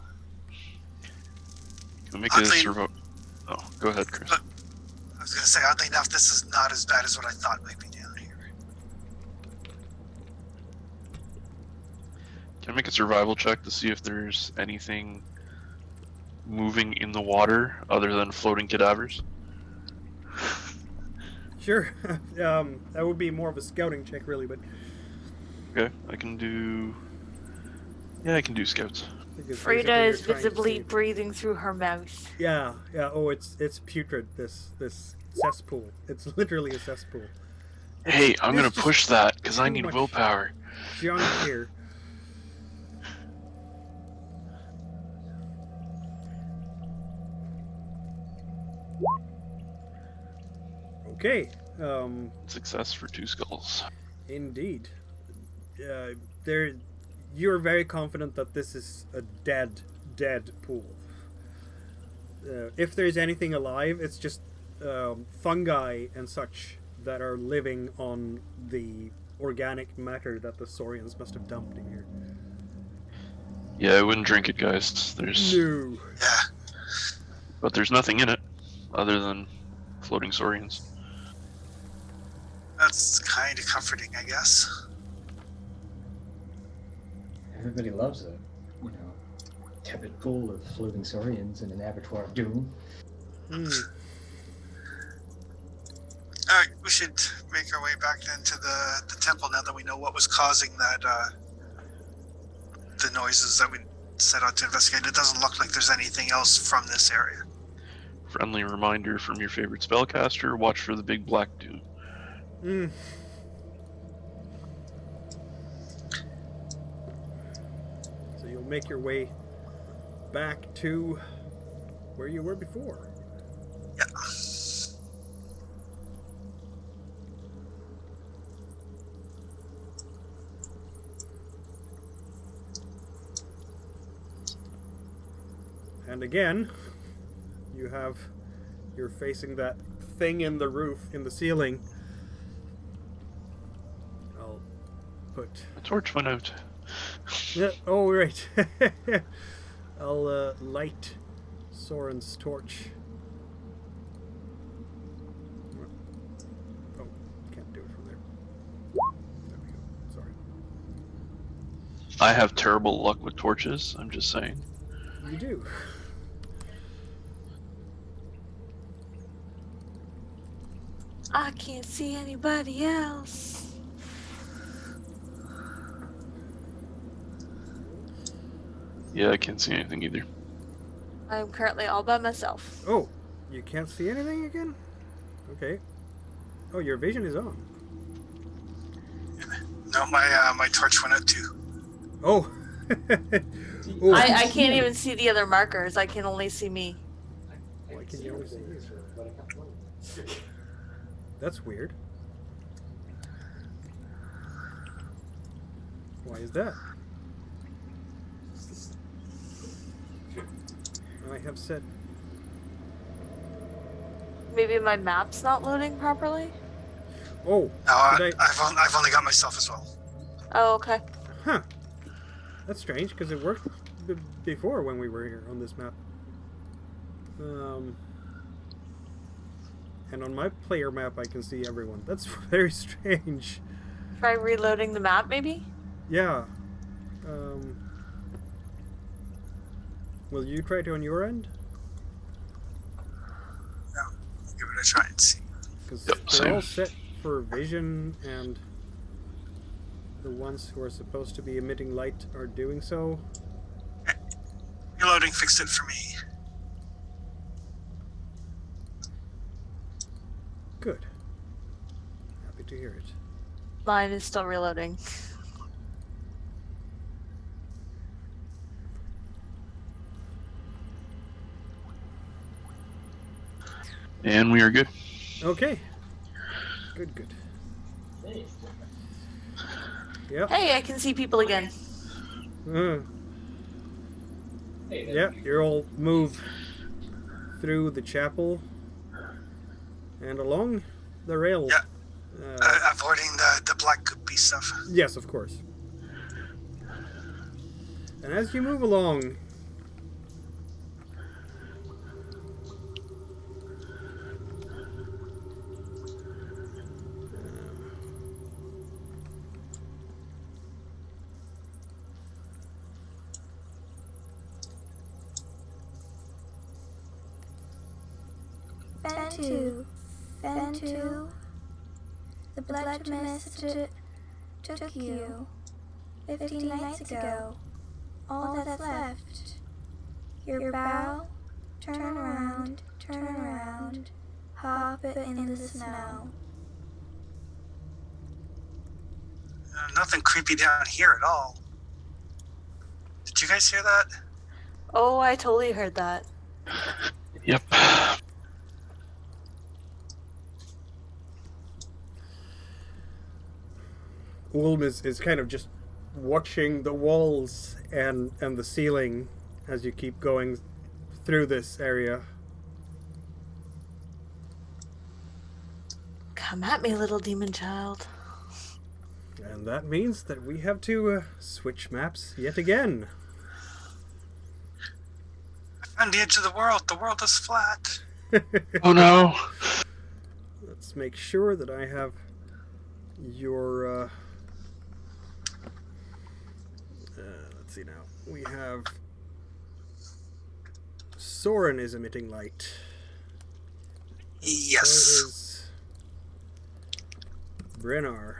Speaker 5: Can we make
Speaker 1: Oddly-
Speaker 5: a survival? Oh, go ahead, Chris.
Speaker 1: I was gonna say, oddly enough, this is not as bad as what I thought might be down here.
Speaker 5: Can I make a survival check to see if there's anything moving in the water other than floating cadavers?
Speaker 3: Sure. That would be more of a scouting check, really, but
Speaker 5: Okay, I can do. Yeah, I can do scouts.
Speaker 3: because
Speaker 2: Frida
Speaker 3: basically
Speaker 2: is
Speaker 3: you're trying to
Speaker 2: visibly
Speaker 3: see-
Speaker 2: breathing through her mouth.
Speaker 3: Yeah. Oh, it's putrid. This cesspool. It's literally a cesspool.
Speaker 5: Hey, I'm
Speaker 3: there's
Speaker 5: gonna
Speaker 3: just
Speaker 5: push that because I
Speaker 3: too
Speaker 5: need
Speaker 3: much
Speaker 5: willpower.
Speaker 3: Junk here. Okay.
Speaker 5: Success for 2 skulls.
Speaker 3: Indeed. You're very confident that this is a dead pool. If there's anything alive, it's just fungi and such that are living on the organic matter that the Saurians must have dumped in here.
Speaker 5: Yeah, I wouldn't drink it, guys.
Speaker 3: No.
Speaker 1: Yeah.
Speaker 5: But there's nothing in it other than floating saurians.
Speaker 1: That's kind of comforting, I guess.
Speaker 4: Everybody loves a, tepid pool of floating saurians in an abattoir of doom.
Speaker 3: Hmm.
Speaker 1: Alright, we should make our way back then to the temple now that we know what was causing that, the noises that we set out to investigate. It doesn't look like there's anything else from this area.
Speaker 5: Friendly reminder from your favorite spellcaster, watch for the big black doom.
Speaker 3: Hmm. So you'll make your way back to where you were before.
Speaker 1: Yeah.
Speaker 3: And again, you're facing that thing in the roof, in the ceiling. I'll put.
Speaker 5: The torch went out.
Speaker 3: Yeah, oh, right. I'll light Soren's torch. Oh, can't do it from there. There we go. Sorry.
Speaker 5: I have terrible luck with torches, I'm just saying.
Speaker 3: You do.
Speaker 2: I can't see anybody else.
Speaker 5: Yeah, I can't see anything either.
Speaker 2: I'm currently all by myself.
Speaker 3: Oh, you can't see anything again? Okay. Oh, your vision is on.
Speaker 1: No, my torch went out too.
Speaker 3: Oh.
Speaker 4: Oh,
Speaker 2: I can't even see the other markers. I can only see me.
Speaker 3: Why can you only see you? That's weird. Why is that? I have set.
Speaker 2: Maybe my map's not loading properly.
Speaker 3: Oh,
Speaker 1: No,
Speaker 3: did
Speaker 1: I've only got myself as well.
Speaker 2: Oh, okay.
Speaker 3: Huh. That's strange because it worked before when we were here on this map. And on my player map, I can see everyone. That's very strange.
Speaker 2: Try reloading the map, maybe?
Speaker 3: Yeah. Will you try to on your end?
Speaker 1: No, give it a try and see.
Speaker 3: Because
Speaker 5: Yep,
Speaker 3: they're
Speaker 5: same.
Speaker 3: all set for vision, and the ones who are supposed to be emitting light are doing so.
Speaker 1: Reloading fixed it for me.
Speaker 3: Good. Happy to hear it.
Speaker 2: Mine is still reloading.
Speaker 5: And we are good.
Speaker 3: Okay. Good. Yep.
Speaker 2: Hey, I can see people again.
Speaker 3: Yeah, you're all move through the chapel and along the rail.
Speaker 1: Yeah. Avoiding the black goopy stuff.
Speaker 3: Yes, of course. And as you move along,
Speaker 7: Ventu, the Blood Master took you 15 nights ago. All that's left. Your bow, turn around, hop it in the snow.
Speaker 1: Nothing creepy down here at all. Did you guys hear that?
Speaker 2: Oh, I totally heard that.
Speaker 5: Yep.
Speaker 3: Ulm is kind of just watching the walls and the ceiling as you keep going through this area.
Speaker 2: Come at me, little demon child.
Speaker 3: And that means that we have to switch maps yet again.
Speaker 1: I found the edge of the world. The world is flat.
Speaker 5: Oh no.
Speaker 3: Let's make sure that I have your... let's see now. We have... Soren is emitting light.
Speaker 1: Yes.
Speaker 3: So is Brennar.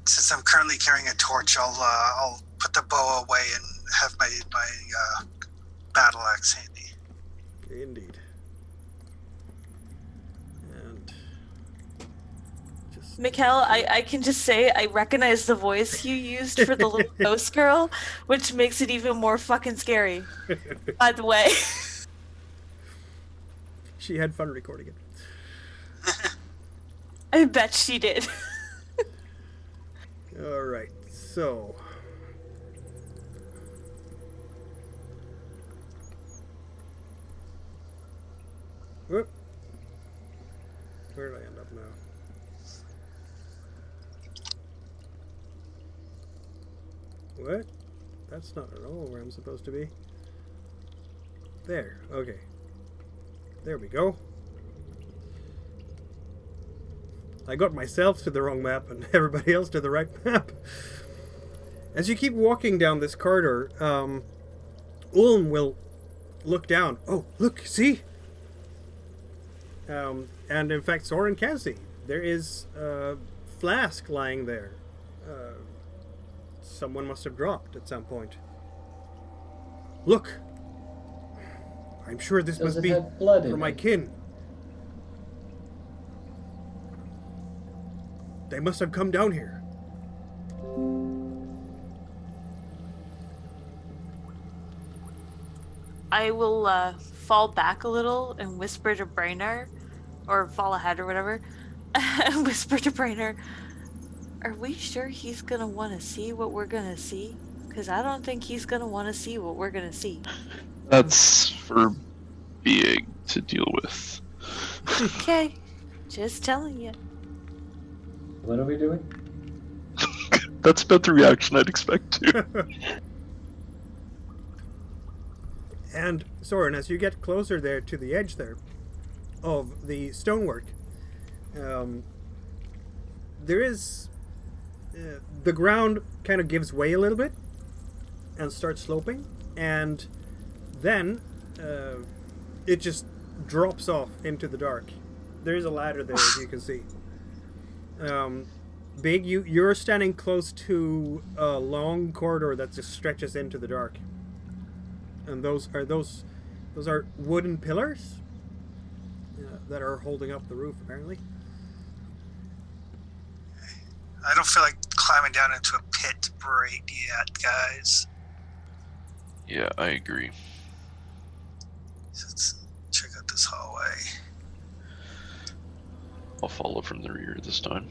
Speaker 1: Since I'm currently carrying a torch, I'll put the bow away and have my battle axe handy.
Speaker 3: Indeed. And just
Speaker 2: Mikael, I can just say I recognize the voice you used for the little ghost girl, which makes it even more fucking scary. By the way.
Speaker 3: she had fun recording it.
Speaker 2: I bet she did.
Speaker 3: All right, so whoop. Where did I end up now? What? That's not at all where I'm supposed to be. There, okay. There we go. I got myself to the wrong map and everybody else to the right map. As you keep walking down this corridor, Ulm will look down. Oh, look, see? And in fact, Soren can see. There is a flask lying there. someone must have dropped at some point. Look! I'm sure this
Speaker 4: Does
Speaker 3: must
Speaker 4: it
Speaker 3: be
Speaker 4: have blood in
Speaker 3: for my
Speaker 4: it?
Speaker 3: kin. They must have come down here.
Speaker 2: I will fall back a little and whisper to Brainer, or fall ahead or whatever, and whisper to Brainer, are we sure he's gonna want to see what we're gonna see? Because I don't think he's gonna want to see what we're gonna see.
Speaker 5: That's for being to deal with.
Speaker 2: Okay, just telling you.
Speaker 4: What are we doing?
Speaker 5: That's about the reaction I'd expect too.
Speaker 3: And Soren, as you get closer there to the edge there of the stonework, there is the ground kind of gives way a little bit and starts sloping, and then it just drops off into the dark. There is a ladder there, as you can see. Big, you're standing close to a long corridor that just stretches into the dark. And those are wooden pillars that are holding up the roof, apparently.
Speaker 1: I don't feel like climbing down into a pit right yet, guys.
Speaker 5: Yeah, I agree.
Speaker 1: So let's check out this hallway.
Speaker 5: I'll follow from the rear this time.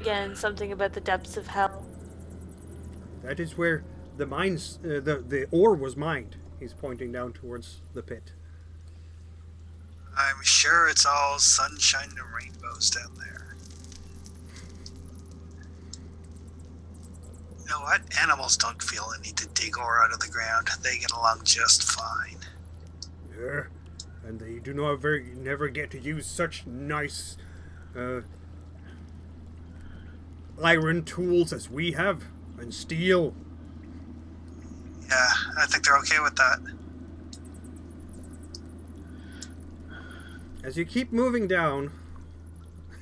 Speaker 2: Again, something about the depths of hell.
Speaker 3: That is where the mines, the ore was mined. He's pointing down towards the pit.
Speaker 1: I'm sure it's all sunshine and rainbows down there. You know what? Animals don't feel the need to dig ore out of the ground. They get along just fine.
Speaker 3: Yeah, and they do never get to use such nice iron tools as we have, and steel.
Speaker 1: Yeah, I think they're okay with that.
Speaker 3: As you keep moving down,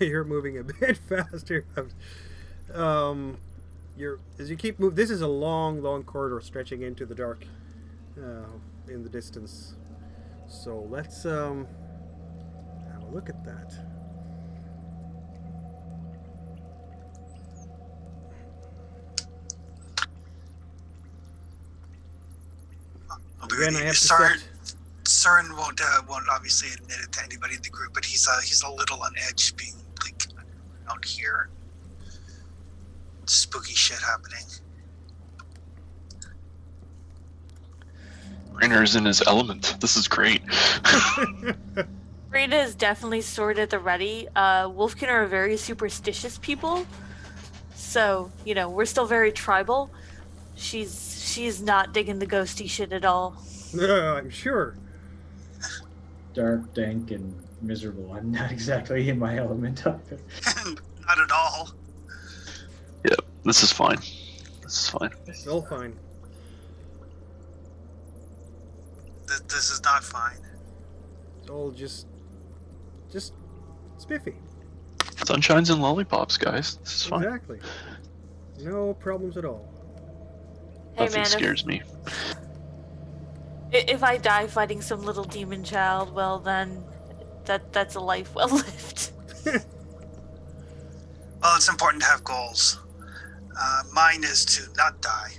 Speaker 3: you're moving a bit faster. As you keep moving, this is a long corridor stretching into the dark in the distance. So let's have a look at that. Again, I have to set.
Speaker 1: Søren won't obviously admit it to anybody in the group, but he's a little on edge, being like out here. Spooky shit happening.
Speaker 5: Rainer's in his element. This is great.
Speaker 2: Rita is definitely sword at the ready. Wolfkin are very superstitious people, so we're still very tribal. She's not digging the ghosty shit at all.
Speaker 3: I'm sure.
Speaker 4: Dark, dank, and miserable. I'm not exactly in my element either.
Speaker 1: Not at all.
Speaker 5: Yep, this is fine. This is fine.
Speaker 3: It's all fine.
Speaker 1: This is not fine.
Speaker 3: It's all just spiffy.
Speaker 5: Sunshines and lollipops, guys. This is fine.
Speaker 3: Exactly. No problems at all.
Speaker 2: Hey
Speaker 5: Nothing
Speaker 2: man,
Speaker 5: scares me.
Speaker 2: if I die fighting some little demon child, well then, that's a life well lived.
Speaker 1: Well, it's important to have goals. Mine is to not die.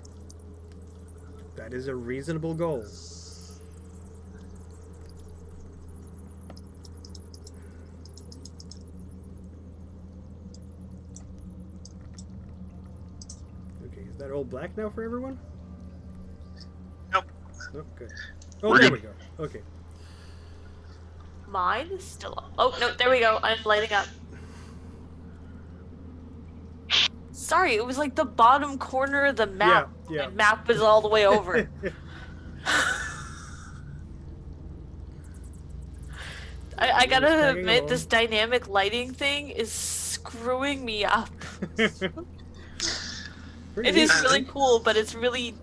Speaker 3: That is a reasonable goal. Okay, is that all black now for everyone?
Speaker 1: Nope.
Speaker 3: Nope, good. Oh,
Speaker 5: We're
Speaker 3: there
Speaker 5: good.
Speaker 3: we go. Okay.
Speaker 2: Mine is still up. Oh no, there we go. I'm lighting up. Sorry, it was like the bottom corner of the map.
Speaker 3: Yeah.
Speaker 2: The map was all the way over. I gotta
Speaker 3: tagging
Speaker 2: admit,
Speaker 3: along.
Speaker 2: this dynamic lighting thing is screwing me up.
Speaker 3: Pretty
Speaker 2: It is
Speaker 3: neat.
Speaker 2: really cool, but it's really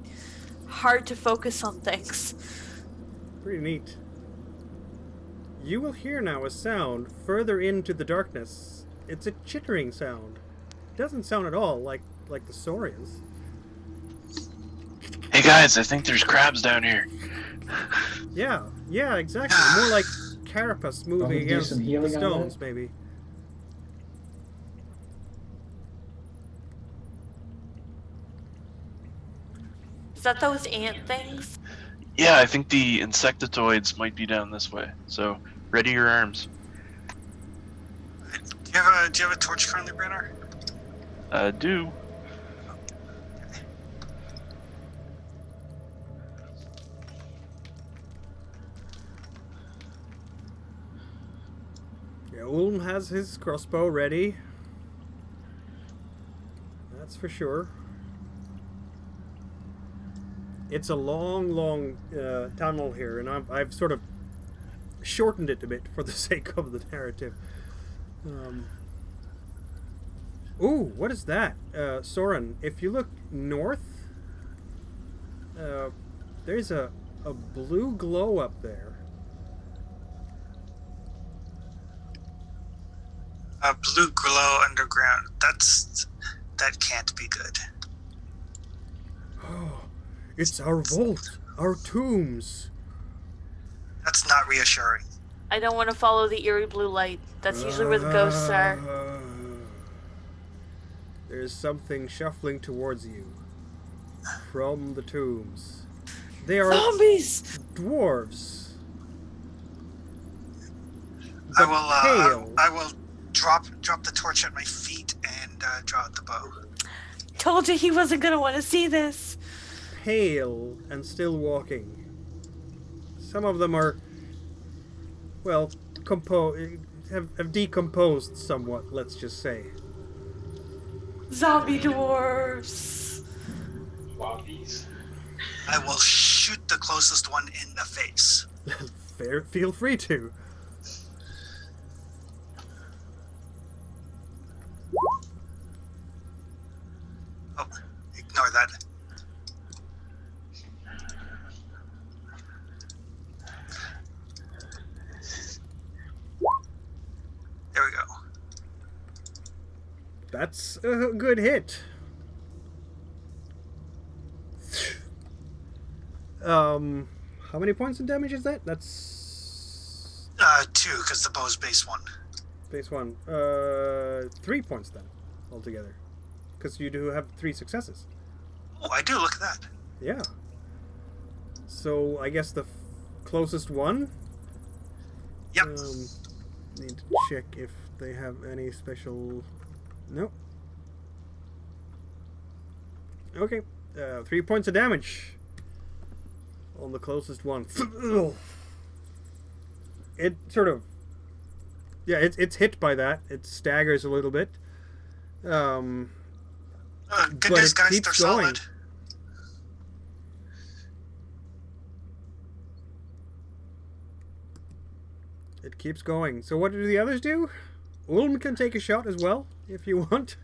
Speaker 2: hard to focus on things.
Speaker 3: Pretty neat. You will hear now a sound further into the darkness. It's a chittering sound. It doesn't sound at all like the Saurians.
Speaker 5: Hey guys, I think there's crabs down here.
Speaker 3: Yeah, exactly. More like carapace
Speaker 4: Want me
Speaker 3: moving
Speaker 4: to do
Speaker 3: against
Speaker 4: some
Speaker 3: the
Speaker 4: healing on
Speaker 3: stones,
Speaker 4: that?
Speaker 3: maybe.
Speaker 2: Is that those ant things?
Speaker 5: Yeah, I think the insectoids might be down this way. So, ready your arms.
Speaker 1: Do you have a torch currently, Brenner?
Speaker 5: Do.
Speaker 3: Yeah, Ulm has his crossbow ready. That's for sure. It's a long tunnel here, and I've sort of shortened it a bit for the sake of the narrative. Ooh, what is that? Soren, if you look north, there's a blue glow up there.
Speaker 1: A blue glow underground. That can't be good.
Speaker 3: Oh, it's our vault, our tombs.
Speaker 1: That's not reassuring.
Speaker 2: I don't want to follow the eerie blue light. That's usually where the ghosts are.
Speaker 3: There's something shuffling towards you from the tombs. They are
Speaker 2: Zombies!
Speaker 3: dwarves. But
Speaker 1: I will drop the torch at my feet and draw out the bow.
Speaker 2: Told you he wasn't gonna want to see this.
Speaker 3: Pale and still walking. Some of them are, well, have decomposed somewhat, let's just say.
Speaker 2: Zombie dwarves.
Speaker 6: Wobbies.
Speaker 1: I will shoot the closest one in the face.
Speaker 3: Feel free to.
Speaker 1: Oh, ignore that. There we go.
Speaker 3: That's a good hit. How many points of damage is that? That's
Speaker 1: 2, because the bow's base 1.
Speaker 3: base 1. 3 points then, altogether. Because you do have 3 successes.
Speaker 1: Oh, I do, look at that.
Speaker 3: Yeah. So, I guess the closest one?
Speaker 1: Yep.
Speaker 3: Need to check if they have any special... Nope. Okay. 3 points of damage on the closest one. It sort of... Yeah, it's hit by that. It staggers a little bit.
Speaker 1: Good
Speaker 3: but
Speaker 1: news,
Speaker 3: it
Speaker 1: guys,
Speaker 3: keeps
Speaker 1: they're
Speaker 3: going.
Speaker 1: solid.
Speaker 3: It keeps going. So what do the others do? Ulm can take a shot as well, if you want.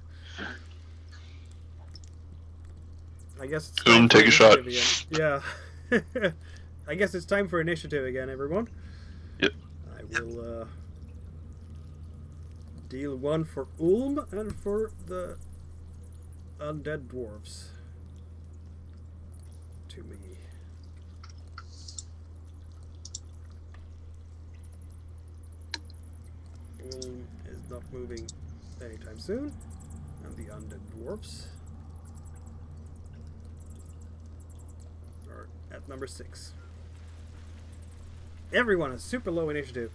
Speaker 3: I guess it's time for
Speaker 5: Take a shot.
Speaker 3: initiative again. Yeah. I guess it's time for initiative again, everyone.
Speaker 5: Yep.
Speaker 3: I will deal 1 for Ulm and for the undead dwarves. To me. Ulm is not moving anytime soon. And the undead dwarves are at number 6. Everyone has super low initiative.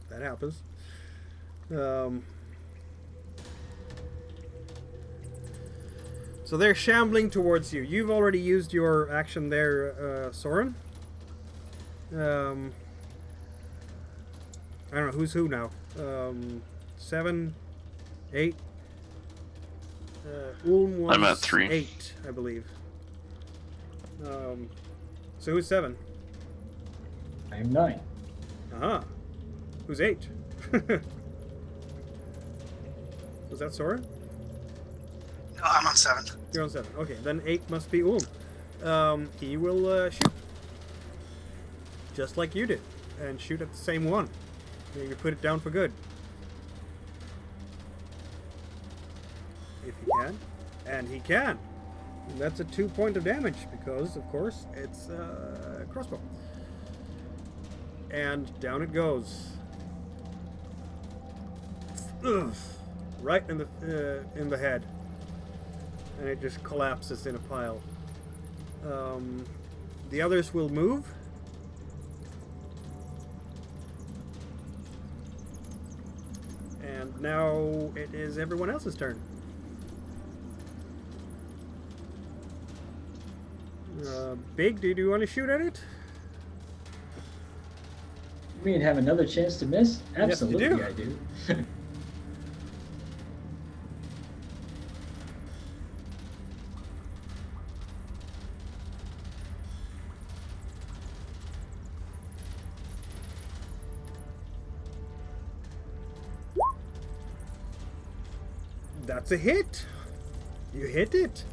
Speaker 3: That happens. So they're shambling towards you. You've already used your action there, Soren. I don't know who's who now. 7, 8. Ulm was
Speaker 5: I'm at 3.
Speaker 3: 8, I believe. So who's 7?
Speaker 4: I am 9.
Speaker 3: Uh-huh. Who's 8? Was that Soren?
Speaker 1: No, I'm on 7.
Speaker 3: You're on 7. Okay, then 8 must be Ulm. He will shoot. Just like you did. And shoot at the same one. You put it down for good. If you can. And he can. And that's a 2 point of damage because, of course, it's a crossbow. And down it goes. Ugh. Right in the head. And it just collapses in a pile. The others will move. And now it is everyone else's turn. Big, do you want to shoot at it?
Speaker 4: You mean have another chance to miss?
Speaker 3: Yes, you
Speaker 4: Absolutely,
Speaker 3: do.
Speaker 4: I do.
Speaker 3: That's a hit. You hit it.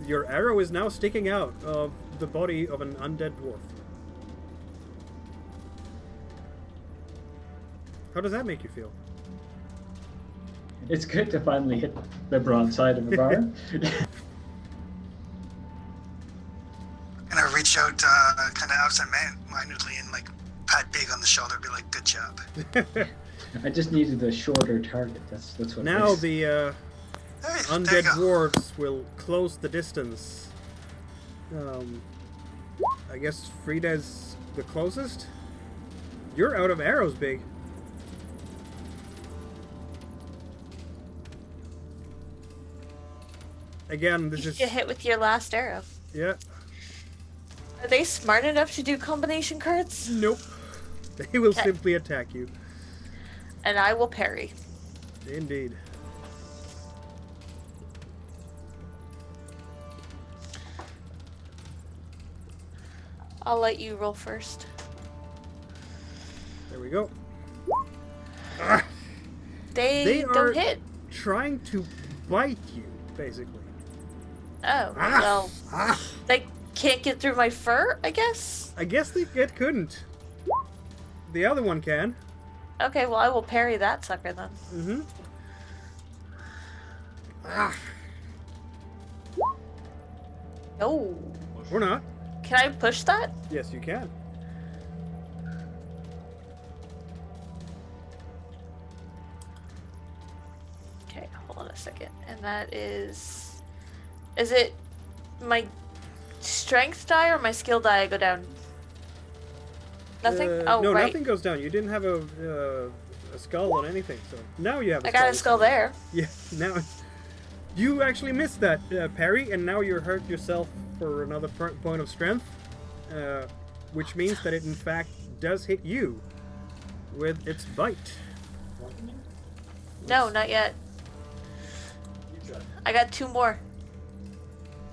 Speaker 3: Your arrow is now sticking out of the body of an undead dwarf. How does that make you feel?
Speaker 4: It's good to finally hit the broadside of the bar.
Speaker 1: And I reach out kind of absent-mindedly and like pat Big on the shoulder, be like, "Good job."
Speaker 4: I just needed a shorter target. That's what.
Speaker 3: Now
Speaker 4: it is.
Speaker 3: the
Speaker 1: Hey,
Speaker 3: undead
Speaker 1: there you go.
Speaker 3: dwarves will close the distance. I guess Frida's the closest. You're out of arrows, Big. Again, this
Speaker 2: You
Speaker 3: is
Speaker 2: get hit with your last arrow.
Speaker 3: yeah.
Speaker 2: Are they smart enough to do combination cards?
Speaker 3: Nope. They will
Speaker 2: Okay.
Speaker 3: simply attack you.
Speaker 2: And I will parry.
Speaker 3: Indeed.
Speaker 2: I'll let you roll first.
Speaker 3: There we go. Ah,
Speaker 2: They
Speaker 3: are
Speaker 2: don't hit.
Speaker 3: trying to bite you, basically.
Speaker 2: Oh,
Speaker 3: Ah,
Speaker 2: well,
Speaker 3: ah.
Speaker 2: they can't get through my fur, I guess?
Speaker 3: I guess they couldn't. The other one can.
Speaker 2: Okay, well, I will parry that sucker then.
Speaker 3: Mm-hmm. Ah,
Speaker 2: Oh.
Speaker 3: or not.
Speaker 2: Can I push that?
Speaker 3: Yes, you can.
Speaker 2: Okay, hold on a second. And that is... Is it my strength die or my skill die I go down? Nothing? Oh,
Speaker 3: no,
Speaker 2: right.
Speaker 3: nothing goes down. You didn't have a skull on anything, so now you have.
Speaker 2: I got a skull there.
Speaker 3: Yeah, now you actually missed that parry, and now you're hurt yourself for another point of strength, which means that it in fact does hit you with its bite.
Speaker 2: No, not yet. I got 2 more.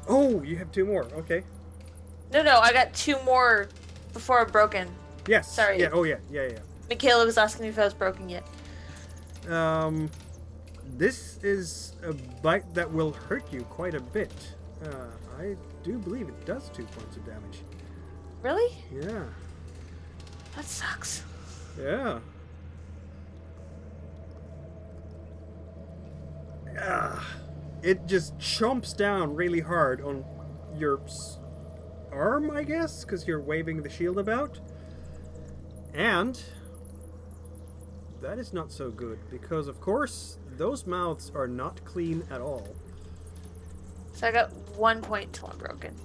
Speaker 3: Oh, you have 2 more. Okay.
Speaker 2: No, I got 2 more before I'm broken.
Speaker 3: Yes.
Speaker 2: Sorry.
Speaker 3: Yeah. Oh, yeah. Yeah.
Speaker 2: Michaela was asking me if I was broken yet.
Speaker 3: Yeah. This is a bite that will hurt you quite a bit. I do believe it does 2 points of damage.
Speaker 2: Really?
Speaker 3: Yeah.
Speaker 2: That sucks.
Speaker 3: Yeah. It just chomps down really hard on your arm, I guess, because you're waving the shield about. And that is not so good, because of course those mouths are not clean at all.
Speaker 2: So I got 1 point till I'm broken.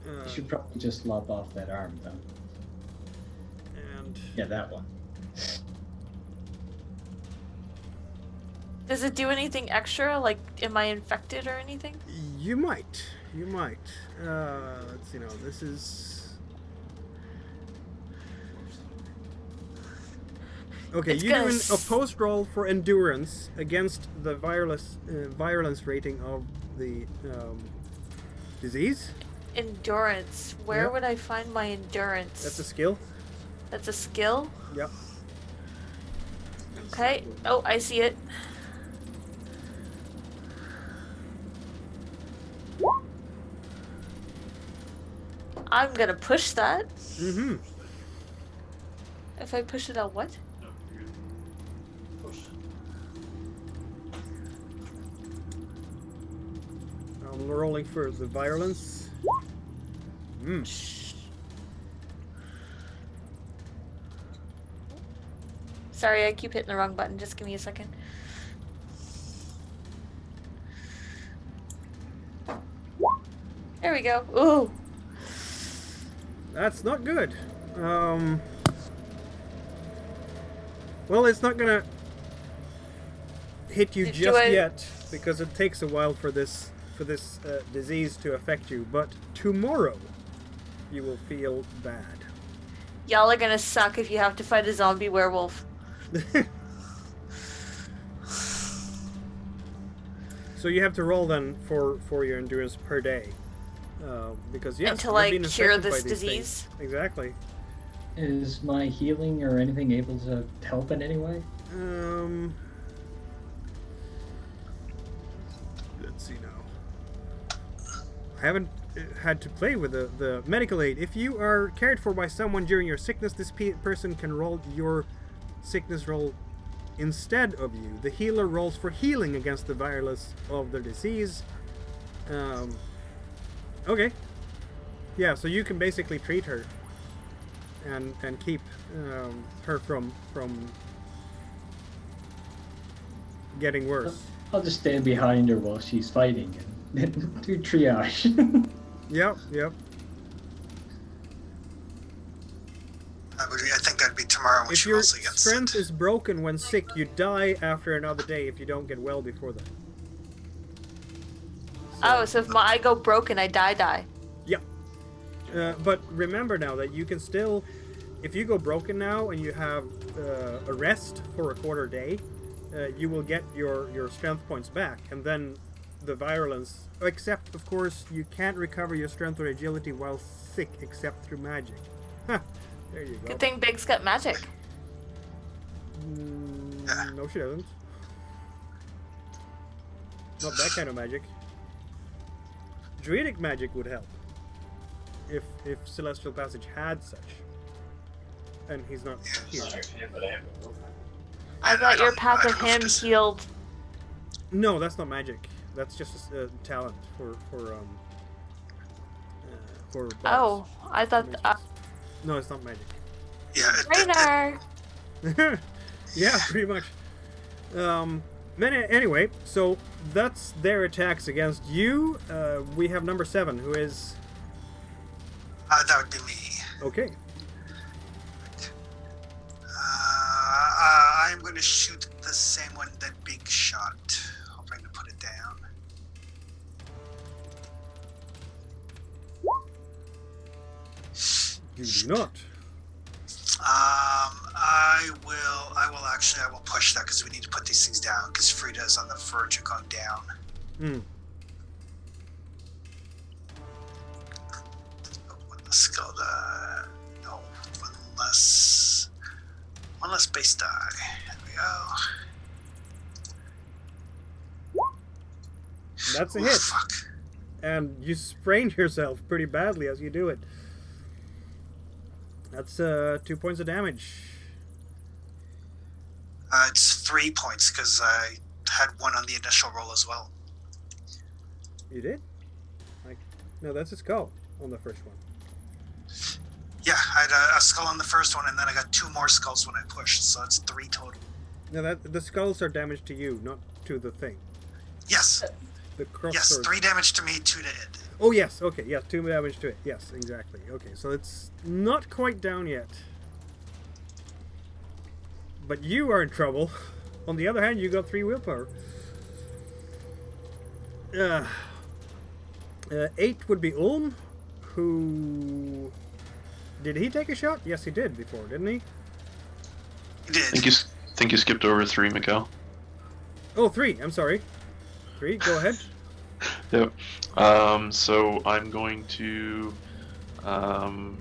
Speaker 4: You should probably just lop off that arm, though.
Speaker 3: And
Speaker 4: Yeah, that one.
Speaker 2: Does it do anything extra? Like, am I infected or anything?
Speaker 3: you might. Let's see now. This is okay.
Speaker 2: It's
Speaker 3: You do
Speaker 2: gonna
Speaker 3: an
Speaker 2: s-
Speaker 3: opposed roll for endurance against the virulence rating of the disease.
Speaker 2: Endurance. Where
Speaker 3: Yeah.
Speaker 2: would I find my endurance?
Speaker 3: That's a skill.
Speaker 2: That's a skill?
Speaker 3: Yep.
Speaker 2: Okay. Oh, I see it. I'm gonna push that.
Speaker 3: Mm-hmm.
Speaker 2: If I push it, I'll what?
Speaker 3: rolling for the violence.
Speaker 2: Sorry, I keep hitting the wrong button. Just give me a second. There we go. Ooh.
Speaker 3: That's not good. Well, it's not gonna hit you just yet because it takes a while for this disease to affect you. But tomorrow, you will feel bad.
Speaker 2: Y'all are gonna suck if you have to fight a zombie werewolf.
Speaker 3: So you have to roll then for your endurance per day, because yes,
Speaker 2: until
Speaker 3: you're
Speaker 2: I
Speaker 3: being
Speaker 2: cure
Speaker 3: affected by
Speaker 2: this
Speaker 3: these
Speaker 2: disease.
Speaker 3: things. Exactly.
Speaker 4: Is my healing or anything able to help in any way?
Speaker 3: Let's see now. I haven't had to play with the medical aid. If you are cared for by someone during your sickness, this person can roll your sickness roll instead of you. The healer rolls for healing against the virus of the disease. Okay. Yeah, so you can basically treat her and keep her from getting worse.
Speaker 4: I'll just stand behind her while she's fighting and do triage.
Speaker 3: Yep.
Speaker 1: I think that'd be tomorrow when
Speaker 3: If
Speaker 1: she
Speaker 3: your
Speaker 1: rolls against
Speaker 3: strength
Speaker 1: it.
Speaker 3: is broken when sick, you die after another day if you don't get well before that.
Speaker 2: So if I go broken, I die.
Speaker 3: Yeah. But remember now that you can still, if you go broken now and you have a rest for a quarter day, you will get your strength points back, and then the virulence. Except, of course, you can't recover your strength or agility while sick except through magic. Huh. There you go.
Speaker 2: Good thing Big's got magic.
Speaker 3: No, she doesn't. Not that kind of magic. Druidic magic would help. If Celestial Passage had such. And he's not here.
Speaker 2: I got your Path of Him healed.
Speaker 3: No, that's not magic. That's just a talent for
Speaker 2: Oh, I thought.
Speaker 3: No, it's not magic.
Speaker 1: Yeah.
Speaker 2: Rainer.
Speaker 3: Yeah, pretty much. Anyway, so that's their attacks against you. We have number 7, who is...
Speaker 1: that would be me.
Speaker 3: Okay.
Speaker 1: I'm going to shoot the same one that Big shot. Hoping to put it down.
Speaker 3: You do not.
Speaker 1: I will push that because we need to put these things down because Frida is on the verge of going down. Let's go one less base die. There we go.
Speaker 3: That's a
Speaker 1: Ooh,
Speaker 3: hit.
Speaker 1: Fuck.
Speaker 3: And you sprain yourself pretty badly as you do it. That's 2 points of damage.
Speaker 1: It's 3 points because I had 1 on the initial roll as well.
Speaker 3: You did? No, that's a skull on the first one.
Speaker 1: Yeah, I had a skull on the first one, and then I got 2 more skulls when I pushed, so that's 3 total.
Speaker 3: No, the skulls are damage to you, not to the thing.
Speaker 1: Yes.
Speaker 3: The cross
Speaker 1: Yes,
Speaker 3: sword.
Speaker 1: 3 damage to me, 2 to it.
Speaker 3: Oh, yes, okay, yes, 2 damage to it. Yes, exactly. Okay, so it's not quite down yet. But you are in trouble. On the other hand, you got 3 willpower. 8 would be Ulm, who... Did he take a shot? Yes, he did before, didn't he?
Speaker 1: He did.
Speaker 5: Think you skipped over 3, Mikael.
Speaker 3: Oh, 3, I'm sorry. 3, go ahead.
Speaker 5: Yep. So I'm going to, I'm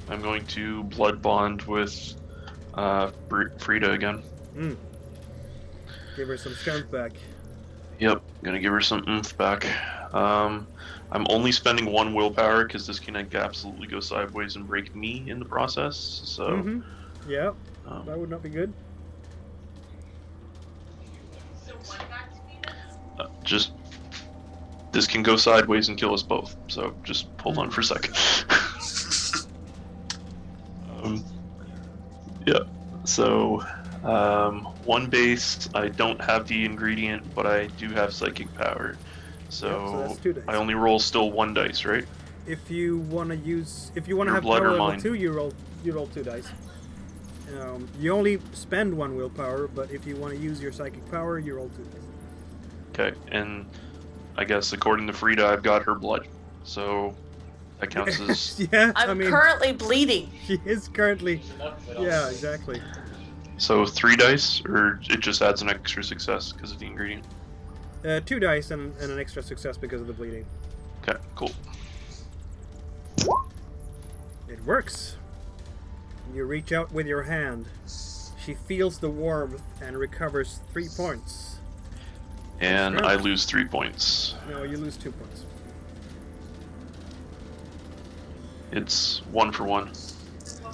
Speaker 5: going to blood bond with Frida again.
Speaker 3: Give her some strength back.
Speaker 5: Yep, gonna give her some oomph back. I'm only spending 1 willpower because this can absolutely go sideways and break me in the process. So,
Speaker 3: Yeah, that would not be good.
Speaker 5: just this can go sideways and kill us both. So just hold on for a second. Yeah. So 1 base. I don't have the ingredient, but I do have psychic power. So
Speaker 3: that's 2 dice.
Speaker 5: I only roll still 1 dice, right?
Speaker 3: If you want to
Speaker 5: Your
Speaker 3: have
Speaker 5: blood
Speaker 3: power
Speaker 5: or
Speaker 3: level
Speaker 5: mine?
Speaker 3: 2, you roll 2 dice. You only spend 1 willpower, but if you want to use your psychic power, you roll 2 dice.
Speaker 5: Okay, and I guess according to Frida, I've got her blood, so that counts as.
Speaker 3: Yeah,
Speaker 2: I'm currently bleeding.
Speaker 3: She is currently.
Speaker 6: There's enough of it
Speaker 3: Yeah,
Speaker 6: also.
Speaker 3: exactly.
Speaker 5: So 3 dice, or it just adds an extra success because of the ingredient.
Speaker 3: 2 dice and an extra success because of the bleeding.
Speaker 5: Okay, cool.
Speaker 3: It works. You reach out with your hand. She feels the warmth and recovers 3 points.
Speaker 5: And
Speaker 3: Right.
Speaker 5: I lose 3 points.
Speaker 3: No, you lose 2 points.
Speaker 5: It's 1 for 1.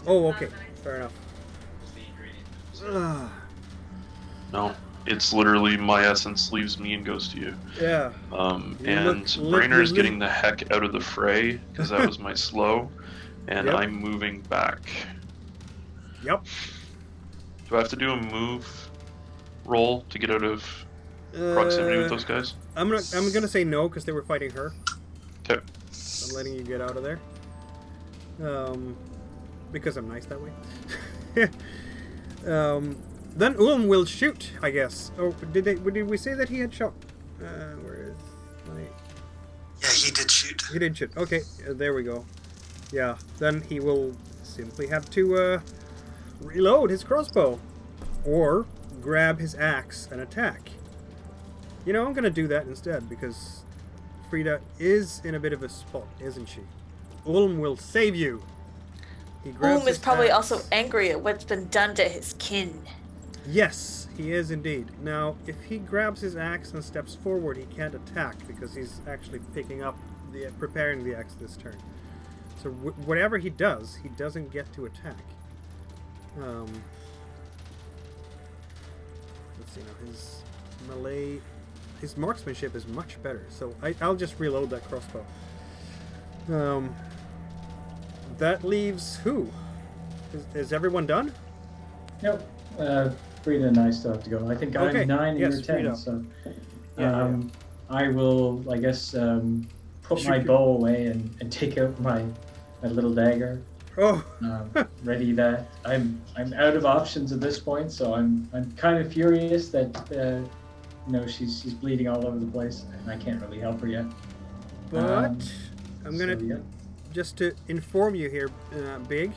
Speaker 3: Oh, okay. Fair enough.
Speaker 6: The ingredient.
Speaker 3: Ah,
Speaker 5: No, it's literally my essence leaves me and goes to you.
Speaker 3: yeah. You
Speaker 5: And
Speaker 3: look-
Speaker 5: Brainer's
Speaker 3: you
Speaker 5: getting the heck out of the fray because that was my slow, and
Speaker 3: Yep.
Speaker 5: I'm moving back.
Speaker 3: Yep.
Speaker 5: Do I have to do a move roll to get out of proximity with those guys?
Speaker 3: I'm gonna say no because they were fighting her.
Speaker 5: Okay.
Speaker 3: I'm letting you get out of there. Because I'm nice that way. Then Ulm will shoot, I guess. Oh, did we say that he had shot? Where is my...
Speaker 1: Yeah, he did shoot.
Speaker 3: He did shoot. Okay, there we go. Yeah, then he will simply have to reload his crossbow. Or grab his axe and attack. You know, I'm gonna do that instead because Frida is in a bit of a spot, isn't she? Ulm will save you. He grabs
Speaker 2: Ulm is
Speaker 3: his
Speaker 2: probably
Speaker 3: axe.
Speaker 2: also angry at what's been done to his kin.
Speaker 3: Yes, he is indeed. Now, if he grabs his axe and steps forward, he can't attack because he's actually preparing the axe this turn. So whatever he does, he doesn't get to attack. Let's see now. His melee, his marksmanship is much better. So I'll just reload that crossbow. That leaves who? Is everyone done?
Speaker 4: Nope. Frida and I still have to go. I think
Speaker 3: Okay,
Speaker 4: I'm 9 and
Speaker 3: yes,
Speaker 4: you're 10,
Speaker 3: Frida.
Speaker 4: so
Speaker 3: Yeah.
Speaker 4: I will, I guess, put
Speaker 3: Shoot
Speaker 4: my
Speaker 3: your-
Speaker 4: bow away and take out my little dagger.
Speaker 3: Oh,
Speaker 4: Ready that I'm out of options at this point, so I'm kind of furious that she's bleeding all over the place and I can't really help her yet.
Speaker 3: but I'm gonna
Speaker 4: So, yeah.
Speaker 3: just to inform you here, Big.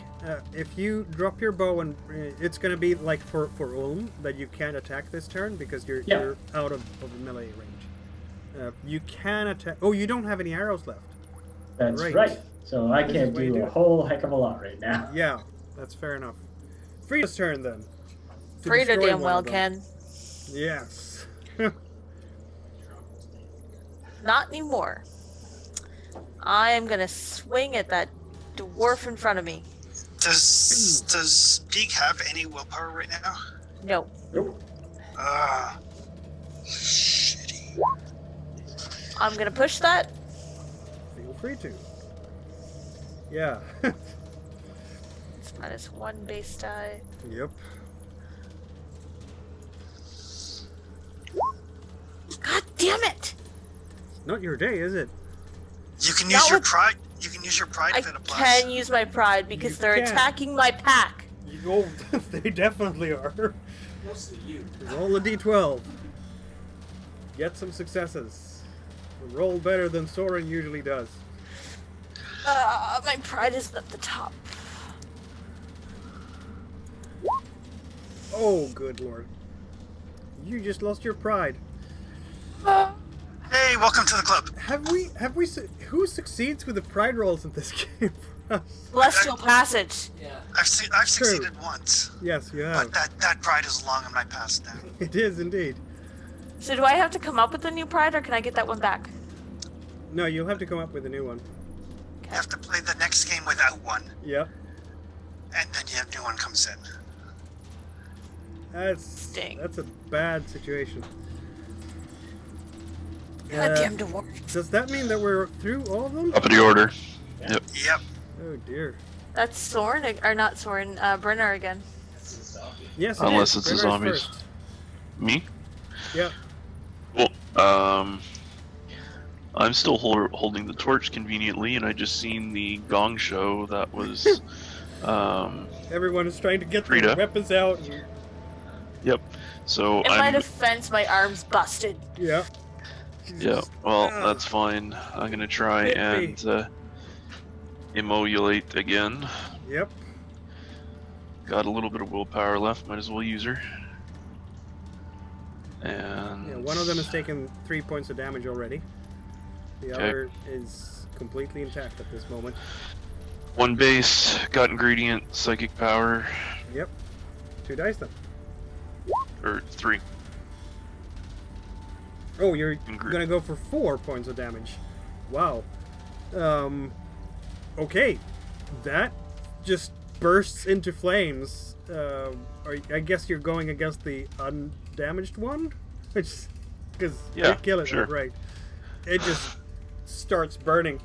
Speaker 3: If you drop your bow and it's gonna be like for Ulm that you can't attack this turn because you're out of melee range. You can attack. Oh, you don't have any arrows left.
Speaker 4: That's
Speaker 3: right.
Speaker 4: right. So I
Speaker 3: This
Speaker 4: can't
Speaker 3: is why you
Speaker 4: do
Speaker 3: do
Speaker 4: a
Speaker 3: it.
Speaker 4: whole heck of a lot right now.
Speaker 3: Yeah, that's fair enough. Frida's turn then. to
Speaker 2: Frida
Speaker 3: destroy
Speaker 2: damn
Speaker 3: one
Speaker 2: well
Speaker 3: of them.
Speaker 2: can.
Speaker 3: Yes.
Speaker 2: Not anymore. I am gonna swing at that dwarf in front of me.
Speaker 1: Does Beak have any willpower right now?
Speaker 2: No.
Speaker 4: Nope.
Speaker 1: Ah, shitty.
Speaker 2: I'm gonna push that.
Speaker 3: Feel free to. Yeah.
Speaker 2: It's -1 base die.
Speaker 3: Yep.
Speaker 2: God damn it!
Speaker 3: Not your day, is it?
Speaker 1: You can
Speaker 2: That
Speaker 1: use your
Speaker 2: would-
Speaker 1: pride. You can use your pride
Speaker 2: I
Speaker 1: for the plus.
Speaker 2: can use my pride because
Speaker 3: You
Speaker 2: they're
Speaker 3: can.
Speaker 2: attacking my pack.
Speaker 3: Oh, they definitely are.
Speaker 6: Mostly you.
Speaker 3: Roll a d12. Get some successes. Roll better than Soren usually does.
Speaker 2: My pride is at the top.
Speaker 3: Oh, good lord. You just lost your pride.
Speaker 1: Hey, welcome to the club.
Speaker 3: Who succeeds with the pride rolls in this game for us?
Speaker 2: Celestial passage.
Speaker 6: Yeah.
Speaker 1: I've succeeded once,
Speaker 3: Yes, you have.
Speaker 1: but that pride is long in my past now.
Speaker 3: It is indeed.
Speaker 2: So do I have to come up with a new pride or can I get that one back?
Speaker 3: No, you'll have to come up with a new one.
Speaker 1: You have to play the next game without one,
Speaker 3: Yep.
Speaker 1: and then a new one comes in.
Speaker 3: That's
Speaker 2: Sting.
Speaker 3: a bad situation.
Speaker 2: Goddamn dwarf.
Speaker 3: Does that mean that we're through all of them?
Speaker 5: Top of the order. Yep.
Speaker 1: Yep.
Speaker 3: Oh dear.
Speaker 2: That's Soren, or not Soren, Brenner again.
Speaker 3: Yes, it
Speaker 5: Unless
Speaker 3: is.
Speaker 5: it's the
Speaker 3: Brenner's
Speaker 5: zombies.
Speaker 3: first.
Speaker 5: Me?
Speaker 3: Yeah.
Speaker 5: Cool. I'm still holding the torch conveniently, and I just seen the gong show that was.
Speaker 3: Everyone is trying to get
Speaker 5: Frida.
Speaker 3: their weapons out.
Speaker 5: Yep. So
Speaker 2: In my
Speaker 5: I'm.
Speaker 2: defense, my arm's busted.
Speaker 3: Yeah.
Speaker 5: Yeah. Well,
Speaker 3: Ah.
Speaker 5: that's fine. I'm gonna try
Speaker 3: Hit me.
Speaker 5: and emulate again.
Speaker 3: Yep.
Speaker 5: Got a little bit of willpower left. Might as well use her. And.
Speaker 3: Yeah, one of them has taken 3 points of damage already. The
Speaker 5: Okay.
Speaker 3: other is completely intact at this moment.
Speaker 5: One base. Got ingredient. Psychic power.
Speaker 3: Yep. 2 dice then.
Speaker 5: Or 3.
Speaker 3: Oh, you're
Speaker 5: Ingre-
Speaker 3: gonna go for 4 points of damage. Wow. Okay. That just bursts into flames. I guess you're going against the undamaged one? Because
Speaker 5: Yeah,
Speaker 3: you kill it,
Speaker 5: sure.
Speaker 3: right? It just starts burning,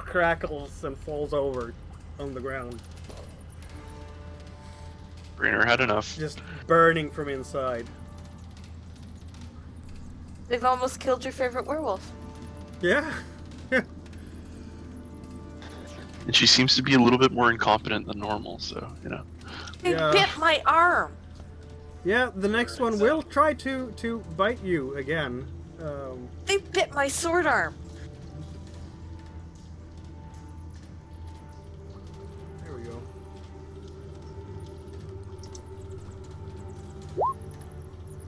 Speaker 3: crackles, and falls over on the ground.
Speaker 5: Rainer had enough.
Speaker 3: Just burning from inside.
Speaker 2: They've almost killed your favorite werewolf.
Speaker 3: Yeah.
Speaker 5: And she seems to be a little bit more incompetent than normal, so, you know.
Speaker 2: They
Speaker 3: Yeah.
Speaker 2: bit my arm.
Speaker 3: Yeah, the next one will try to bite you again.
Speaker 2: They bit my sword arm.
Speaker 3: There we go.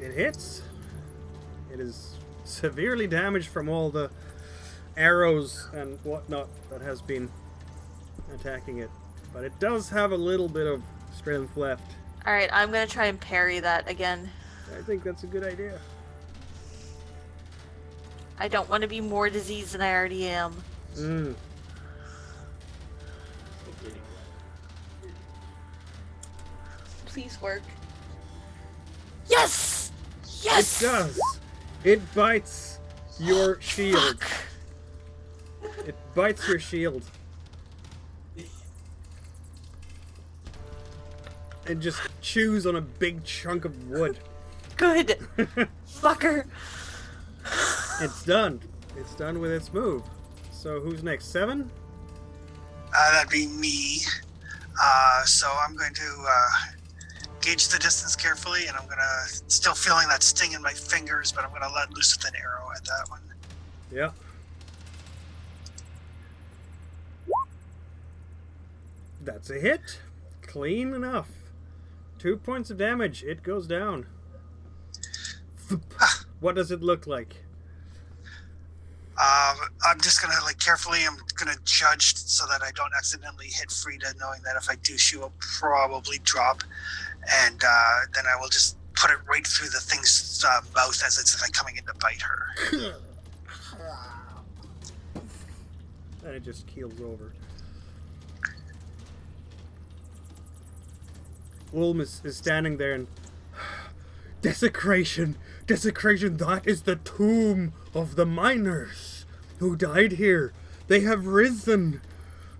Speaker 3: It hits. It is severely damaged from all the arrows and whatnot that has been attacking it. But it does have a little bit of strength left.
Speaker 2: Alright, I'm gonna try and parry that again.
Speaker 3: I think that's a good idea.
Speaker 2: I don't want to be more diseased than I already am.
Speaker 3: Mm.
Speaker 2: Please work. Yes! Yes!
Speaker 3: It does. It bites your shield. It bites your shield. And just chews on a big chunk of wood.
Speaker 2: Good! Fucker!
Speaker 3: It's done. It's done with its move. So who's next? 7?
Speaker 1: That'd be me. So I'm going to gauge the distance carefully, and I'm gonna still feeling that sting in my fingers, but I'm gonna let loose with an arrow at that one.
Speaker 3: Yeah. That's a hit. Clean enough. 2 points of damage. It goes down. What does it look like?
Speaker 1: I'm just gonna carefully. I'm gonna judge so that I don't accidentally hit Frida, knowing that if I do, she will probably drop, and then I will just put it right through the thing's mouth as it's coming in to bite her.
Speaker 3: And it just keels over. Ulm is standing there and... Desecration! Desecration! That is the tomb of the miners who died here. They have risen.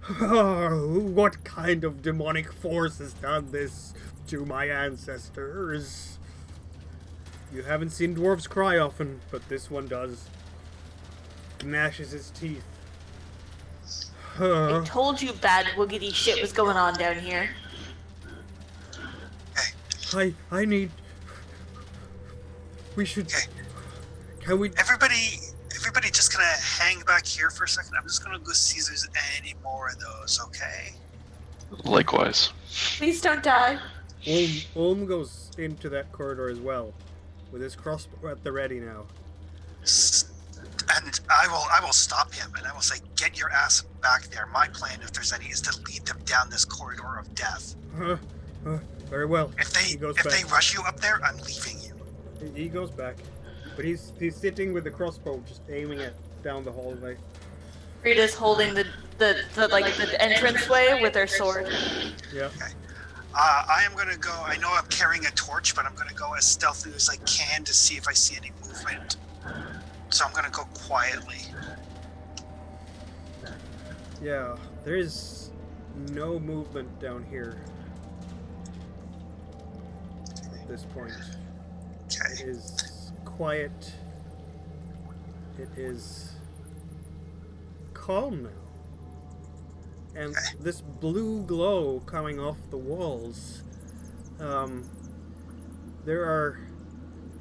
Speaker 3: What kind of demonic force has done this to my ancestors? You haven't seen dwarves cry often, but this one does. Gnashes his teeth.
Speaker 2: I told you bad woogity shit was going on down here.
Speaker 3: I need... We should...
Speaker 1: Okay.
Speaker 3: Can we...
Speaker 1: Everybody just gonna hang back here for a second. I'm just gonna go see if there's any more of those, okay?
Speaker 5: Likewise.
Speaker 2: Please don't die.
Speaker 3: Ulm goes into that corridor as well, with his crossbow at the ready now.
Speaker 1: And I will stop him, and I will say, get your ass back there. My plan, if there's any, is to lead them down this corridor of death.
Speaker 3: Very well.
Speaker 1: If
Speaker 3: He goes
Speaker 1: they
Speaker 3: back.
Speaker 1: rush you up there, I'm leaving you.
Speaker 3: He goes back. But he's sitting with the crossbow, just aiming it down the hallway.
Speaker 2: Frida's holding the entranceway with her sword.
Speaker 3: Yeah.
Speaker 1: I am gonna go. I know I'm carrying a torch, but I'm gonna go as stealthy as I can to see if I see any movement. So I'm gonna go quietly.
Speaker 3: Yeah, there is no movement down here at this point. It
Speaker 1: Okay.
Speaker 3: is quiet. It is calm now. And
Speaker 1: Okay.
Speaker 3: this blue glow coming off the walls,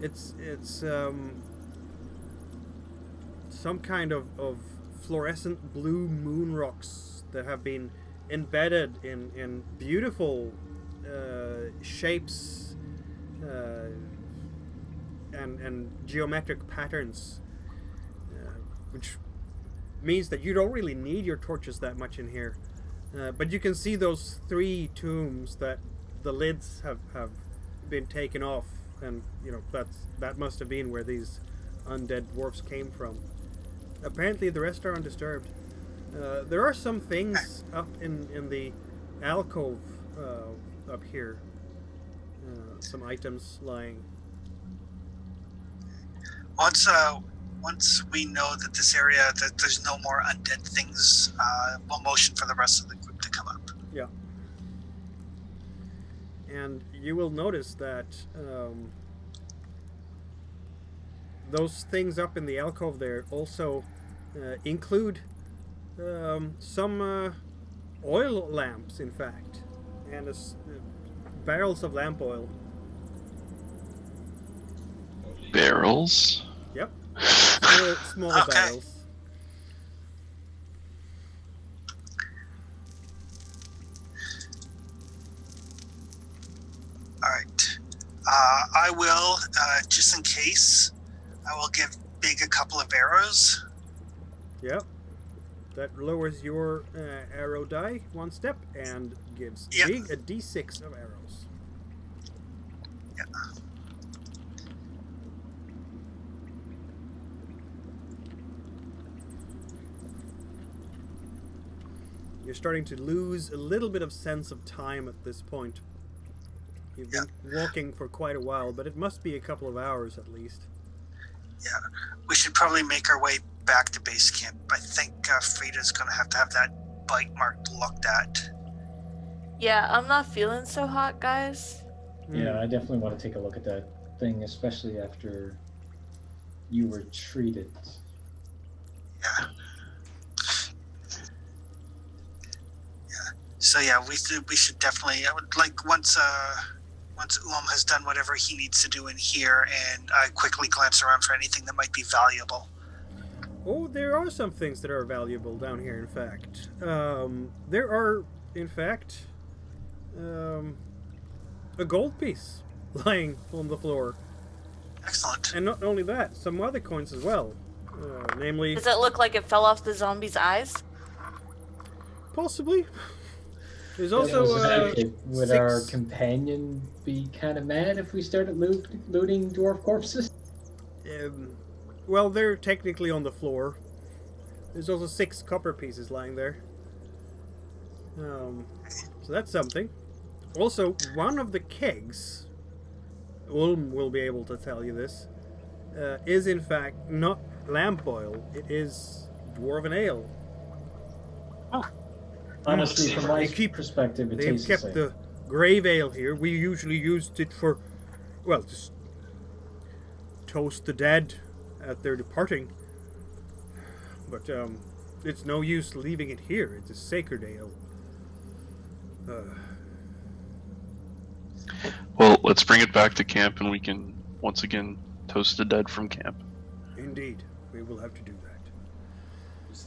Speaker 3: it's some kind of fluorescent blue moon rocks that have been embedded in beautiful shapes and geometric patterns, which means that you don't really need your torches that much in here. But you can see those 3 tombs that the lids have been taken off, and that must have been where these undead dwarfs came from. Apparently the rest are undisturbed. There are some things up in the alcove up here. Some items lying.
Speaker 1: Once we know that this area, that there's no more undead things, we'll motion for the rest of the group to come up.
Speaker 3: Yeah. And you will notice that those things up in the alcove there also include some oil lamps, in fact, and barrels of lamp oil.
Speaker 5: Barrels?
Speaker 3: Yep. Small
Speaker 1: Okay.
Speaker 3: barrels.
Speaker 1: All right. I will, just in case, I will give Big a couple of arrows.
Speaker 3: Yep. That lowers your arrow die 1 step and gives
Speaker 1: Yep.
Speaker 3: Big a d6 of arrows.
Speaker 1: Yeah.
Speaker 3: You're starting to lose a little bit of sense of time at this point. You've been walking for quite a while, but it must be a couple of hours at least.
Speaker 1: Yeah. We should probably make our way back to base camp. I think Frida's going to have that bite mark looked at.
Speaker 2: Yeah, I'm not feeling so hot, guys.
Speaker 4: Yeah, I definitely want to take a look at that thing, especially after you were treated.
Speaker 1: Yeah. So yeah, we should definitely. I would like once has done whatever he needs to do in here, and I quickly glance around for anything that might be valuable.
Speaker 3: Oh, there are some things that are valuable down here, in fact. There are, in fact, a gold piece lying on the floor.
Speaker 1: Excellent.
Speaker 3: And not only that, some other coins as well. Namely,
Speaker 2: Does it look like it fell off the zombie's eyes?
Speaker 3: possibly. There's
Speaker 4: Would
Speaker 3: also
Speaker 4: our
Speaker 3: 6...
Speaker 4: companion be kind of mad if we started looting dwarf corpses?
Speaker 3: Well, they're technically on the floor. There's also 6 copper pieces lying there. So that's something. Also, one of the kegs, Ulm will be able to tell you this, is in fact not lamp oil. It is dwarven ale.
Speaker 4: Honestly, from my
Speaker 3: They keep-
Speaker 4: perspective, it
Speaker 3: They've
Speaker 4: tastes
Speaker 3: kept
Speaker 4: the same.
Speaker 3: the grave ale here. We usually used it for, well, just toast the dead at their departing. But it's no use leaving it here. It's a sacred ale.
Speaker 5: Well, let's bring it back to camp and we can once again toast the dead from camp.
Speaker 3: Indeed, we will have to do that.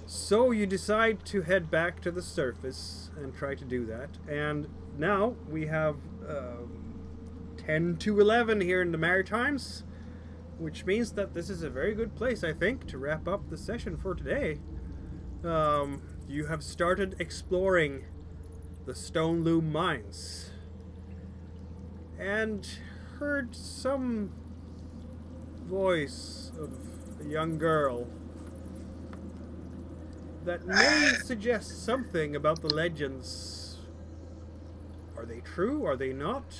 Speaker 3: So you decide to head back to the surface and try to do that. And now we have 10 to 11 here in the Maritimes, which means that this is a very good place, I think, to wrap up the session for today. You have started exploring the Stone Loom Mines and heard some voice of a young girl that may suggest something about the legends. Are they true? Are they not?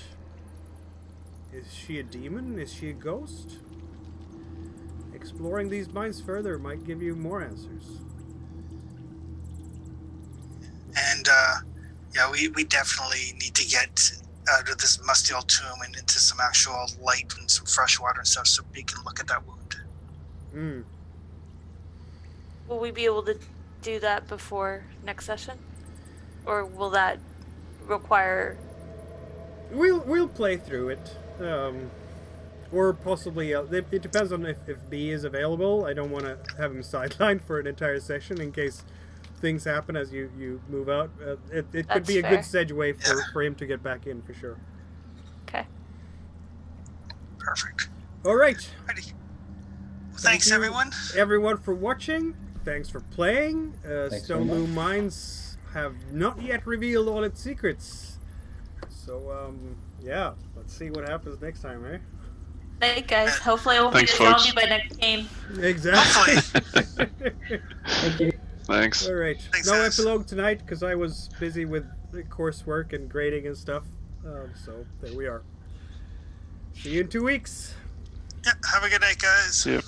Speaker 3: Is she a demon? Is she a ghost? exploring these mines further might give you more answers.
Speaker 1: And yeah, we definitely need to get out of this musty old tomb and into some actual light and some fresh water and stuff so we can look at that wound.
Speaker 3: Mm.
Speaker 2: Will we be able to do that before next session? Or will that require...
Speaker 3: We'll play through it. Or possibly, it depends on if B is available. I don't want to have him sidelined for an entire session in case things happen as you move out. It could
Speaker 2: That's
Speaker 3: be a
Speaker 2: fair.
Speaker 3: good segue for him to get back in for sure.
Speaker 2: Okay.
Speaker 1: Perfect.
Speaker 3: All right.
Speaker 1: Alrighty. Thanks,
Speaker 3: you,
Speaker 1: everyone.
Speaker 3: Everyone for watching. Thanks for playing.
Speaker 4: Thanks
Speaker 3: Stone
Speaker 4: very
Speaker 3: Loom Mines have not yet revealed all its secrets. So, yeah. Let's see what happens next time, eh?
Speaker 2: Hey guys, hopefully I won't
Speaker 5: Thanks,
Speaker 2: be a
Speaker 5: folks.
Speaker 2: zombie by next game.
Speaker 3: Exactly.
Speaker 4: Thank you.
Speaker 5: Thanks.
Speaker 3: All right.
Speaker 1: Thanks,
Speaker 3: No
Speaker 1: guys.
Speaker 3: epilogue tonight because I was busy with the coursework and grading and stuff. So there we are. See you in 2 weeks.
Speaker 1: Yeah, have a good night, guys.
Speaker 5: See ya.